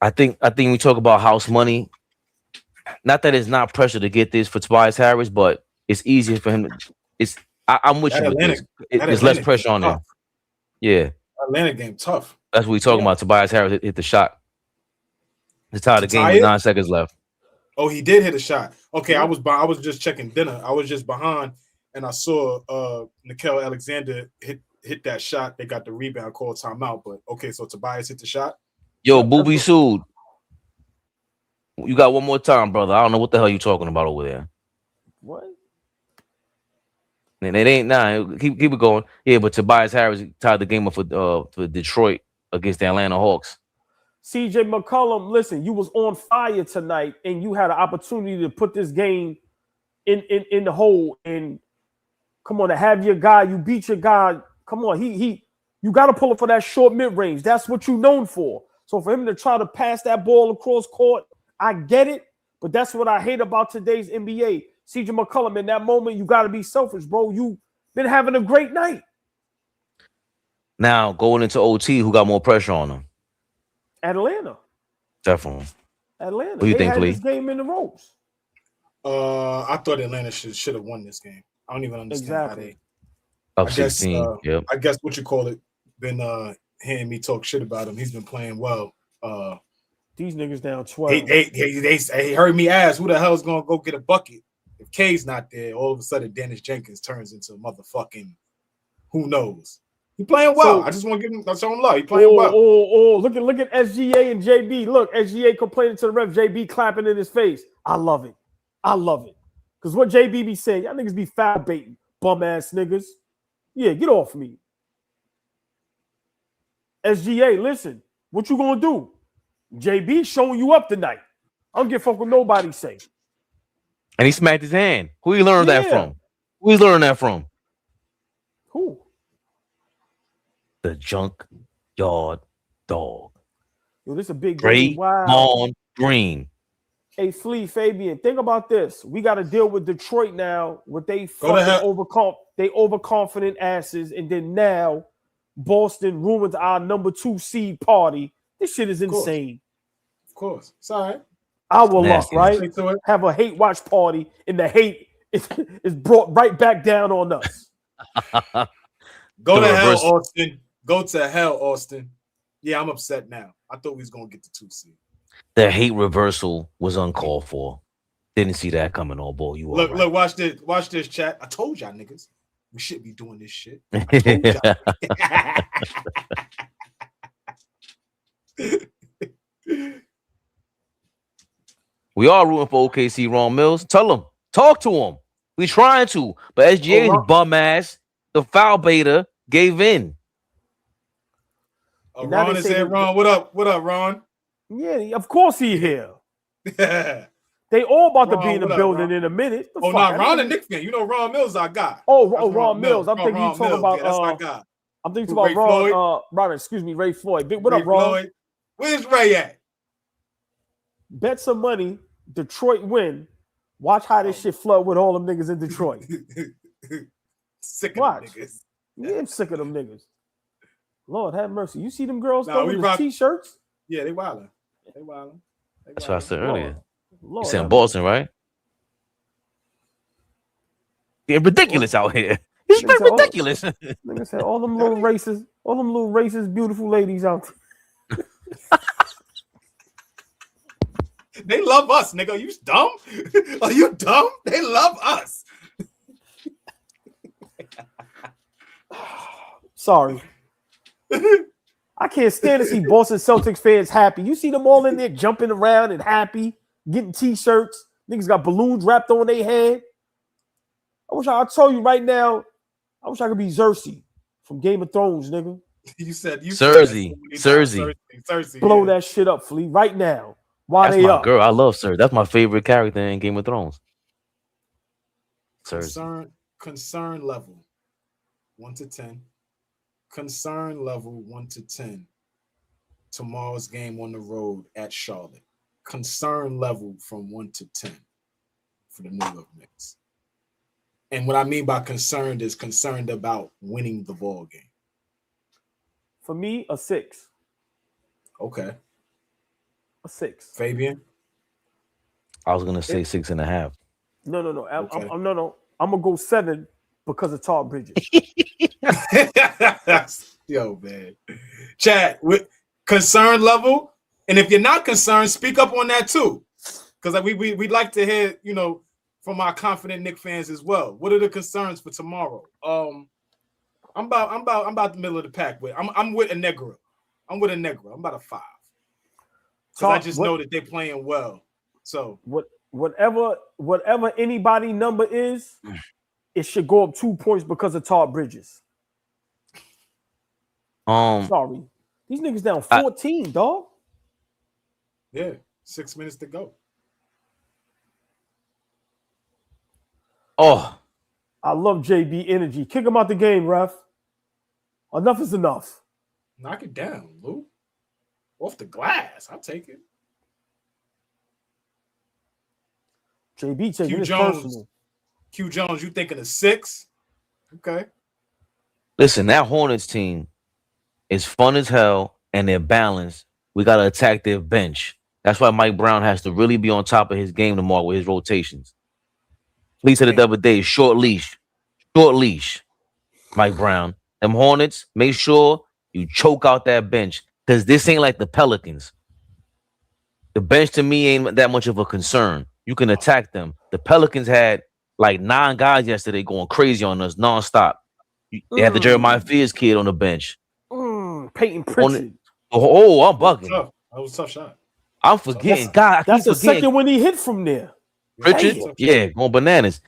I think we talk about house money. Not that it's not pressure to get this for Tobias Harris, but it's easier for him. I'm with you with this. There's less pressure on him. Yeah. Atlanta game tough. That's what we're talking about. Tobias Harris hit the shot. To tie the game with 9 seconds left. Oh, he did hit a shot. Okay, I was just checking dinner. I was just behind, and I saw Nickel Alexander hit that shot. They got the rebound, called timeout. But okay, so Tobias hit the shot. Yo, Booby Sood. You got one more time, brother. I don't know what the hell you talking about over there. What? And it ain't keep it going. Yeah, but Tobias Harris tied the game up for Detroit against the Atlanta Hawks. CJ McCollum, listen, you was on fire tonight, and you had an opportunity to put this game in the hole. And come on, to have your guy, you beat your guy. Come on, you got to pull it for that short mid range. That's what you're known for. So for him to try to pass that ball across court, I get it, but that's what I hate about today's NBA. CJ McCollum, in that moment, you got to be selfish, bro. You been having a great night. Now going into OT, who got more pressure on them? Atlanta. Definitely. Atlanta. What do you think, Lee? This game in the ropes. I thought Atlanta should have won this game. I don't even understand how they up 16. Yep. I guess what you call it, been hearing me talk shit about him. He's been playing well. These niggas down 12. They heard me ask who the hell's gonna go get a bucket. If K's not there, all of a sudden Dennis Jenkins turns into motherfucking who knows. He playing well. So, I just want to give him show him love. He playing well. Look at SGA and JB. Look, SGA complaining to the ref, JB clapping in his face. I love it. Because what JB be saying, y'all niggas be foul baiting, bum ass niggas. Yeah, get off me. SGA, listen, what you gonna do? JB showing you up tonight. I don't give a fuck what nobody say. And he smacked his hand. Who he learned that from? Who he learned that from? Who? The junkyard dog. Yo, this is a big game. Wow. On Green. Hey, Flea, Fabian, think about this. We got to deal with Detroit now with they overconfident asses, and then now Boston ruins our number 2 seed party. This shit is insane. Of course. It's all right. Our luck, Nasty. right? Straight to it. Have a hate watch party, and the hate is brought right back down on us. Go The to hell, reverse- Austin. Go to hell, Austin. Yeah, I'm upset now. I thought we was gonna get the 2 seed. The hate reversal was uncalled for. Didn't see that coming, all boy. You Look, all look, watch this, chat. I told y'all niggas we should be doing this shit. I told right. y'all. We are rooting for OKC, Ron Mills. Tell him. Talk to him. We trying to. But SGA's bum ass, the foul beta, gave in. Now Ron they is say here. that- Ron, what up? What up, Ron? Yeah, of course he here. Oh, They all about to Ron, be in the what up, building Ron? in a minute. The fuck no, out Ron of a here. Knicks fan. You know Ron Mills, our guy. Oh, That's Ron Mills. I'm thinking you Ron talking Mills. about Yeah, that's our guy. I'm thinking Ray about Ron. Floyd? Robert, excuse me, Ray Floyd. Big, what Ray up, Ron? Floyd. Where's Ray at? Bet some money. Detroit win. Watch how this shit flood with all them niggas in Detroit. Sick of Watch. them niggas. Yeah, I'm sick of them niggas. Lord have mercy. You see them girls Nah, throwing we the rock- t-shirts? Yeah, they wildin'. They wildin'. That's what I said earlier. Lord You said have Boston, right? Getting ridiculous out here. It's Nigga been said, oh. ridiculous. Nigga said all them little racist, beautiful ladies out there. They love us, nigga. Are you dumb? Are you dumb? They love us. Sorry. I can't stand to see Boston Celtics fans happy. You see them all in there jumping around and happy, getting t-shirts. Niggas got balloons wrapped on their head. I told you right now, I wish I could be Cersei from Game of Thrones, nigga. You said Cersei. Cersei. Blow yeah. that shit up, Flea, right now. Why That's they my up? girl. I love Cersei. That's my favorite character in Game of Thrones. Cersei. Concern level 1 to 10. Concern level 1 to 10. Tomorrow's game on the road at Charlotte. Concern level from 1 to 10 for the New York Knicks. And what I mean by concerned is concerned about winning the ball game. For me, a 6. Okay. A 6. Fabian? I was gonna say 6.5. No. Okay. No. I'm gonna go 7 because of Todd Bridges. Yo, man. Chad, with concern level, and if you're not concerned, speak up on that too. Because we'd like to hear, from our confident Knicks fans as well. What are the concerns for tomorrow? I'm about the middle of the pack with. I'm with a Negro. I'm about a 5. Because I just know that they're playing well. So whatever anybody number is, it should go up 2 points because of Todd Bridges. Sorry. These niggas down 14, dog. yeah, 6 minutes to go. Oh, I love JB energy. Kick him out the game, ref. Enough is enough. Knock it down, Lou. Off the glass. I'll take it. JB taking Q this Jones. personal. Q Jones, you thinking a 6? Okay. listen, that Hornets team is fun as hell and they're balanced. We gotta attack their bench. That's why Mike Brown has to really be on top of his game tomorrow with his rotations. Lee said it the other day, short leash. Mike Brown. Them Hornets, make sure you choke out that bench because this ain't like the Pelicans. The bench to me ain't that much of a concern. You can attack them. The Pelicans had like 9 guys yesterday going crazy on us nonstop. They had the Jeremiah Fears kid on the bench. Peyton Pritchard. Oh, I'm bugging. That was a tough shot. I'm forgetting. God, That's I the keep forgetting. second when he hit from there. Pritchard, Damn. yeah, going bananas.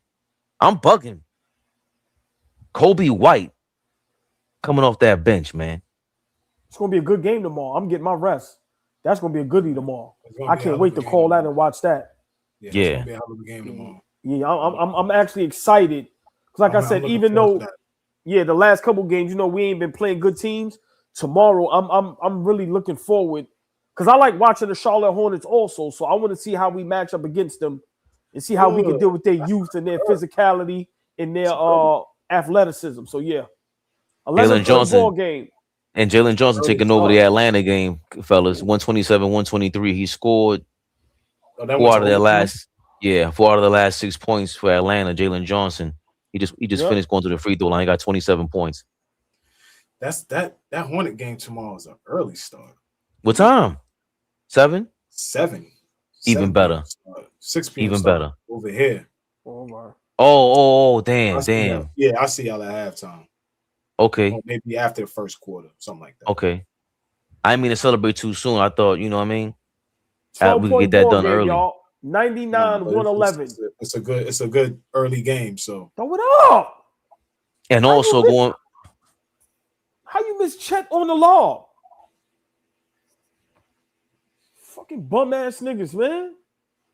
I'm bugging. Kobe White coming off that bench, man. It's gonna be a good game tomorrow. I'm getting my rest. That's gonna be a goodie tomorrow. It's gonna I be a can't hell wait of to a game call that tomorrow. and watch that. It's Yeah. gonna be a hell of a game tomorrow. Yeah, I'm actually excited because, like I said, looking even forward though, to that. yeah, the last couple games, we ain't been playing good teams. Tomorrow, I'm really looking forward because I like watching the Charlotte Hornets also. So I want to see how we match up against them and see how we can deal with their youth and their physicality and their athleticism. So yeah, 11 Johnson. ball game. And Jaylen Johnson taking over the Atlanta game, fellas. 127, 123. He scored. that 4 went out to of their overtime? last, 4 out of the last 6 points for Atlanta. Jaylen Johnson, he just Yep. finished going to the free throw line. He got 27 points. That Hornet game tomorrow is an early start. What time? 7? 7. Even 7 better. p.m. start. 6 p.m. Even start better. over here. Oh my. Oh, I damn. see y'all. Yeah, I see y'all at halftime. Okay. Or maybe after the first quarter, something like that. Okay. I didn't mean to celebrate too soon. I thought, you know what I mean? 12 We could point get that ball done game, early. y'all. 99, 111. It's a good early game. So Throw it up. And How also you miss- going, How you miss Chet on the law? Fucking bum ass niggas, man.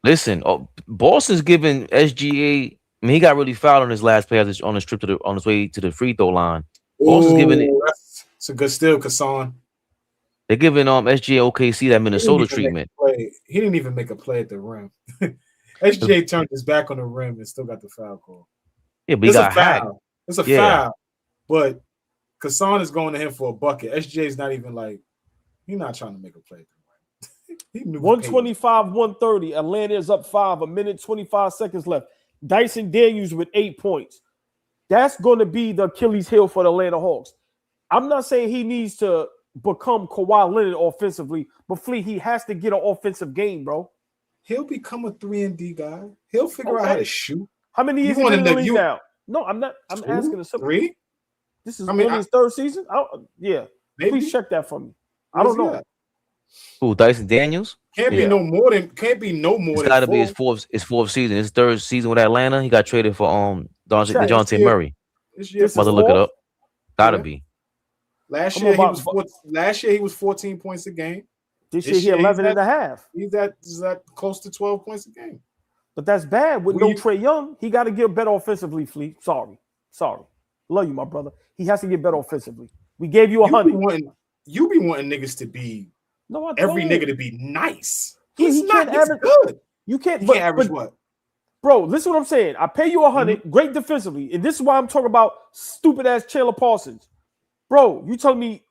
listen, Boston's giving SGA. I mean, he got really fouled on his last play on his trip on his way to the free throw line. Boston's giving it. It's a good steal, Kassan. They're giving SGA OKC that Minnesota treatment. He didn't even make a play at the rim. SGA turned his back on the rim and still got the foul call. Yeah, but he got hacked. It's a foul, but Kassan is going to him for a bucket. SGA is not even like, he's not trying to make a play. He knew 125, 130. Atlanta is up 5. A minute, 25 seconds left. Dyson Daniels with 8 points. That's going to be the Achilles heel for the Atlanta Hawks. I'm not saying he needs to become Kawhi Leonard offensively, but Fleet, he has to get an offensive game, bro. He'll become a 3-and-D guy. He'll figure out how to shoot. How many years You in the wanna league know- now? No, I'm not. I'm asking a simple. 3? This is I mean, only his third season. Yeah, Maybe. please check that for me. I don't know. Who, Dyson Daniels? Can't be no more than. It's got to be his fourth season. His third season with Atlanta. He got traded for DeJounte Murray. This Mother, look it up. Gotta be. Last year he was 14 points a game. This year he 11 and a half. He's at close to 12 points a game. But that's bad with no Trae Young. He got to get better offensively, Fleet. Sorry. Love you, my brother. He has to get better offensively. We gave you 100. You be wanting niggas to be every nigga to be nice. He's not good. You can't average what? Bro, listen what I'm saying. I pay you 100, great defensively. And this is why I'm talking about stupid ass Chandler Parsons. Bro, you telling me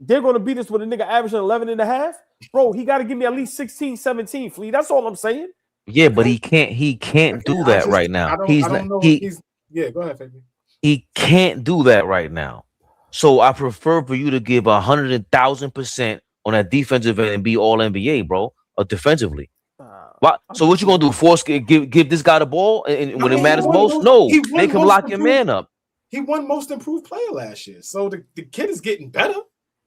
they're going to beat us with a nigga averaging 11 and a half? Bro, he got to give me at least 16, 17, Fleet. That's all I'm saying. Yeah, but he can't do that right now. Go ahead, Fabian. He can't do that right now. So I prefer for you to give 100,000% on that defensive end and be all NBA, bro, defensively. What? So what you gonna do? Force give this guy the ball and when it matters most? No, make him lock your man up. He won most improved player last year, so the kid is getting better.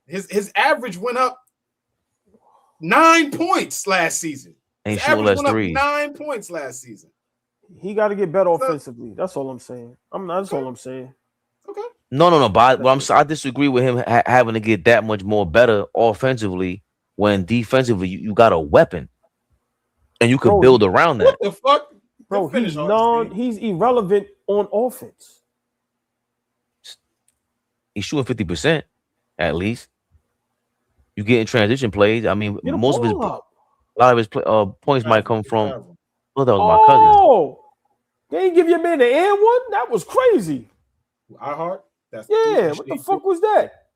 His average went up 9 points last season. Ain't shooting less threes. 9 points last season. He got to get better offensively. That's all I'm saying. That's all I'm saying. Okay. No. But I disagree with him having to get that much more better offensively when defensively you got a weapon and you can build around that. What the fuck, bro? He's irrelevant on offense. He's shooting 50% at least. You get in transition plays. I mean, a lot of his points might come from. Well, that was my cousin. Oh, they didn't give your man the air one. That was crazy. What the fuck was that?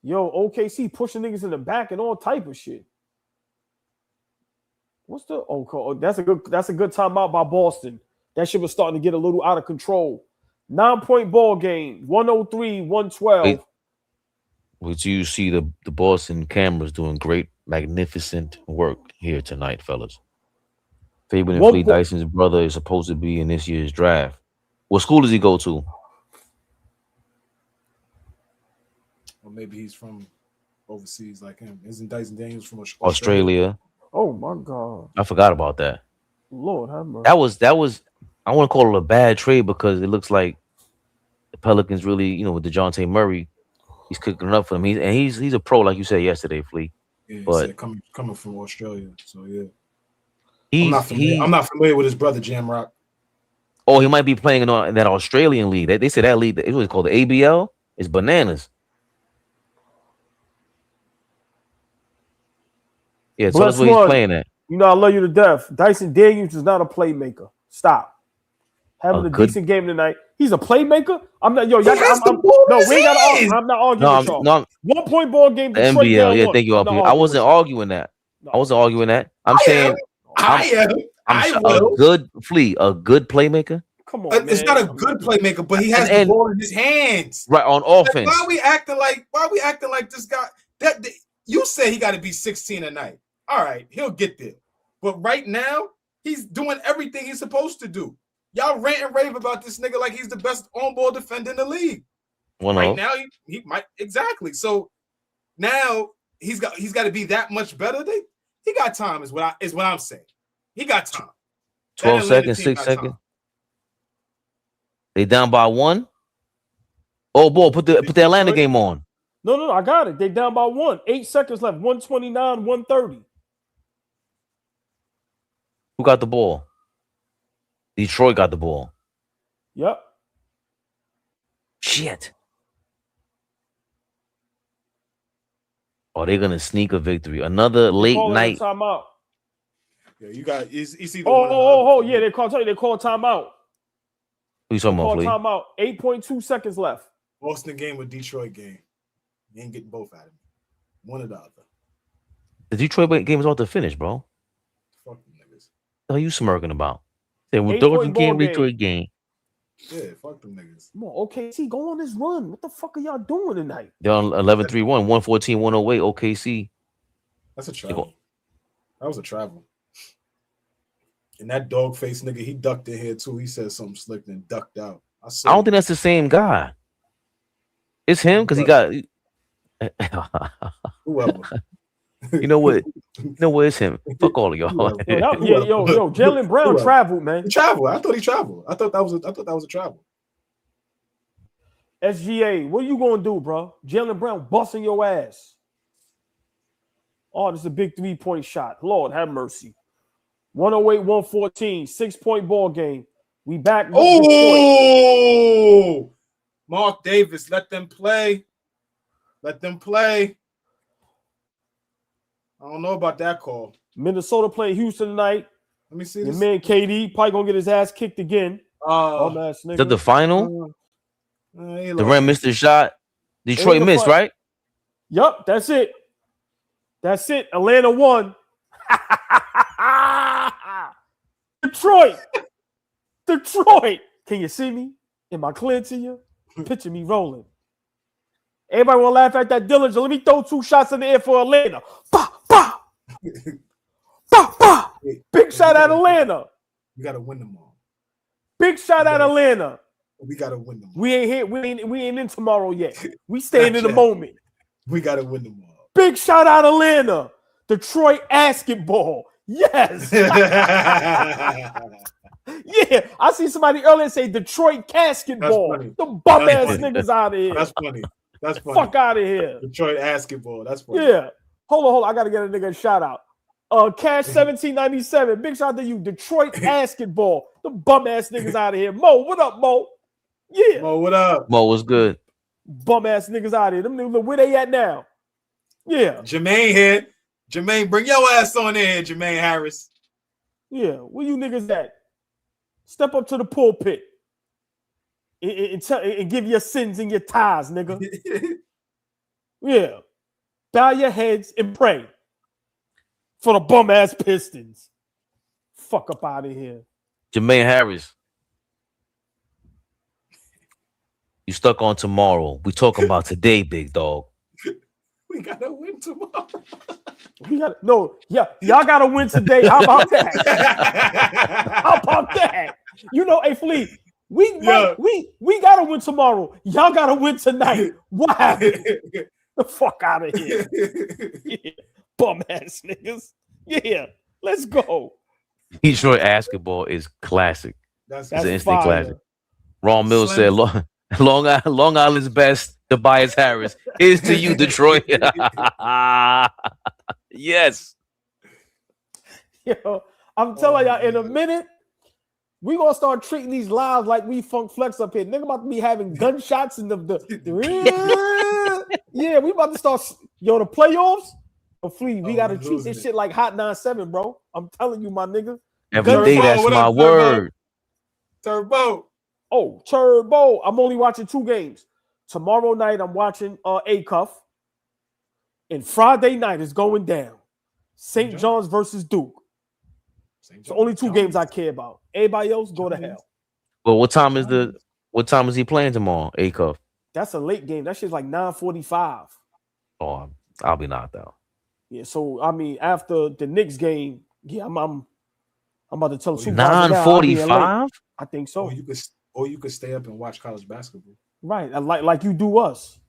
Yo, OKC pushing niggas in the back and all type of shit. What's the that's a good timeout by Boston. That shit was starting to get a little out of control. 9-point ball game, 103-112. Which you see the Boston cameras doing great, magnificent work here tonight, fellas. Fabian and Fleet Dyson's brother is supposed to be in this year's draft. What school does he go to? Or maybe he's from overseas like him. Isn't Dyson Daniels from Australia? Oh my God! I forgot about that. Lord have mercy. That was. I want to call it a bad trade because it looks like the Pelicans really, with DeJounte Murray, he's cooking it up for them. He's a pro, like you said yesterday, Flea. Yeah, but coming from Australia, so yeah. I'm not familiar with his brother Jamrock. Oh, he might be playing in that Australian league. They said that league, it was called the ABL. It's bananas. Yeah, so that's what he's playing at. You know, I love you to death. Dyson Daniels is not a playmaker. Stop. Having a decent game tonight. He's a playmaker. I'm not. Yo, y'all. We ain't got to argue. I'm not arguing with y'all. 1 point ball game. The NBL. Yeah, thank you. I wasn't arguing that. I wasn't arguing that. I'm saying I will. a good playmaker. Come on, It's man. not a good playmaker, but he has the And- ball in his hands. Right on Like, offense. why are we acting like this guy? You say he got to be 16 a night. All right, he'll get there. But right now, he's doing everything he's supposed to do. Y'all rant and rave about this nigga like he's the best on-ball defender in the league. Right now, he might exactly. So now he's got to be that much better. He got time, is what I'm saying. He got time. 12 seconds, 6 seconds. They down by 1. Oh boy, put the Atlanta game on. No, I got it. They down by 1. 8 seconds left. 129, 130. Who got the ball? Detroit got the ball. Yep. Shit. Oh, they're gonna sneak a victory. Another late night. Timeout. Yeah, you got. You see the yeah, they call timeout. Who you talking about, Flea? Timeout. 8.2 seconds left. Boston game with Detroit game. You ain't getting both out of me. One or the other. The Detroit game is about to finish, bro. Fuck them niggas. What are you smirking about? Say, we're 8-point game, ball Detroit game. Yeah, fuck them niggas. Come on, OKC, go on this run. What the fuck are y'all doing tonight? They're on 11-3-1, 114, 108, OKC. That's a travel. That was a travel. And that dog face nigga, he ducked in here too. He said something slick and ducked out. I don't think that's the same guy. It's him because he got whoever. You know what? It's him. Fuck all of y'all. Yo, Jaylen Brown traveled, man. He traveled. I thought he traveled. I thought that was a travel. SGA, what are you gonna do, bro? Jaylen Brown busting your ass. Oh, this is a big 3-point shot. Lord have mercy. 108, 114, 6-point ball game. We back. Oh, Mark Davis, let them play. Let them play. I don't know about that call. Minnesota playing Houston tonight. Let me see Your this. man KD probably gonna get his ass kicked again. Is that the final? The Ram missed the shot. Detroit missed, right? Yup, that's it. That's it. Atlanta won. Detroit. Can you see me? Am I clear to you? Picture me rolling. Everybody want to laugh at that Dillinger. Let me throw 2 shots in the air for Atlanta. Bah, bah. Bah, bah. Big shot at Atlanta. We got to win them all. Big shot at Atlanta. We got to win them all. We ain't here. We ain't in tomorrow yet. We staying in the moment. We got to win them all. Big shout out Atlanta. Detroit basketball. Yes. Yeah. I see somebody earlier say Detroit basketball. The bum ass niggas out of here. That's funny. That's funny. Fuck out of here. Detroit basketball. That's funny. Yeah. Hold on. I gotta get a nigga a shout out. Cash 1797. Big shout out to you. Detroit basketball. The bum ass niggas out of here. Mo, what up, Mo? Yeah. Mo, what up? Mo, what's good? Bum ass niggas out of here. Them niggas, where they at now? Yeah. Jermaine here. Jermaine, bring your ass on in, Jermaine Harris. Yeah. Where you niggas at? Step up to the pulpit and give your sins and your tithes, nigga. Yeah. Bow your heads and pray for the bum ass Pistons. Fuck up out of here. Jermaine Harris. You stuck on tomorrow. We talking about today, big dog. We gotta win tomorrow. Y'all gotta win today. How about that? How about that? You know, hey Flea, we gotta win tomorrow. Y'all gotta win tonight. What happened? The fuck out of here. Yeah. Bum ass niggas. Yeah, let's go. Detroit basketball is classic. That's an instant fire. classic. Ron Mills said Long Island's best, Tobias Harris. Here's to you, Detroit. Yes. Yo, I'm telling y'all, in a minute, we gonna start treating these lives like we Funk Flex up here. Nigga about to be having gunshots in yeah, we about to start. Yo, the playoffs. Flea, we gotta treat this shit like Hot 97, bro. I'm telling you, my nigga. Every day, that's my word. Turbo. Oh, Turbo. I'm only watching 2 games. Tomorrow night, I'm watching A-Cuff. And Friday night is going down. St. John's versus Duke. It's the only two games I care about. Everybody else, go to hell. Well, what time is he playing tomorrow? A-Cup. That's a late game. That shit's like 9:45. Oh, I'll be knocked out. Yeah, so I mean, after the Knicks game, yeah, I'm about to tell 9:45. I think so. Or you could stay up and watch college basketball. Right, like you do us.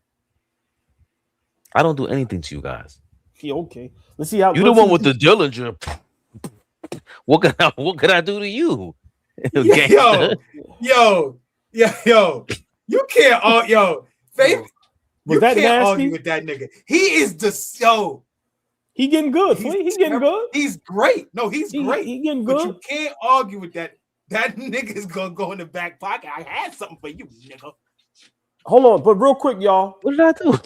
I don't do anything to you guys. Yeah, okay. Let's see how you the one with the Dillinger. What can I do to you? Yo. You can't Faith. You that can't nasty? argue with that nigga. He is the He getting good. He's getting good. He's great. No, he's great. He getting good. But you can't argue with that. That nigga is gonna go in the back pocket. I had something for you, nigga. Hold on, but real quick, y'all. What did I do?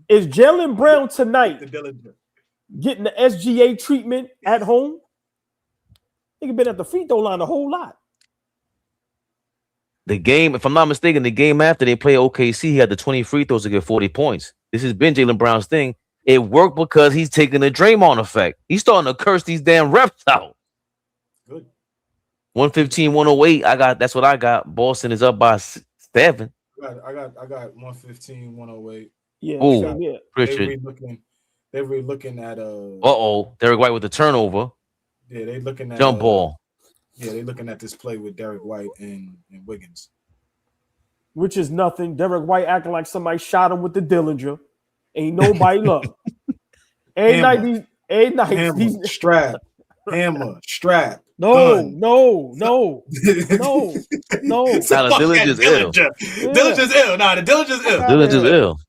Is Jaylen Brown tonight getting the SGA treatment at home? Nigga been at the free throw line a whole lot. The game, if I'm not mistaken, the game after they play OKC, he had the 20 free throws to get 40 points. This has been Jaylen Brown's thing. It worked because he's taking the Draymond effect. He's starting to curse these damn refs out. Good. 115, 108. That's what I got. Boston is up by 7. I got 115, 108. Yeah. Ooh, yeah. Christian. They're really looking at Derek White with the turnover. Yeah, they looking at jump ball. Yeah, they're looking at this play with Derek White and Wiggins. Which is nothing. Derek White acting like somebody shot him with the Dillinger. Ain't nobody love. Every night these strap. Hammer, strap. No. Nah, the Dillinger's ill. Dillinger's ill. Nah, the Dillinger's ill. Dillinger's ill.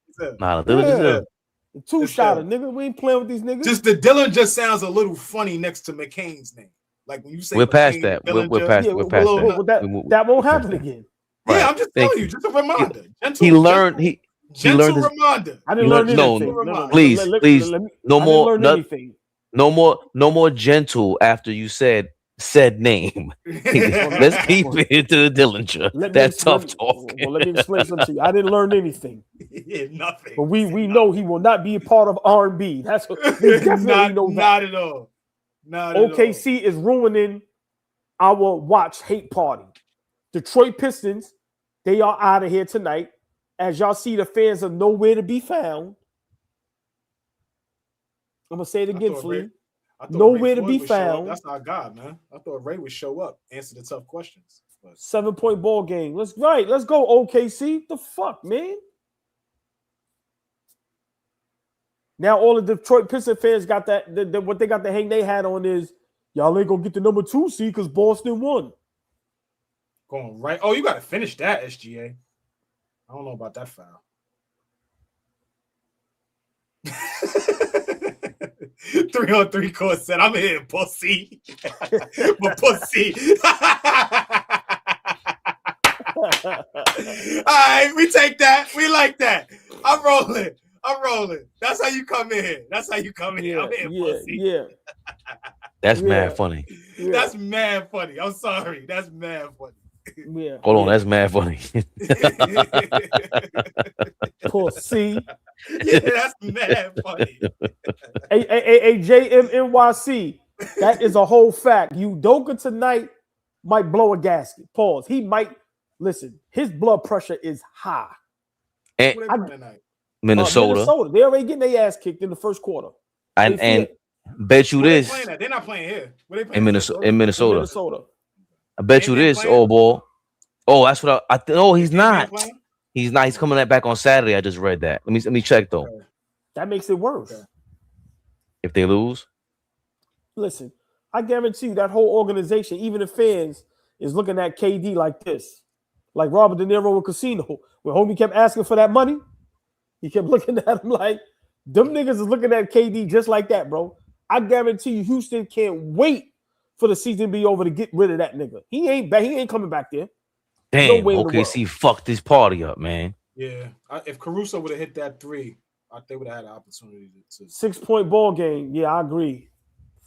Nah, the Dillinger's ill. Two-shotter, nigga. We ain't playing with these niggas. Just the Dillinger sounds a little funny next to McCain's name. Like when you say we're past that. We're past that. That won't happen again. Right. Yeah, I'm just telling you. Just a reminder. He learned his reminder. I didn't learn anything. No, please. No more gentle after you said name. Let's keep it to the Dillinger. That's tough talk. Well, let me explain something to you. I didn't learn anything. Nothing. But we know he will not be a part of R&B. That's what we definitely know. Not at all. OKC is ruining our watch hate party. Detroit Pistons, they are out of here tonight. As y'all see, the fans are nowhere to be found. I'm gonna say it again, Flea. Nowhere to be found. That's our guy, man. I thought Ray would show up, answer the tough questions. 7-point ball game. Let's go, OKC. The fuck, man. Now all the Detroit Pistons fans got that. What they got to hang their hat on is y'all ain't gonna get the number 2 seed because Boston won. Going right. Oh, you got to finish that, SGA. I don't know about that foul. 3-on-3 court set. I'm here, pussy. But pussy. All right, we take that. We like that. I'm rolling. That's how you come in here. I'm here, pussy. Yeah. That's mad funny. Yeah. That's mad funny. I'm sorry. That's mad funny. Yeah. Hold on, that's mad funny. Pussy. Yeah, that's mad funny. Hey, JMNYC. That is a whole fact. Udoka tonight might blow a gasket. Pause. He might listen. His blood pressure is high. And Minnesota. They already getting their ass kicked in the first quarter. And bet you this. They're not playing here. In Minnesota. I bet you this, AllBall. Oh, that's what I no, he's not. He's not. He's coming back on Saturday. I just read that. Let me check though. Okay. That makes it worse. Okay. If they lose, listen, I guarantee you that whole organization, even the fans, is looking at KD like this, like Robert De Niro in Casino. When homie kept asking for that money, he kept looking at him like them niggas is looking at KD just like that, bro. I guarantee you, Houston can't wait for the season to be over to get rid of that nigga. He ain't coming back there. Damn, no OKC fucked this party up, man. Yeah, if Caruso would have hit that 3, they would have had an opportunity to 6-point ball game. Yeah, I agree.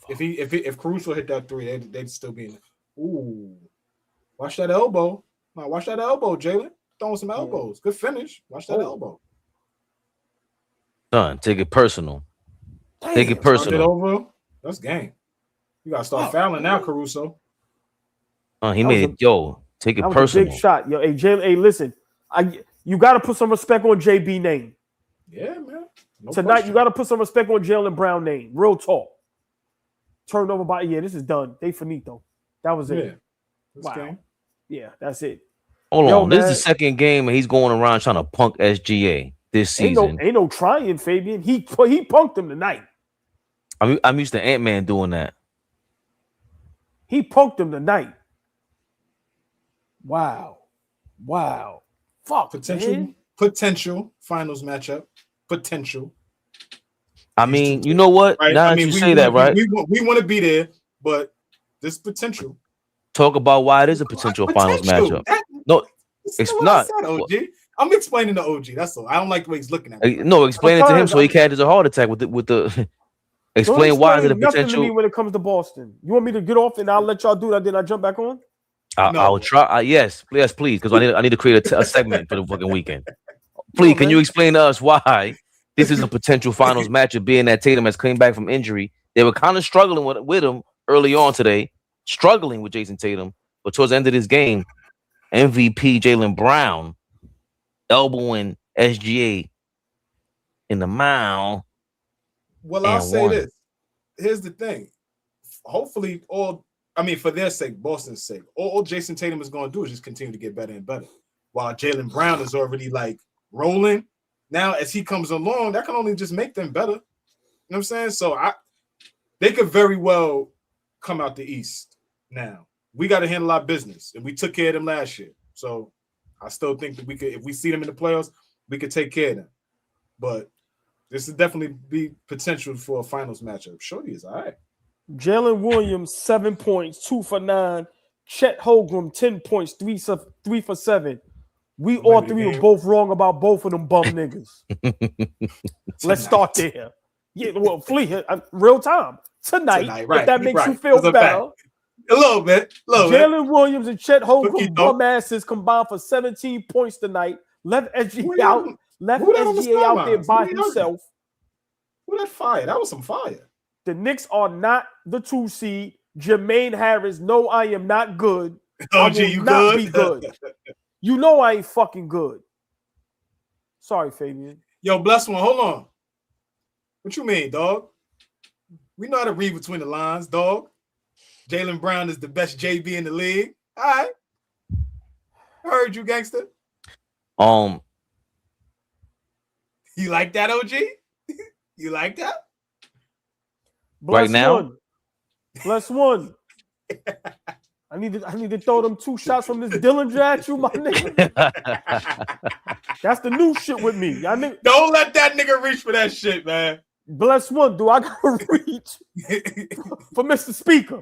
If Caruso hit that 3, they'd still be in. Ooh, watch that elbow. Watch that elbow, Jaylen. Throwing some elbows. Good finish. Watch that elbow. Son, take it personal. Damn, take it personal. That's game. You gotta start fouling now, Caruso. He made it. Take it That was personal. a big shot. Yo, hey, Jay, listen. You got to put some respect on JB name. Yeah, man. No Tonight, question. you got to put some respect on Jaylen Brown name. Real talk. Turned over by, this is done. They finito. That was it. Yeah. Wow. Game. Yeah, that's it. Hold on. man. This is the second game, and he's going around trying to punk SGA this season. Ain't no trying, Fabian. He punked him tonight. I'm used to Ant-Man doing that. He punked him tonight. Wow. Fuck, Potential finals matchup. Potential. I mean, you know what? Right? Now that you say that, right? We want to be there, but this potential. Talk about why it is a potential finals matchup. No, it's not. Said, OG. I'm explaining to OG. That's all. I don't like the way he's looking at me. No, explain it to him so he catches a heart attack with the. Explain why is it a potential. To me when it comes to Boston. You want me to get off and I'll let y'all do that? Then I jump back on. I'll try. Yes, please, because I need to create a segment for the fucking weekend. Please, can you explain to us why this is a potential finals matchup? Being that Tatum has came back from injury, they were kind of struggling with him early on today, struggling with Jason Tatum, but towards the end of this game, MVP Jaylen Brown elbowing SGA in the mouth. Well, I'll say this. Here's the thing. Hopefully, for their sake, Boston's sake, all Jason Tatum is going to do is just continue to get better and better. While Jaylen Brown is already like rolling. Now, as he comes along, that can only just make them better. You know what I'm saying? So they could very well come out the East now. We got to handle our business, and we took care of them last year. So I still think that we could, if we see them in the playoffs, we could take care of them. But this would definitely be potential for a finals matchup. Shorty is all right. Jalen Williams, 7 points, 2 for 9. Chet Holmgren, 10 points, 3 for 7. We all three were both wrong about both of them bum niggas. Let's start there. Yeah, well, Flea, real time. Tonight, right, if that makes you feel better. A little bit. Jalen Williams and Chet Holmgren bum asses combined for 17 points tonight. Left SGA out. Left SGA out there by himself. Who that fire? That was some fire. The Knicks are not the 2 seed. Jermaine Harris, no, I am not good. OG, you good? Be good. You know I ain't fucking good. Sorry, Fabian. Yo, bless one. Hold on. What you mean, dog? We know how to read between the lines, dog. Jaylen Brown is the best JB in the league. All right. I heard you, gangster. You like that, OG? You like that? Right now? Bless one. I need to throw them 2 shots from this Dillinger at you, my nigga. That's the new shit with me. Don't let that nigga reach for that shit, man. Bless one. Do I gotta reach for Mr. Speaker?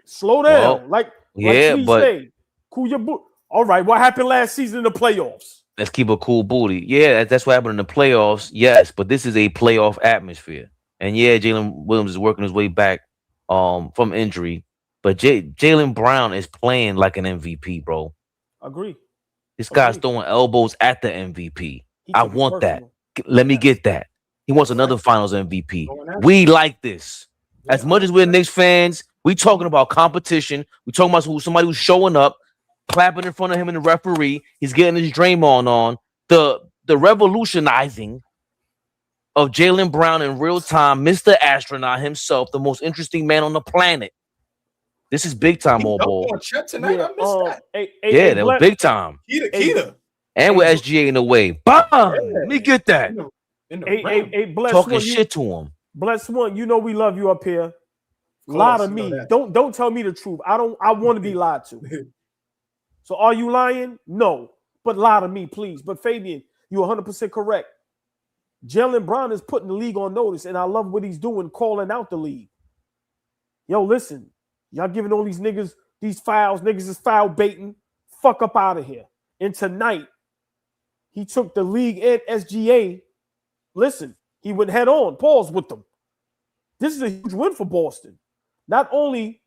Slow down. Like say, cool your boot. All right, what happened last season in the playoffs? Let's keep a cool booty. Yeah, that's what happened in the playoffs. Yes, but this is a playoff atmosphere. And yeah, Jalen Williams is working his way back from injury. But Jaylen Brown is playing like an MVP, bro. Agree. This guy's throwing elbows at the MVP. I want that. Let me get that. He wants another finals MVP. We like this. As much as we're Knicks fans, we talking about competition. We talking about somebody who's showing up, clapping in front of him and the referee. He's getting his Draymond on. The revolutionizing of Jaylen Brown in real time, Mr. Astronaut himself, the most interesting man on the planet. This is big time, AllBall. That was big time. Keita. And with SGA in the way. Bam! Let me get that. Bless talking one, shit to him. Bless one. You know we love you up here. Lie to me. Don't tell me the truth. I want to be lied to. So are you lying? No. But lie to me, please. But Fabian, you're 100% correct. Jaylen Brown is putting the league on notice, and I love what he's doing, calling out the league. Yo, listen. Y'all giving all these niggas these fouls. Niggas is foul baiting. Fuck up out of here. And tonight, he took the league and SGA. Listen, he went head on. Pause with them. This is a huge win for Boston. Not only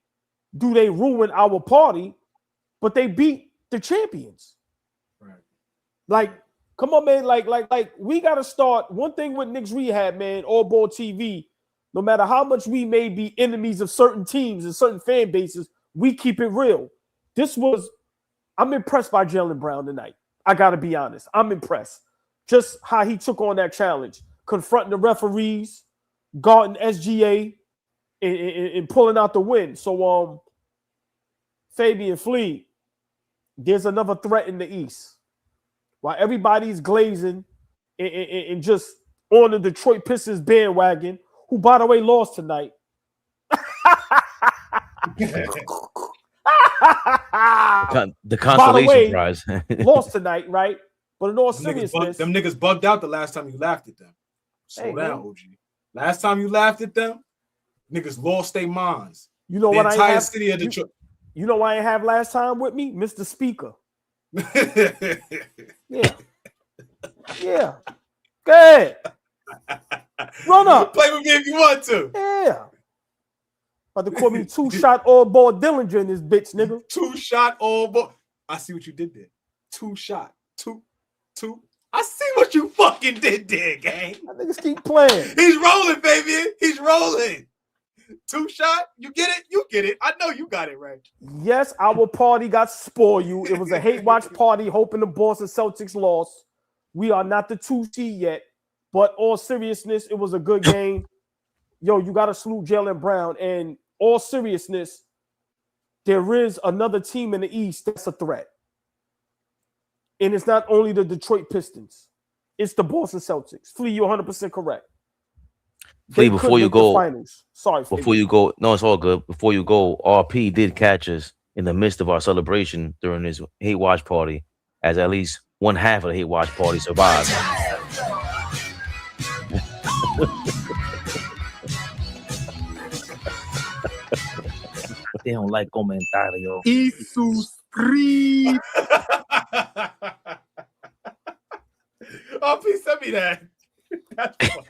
do they ruin our party, but they beat the champions. Right. Like, come on, man. Like, we got to start. One thing with Knicks Rehab, man, AllBall TV, No matter how much we may be enemies of certain teams and certain fan bases, we keep it real. I'm impressed by Jaylen Brown tonight. I got to be honest. I'm impressed. Just how he took on that challenge, confronting the referees, guarding SGA, and pulling out the win. So, Fabian Fleet, there's another threat in the East. While everybody's glazing and just on the Detroit Pistons bandwagon, who, by the way, lost tonight. The consolation prize. Lost tonight, right? But in all seriousness, them niggas bugged out the last time you laughed at them. Slow down, OG. Last time you laughed at them, niggas lost their minds. You know the what entire I have, city of Detroit. You know why I have last time with me? Mr. Speaker. Yeah. Yeah. Go ahead. Run up. Play with me if you want to. Yeah. About to call me 2-shot AllBall Dillinger in this bitch, nigga. 2-shot AllBall. I see what you did there. 2-shot. Two. I see what you fucking did there, gang. That niggas keep playing. He's rolling, baby. He's rolling. 2-shot. You get it? You get it. I know you got it right. Yes, our party got spoiled. It was a hate watch party, hoping the Boston Celtics lost. We are not the 2 seed yet, but all seriousness, it was a good game. Yo, you got to salute Jaylen Brown. And all seriousness, there is another team in the East that's a threat. And it's not only the Detroit Pistons. It's the Boston Celtics. Flea, you're 100% correct. Flea, before you go, sorry, before you go, no, it's all good. Before you go, RP did catch us in the midst of our celebration during this hate watch party, as at least one half of the hate watch party survived. They don't like comentario. Jesus Christ. RP, send me that. That's funny.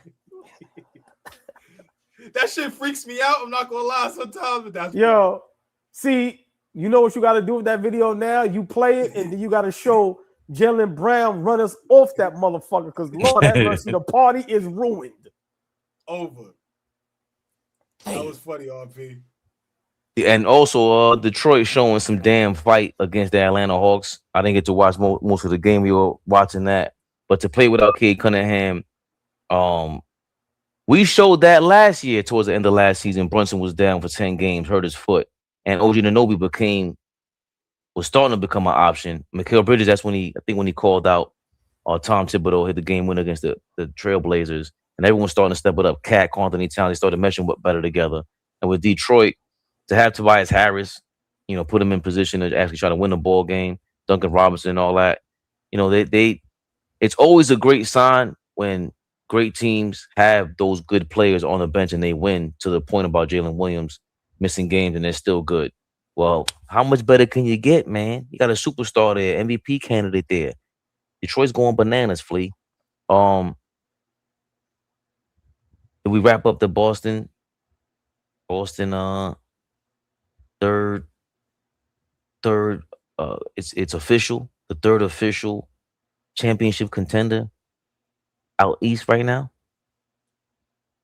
That shit freaks me out. I'm not gonna lie sometimes, but that's funny. See, you know what you got to do with that video now? You play it, and then you got to show Jaylen Brown run us off that motherfucker, because Lord have mercy, the party is ruined. Over. That was funny, RP. And also, Detroit showing some damn fight against the Atlanta Hawks. I didn't get to watch most of the game. We were watching that, but to play without Cade Cunningham, we showed that last year towards the end of last season. Brunson was down for 10 games, hurt his foot, and OG Anunoby was starting to become an option. Mikal Bridges, that's when he called out Tom Thibodeau, hit the game winner against the Trailblazers, and everyone's starting to step it up. Cat, Anthony Towns, they started meshing better together. And with Detroit, to have Tobias Harris, put him in position to actually try to win the ball game, Duncan Robinson, all that, it's always a great sign when great teams have those good players on the bench and they win, to the point about Jalen Williams missing games and they're still good. Well, how much better can you get, man? You got a superstar there, MVP candidate there. Detroit's going bananas, Flea. Did we wrap up the Boston third it's official, the third official championship contender out east right now?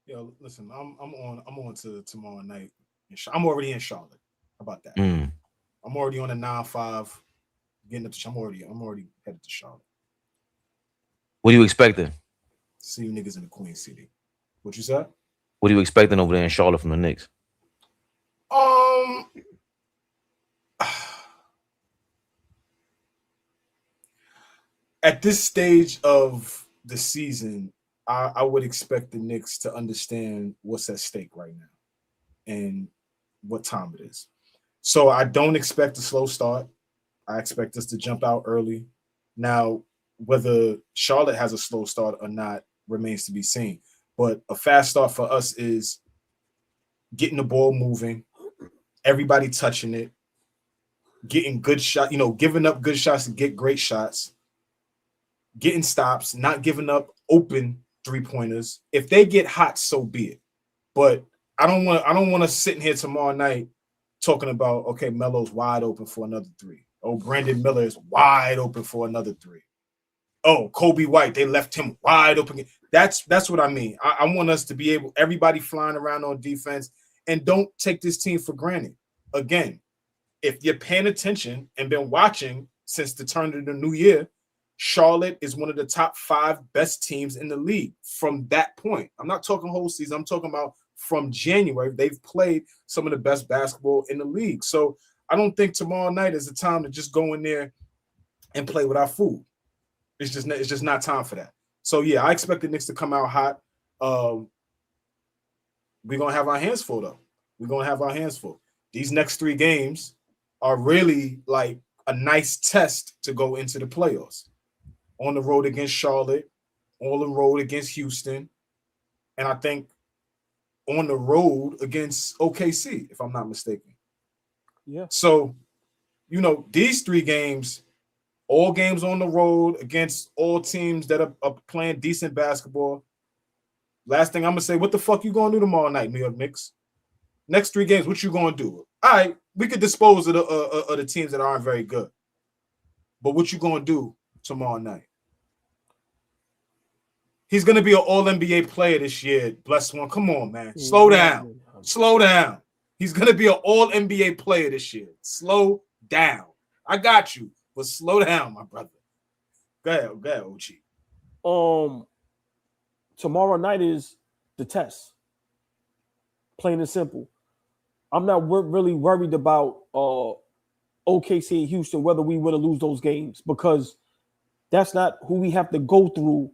Yo, listen, I'm on to tomorrow night. I'm already in Charlotte. How about that? I'm already on a 9-5, getting up to. I'm already headed to Charlotte. What are you expecting? See you niggas in the Queen City. What you said? What are you expecting over there in Charlotte from the Knicks? At this stage of the season, I would expect the Knicks to understand what's at stake right now and what time it is. So I don't expect a slow start. I expect us to jump out early. Now, whether Charlotte has a slow start or not remains to be seen. But a fast start for us is getting the ball moving, everybody touching it, getting good shots, giving up good shots to get great shots, getting stops, not giving up open three-pointers. If they get hot, so be it. But I don't want to sit in here tomorrow night talking about, okay, Melo's wide open for another three. Oh, Brandon Miller is wide open for another three. oh, Kobe White, they left him wide open. That's what I mean. I want us to be able, everybody flying around on defense, and don't take this team for granted. Again, if you're paying attention and been watching since the turn of the new year, Charlotte is one of the top 5 best teams in the league from that point. I'm not talking whole season. I'm talking about from January. They've played some of the best basketball in the league. So I don't think tomorrow night is the time to just go in there and play with our food. It's just not time for that. So yeah, I expect the Knicks to come out hot. We're gonna have our hands full though. We're gonna have our hands full. These next 3 games are really like a nice test to go into the playoffs. On the road against Charlotte, on the road against Houston, and I think on the road against OKC, if I'm not mistaken. Yeah. So, you know, these 3 games, all games on the road against all teams that are playing decent basketball. Last thing I'm gonna say, what the fuck you gonna do tomorrow night, New York Knicks? Next 3 games, what you gonna do? All right, we could dispose of the teams that aren't very good, but what you gonna do tomorrow night? He's gonna be an All-NBA player this year. Bless one. Come on, man. Slow down. Slow down. He's gonna be an All-NBA player this year. Slow down. I got you, but slow down, my brother. Go ahead, OG. Tomorrow night is the test. Plain and simple. I'm not really worried about OKC and Houston, whether we win or lose those games, because that's not who we have to go through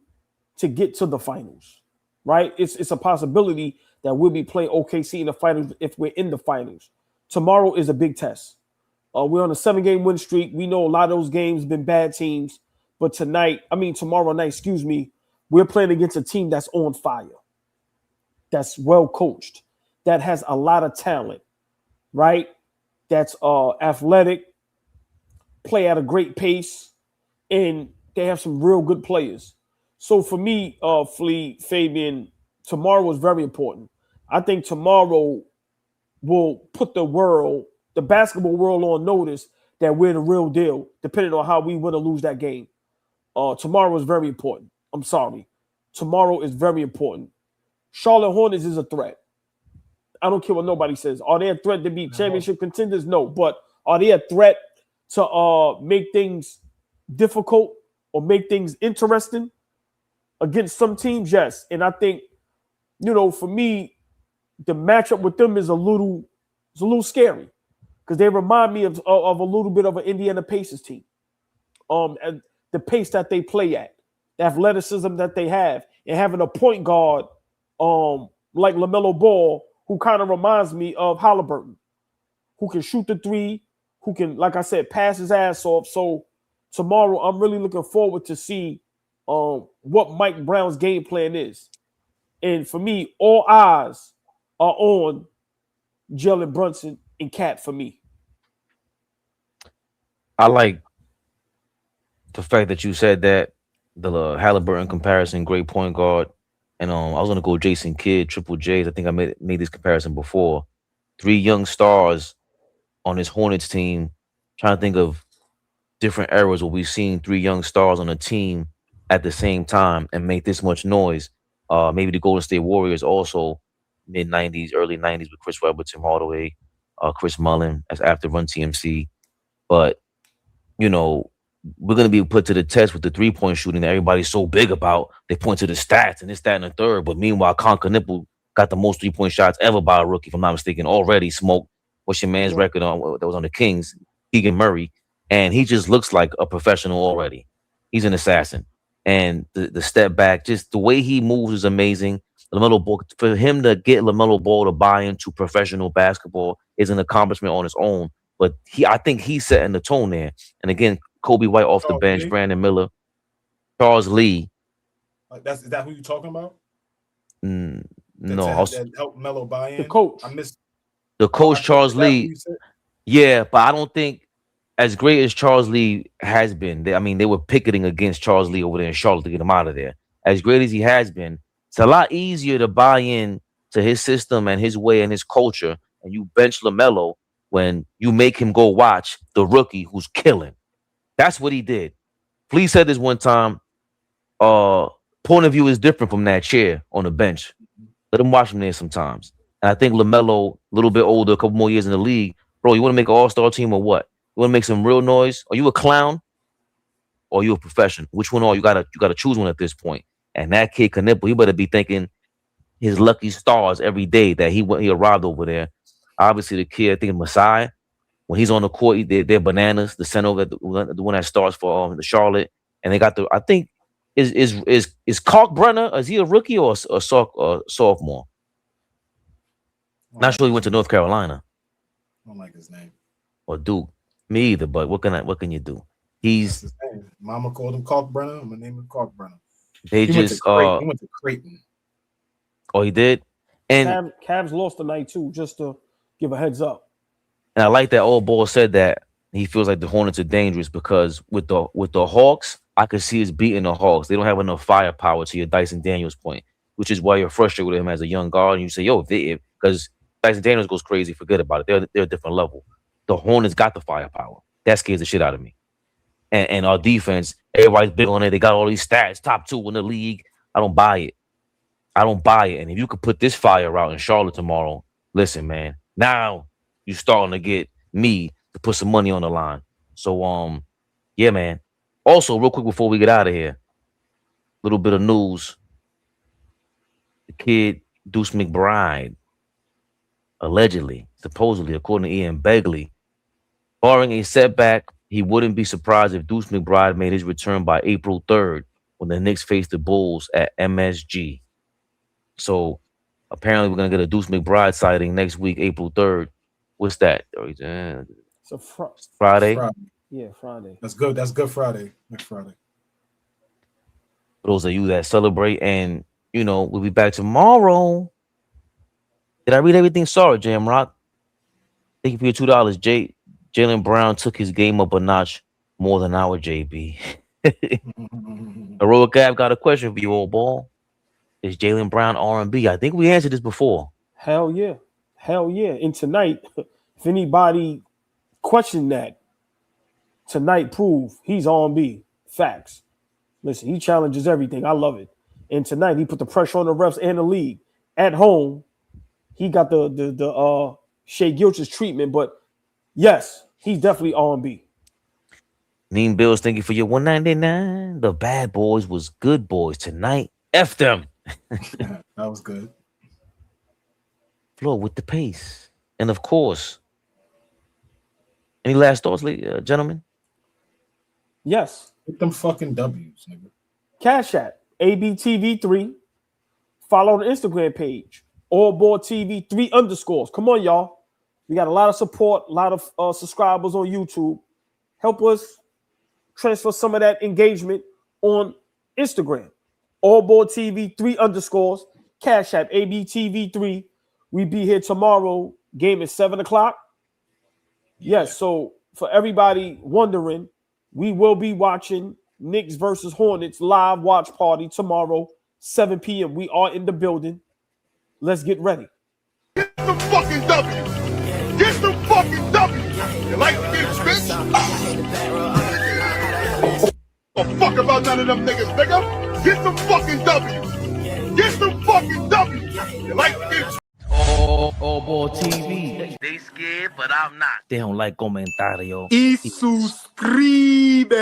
to get to the finals, right? It's a possibility that we'll be playing OKC in the finals if we're in the finals. Tomorrow is a big test. We're on a 7-game win streak. We know a lot of those games have been bad teams, but tomorrow night, we're playing against a team that's on fire, that's well coached, that has a lot of talent, right? That's athletic, play at a great pace, and they have some real good players. So for me, Fabian, tomorrow is very important. I think tomorrow will put the basketball world on notice that we're the real deal, depending on how we win or lose that game. Tomorrow is very important. I'm sorry. Tomorrow is very important. Charlotte Hornets is a threat. I don't care what nobody says. Are they a threat to be championship contenders? No. But are they a threat to make things difficult or make things interesting against some teams? Yes. And I think, for me, the matchup with them is a little scary because they remind me of a little bit of an Indiana Pacers team. And the pace that they play at, the athleticism that they have, and having a point guard like LaMelo Ball, who kind of reminds me of Halliburton, who can shoot the 3, who can, like I said, pass his ass off. So tomorrow, I'm really looking forward to see what Mike Brown's game plan is. And for me, all eyes are on Jalen Brunson and Cat for me. I like the fact that you said that, the Halliburton comparison, great point guard. And I was going to go Jason Kidd, Triple J's. I think I made this comparison before. 3 young stars on his Hornets team. Trying to think of different eras where we've seen 3 young stars on a team at the same time and make this much noise. Maybe the Golden State Warriors also mid-90s, early 90s with Chris Webber, Tim Hardaway, Chris Mullin as after Run TMC. But, we're going to be put to the test with the 3-point shooting that everybody's so big about. They point to the stats and this, that, and the third. But meanwhile, Conker Nipple got the most 3-point shots ever by a rookie, if I'm not mistaken, already smoked. What's your man's record on that was on the Kings? Keegan Murray. And he just looks like a professional already. He's an assassin. And the step back, just the way he moves is amazing. LaMelo Ball, for him to get LaMelo Ball to buy into professional basketball is an accomplishment on its own. But I think he's setting the tone there. And again, Kobe White off the bench, Brandon Miller, Charles Lee. Is that who you're talking about? No, that helped Melo buy in. The coach. I missed the coach, Charles Lee. Yeah, but I don't think as great as Charles Lee has been. They were picketing against Charles Lee over there in Charlotte to get him out of there. As great as he has been, it's a lot easier to buy in to his system and his way and his culture. And you bench LaMelo when you make him go watch the rookie who's killing. That's what he did. Flea said this one time. point of view is different from that chair on the bench. Let him watch him there sometimes. And I think LaMelo, a little bit older, a couple more years in the league, bro. You want to make an all-star team or what? You want to make some real noise? Are you a clown or are you a professional? Which one are you? Gotta choose one at this point. And that kid Knipple, he better be thinking his lucky stars every day that he arrived over there. Obviously, the kid, I think Masai, when he's on the court, they're bananas. The center, the one that starts for the Charlotte, and they got I think is Kalkbrenner? Is he a rookie or a sophomore? Not sure he went to North Carolina. I don't like his name. Or Duke. Me either, but what can you do? He's his name. Mama called him Kalkbrenner. I'm gonna name him Kalkbrenner. He went to Creighton. Oh, he did? And Cavs lost tonight too, just to give a heads up. And I like that AllBall said that he feels like the Hornets are dangerous because with the Hawks, I could see us beating the Hawks. They don't have enough firepower, to your Dyson Daniels point, which is why you're frustrated with him as a young guard. And you say, yo, because Dyson Daniels goes crazy, forget about it. They're a different level. The Hornets got the firepower. That scares the shit out of me. And our defense, everybody's big on it. They got all these stats, top 2 in the league. I don't buy it. And if you could put this fire out in Charlotte tomorrow, listen, man, now you're starting to get me to put some money on the line. So, yeah, man. Also, real quick before we get out of here, a little bit of news. The kid, Deuce McBride, allegedly, supposedly, according to Ian Begley, barring a setback, he wouldn't be surprised if Deuce McBride made his return by April 3rd when the Knicks face the Bulls at MSG. So apparently we're going to get a Deuce McBride sighting next week, April 3rd. What's that? It's a Friday? Yeah, Friday. That's good. That's Good Friday. Next Friday. For those of you that celebrate, and, we'll be back tomorrow. Did I read everything? Sorry, Jam Rock. Thank you for your $2. Jaylen Brown took his game up a notch more than our JB. Heroic Gab got a question for you, AllBall. Is Jaylen Brown R&B? I think we answered this before. Hell yeah. And tonight, if anybody questioned that, tonight prove he's R&B. Facts. Listen, he challenges everything. I love it. And tonight he put the pressure on the refs and the league. At home, he got the Shea Gilchrist treatment, but yes, he's definitely R&B. Mean Bills, thank you for your $1.99. The bad boys was good boys tonight. F them. That was good. Flow with the pace. And of course, any last thoughts, gentlemen? Yes. Get them fucking W's, nigga. Cash App, ABTV3. Follow the Instagram page, AllBall TV 3_. Come on, y'all. We got a lot of support, a lot of subscribers on YouTube. Help us transfer some of that engagement on Instagram. AllBall TV 3_. Cash App ABTV3. We be here tomorrow. Game is 7:00. Yes, so for everybody wondering, we will be watching Knicks versus Hornets live watch party tomorrow, 7 p.m. We are in the building. Let's get ready. Get some fucking W. Get some fucking W. You like this, bitch? Don't fuck about none of them niggas, nigga. Get some fucking W. Get some fucking W. You like this? AllBall TV. They scared, but I'm not. They don't like comentario. Y suscribe.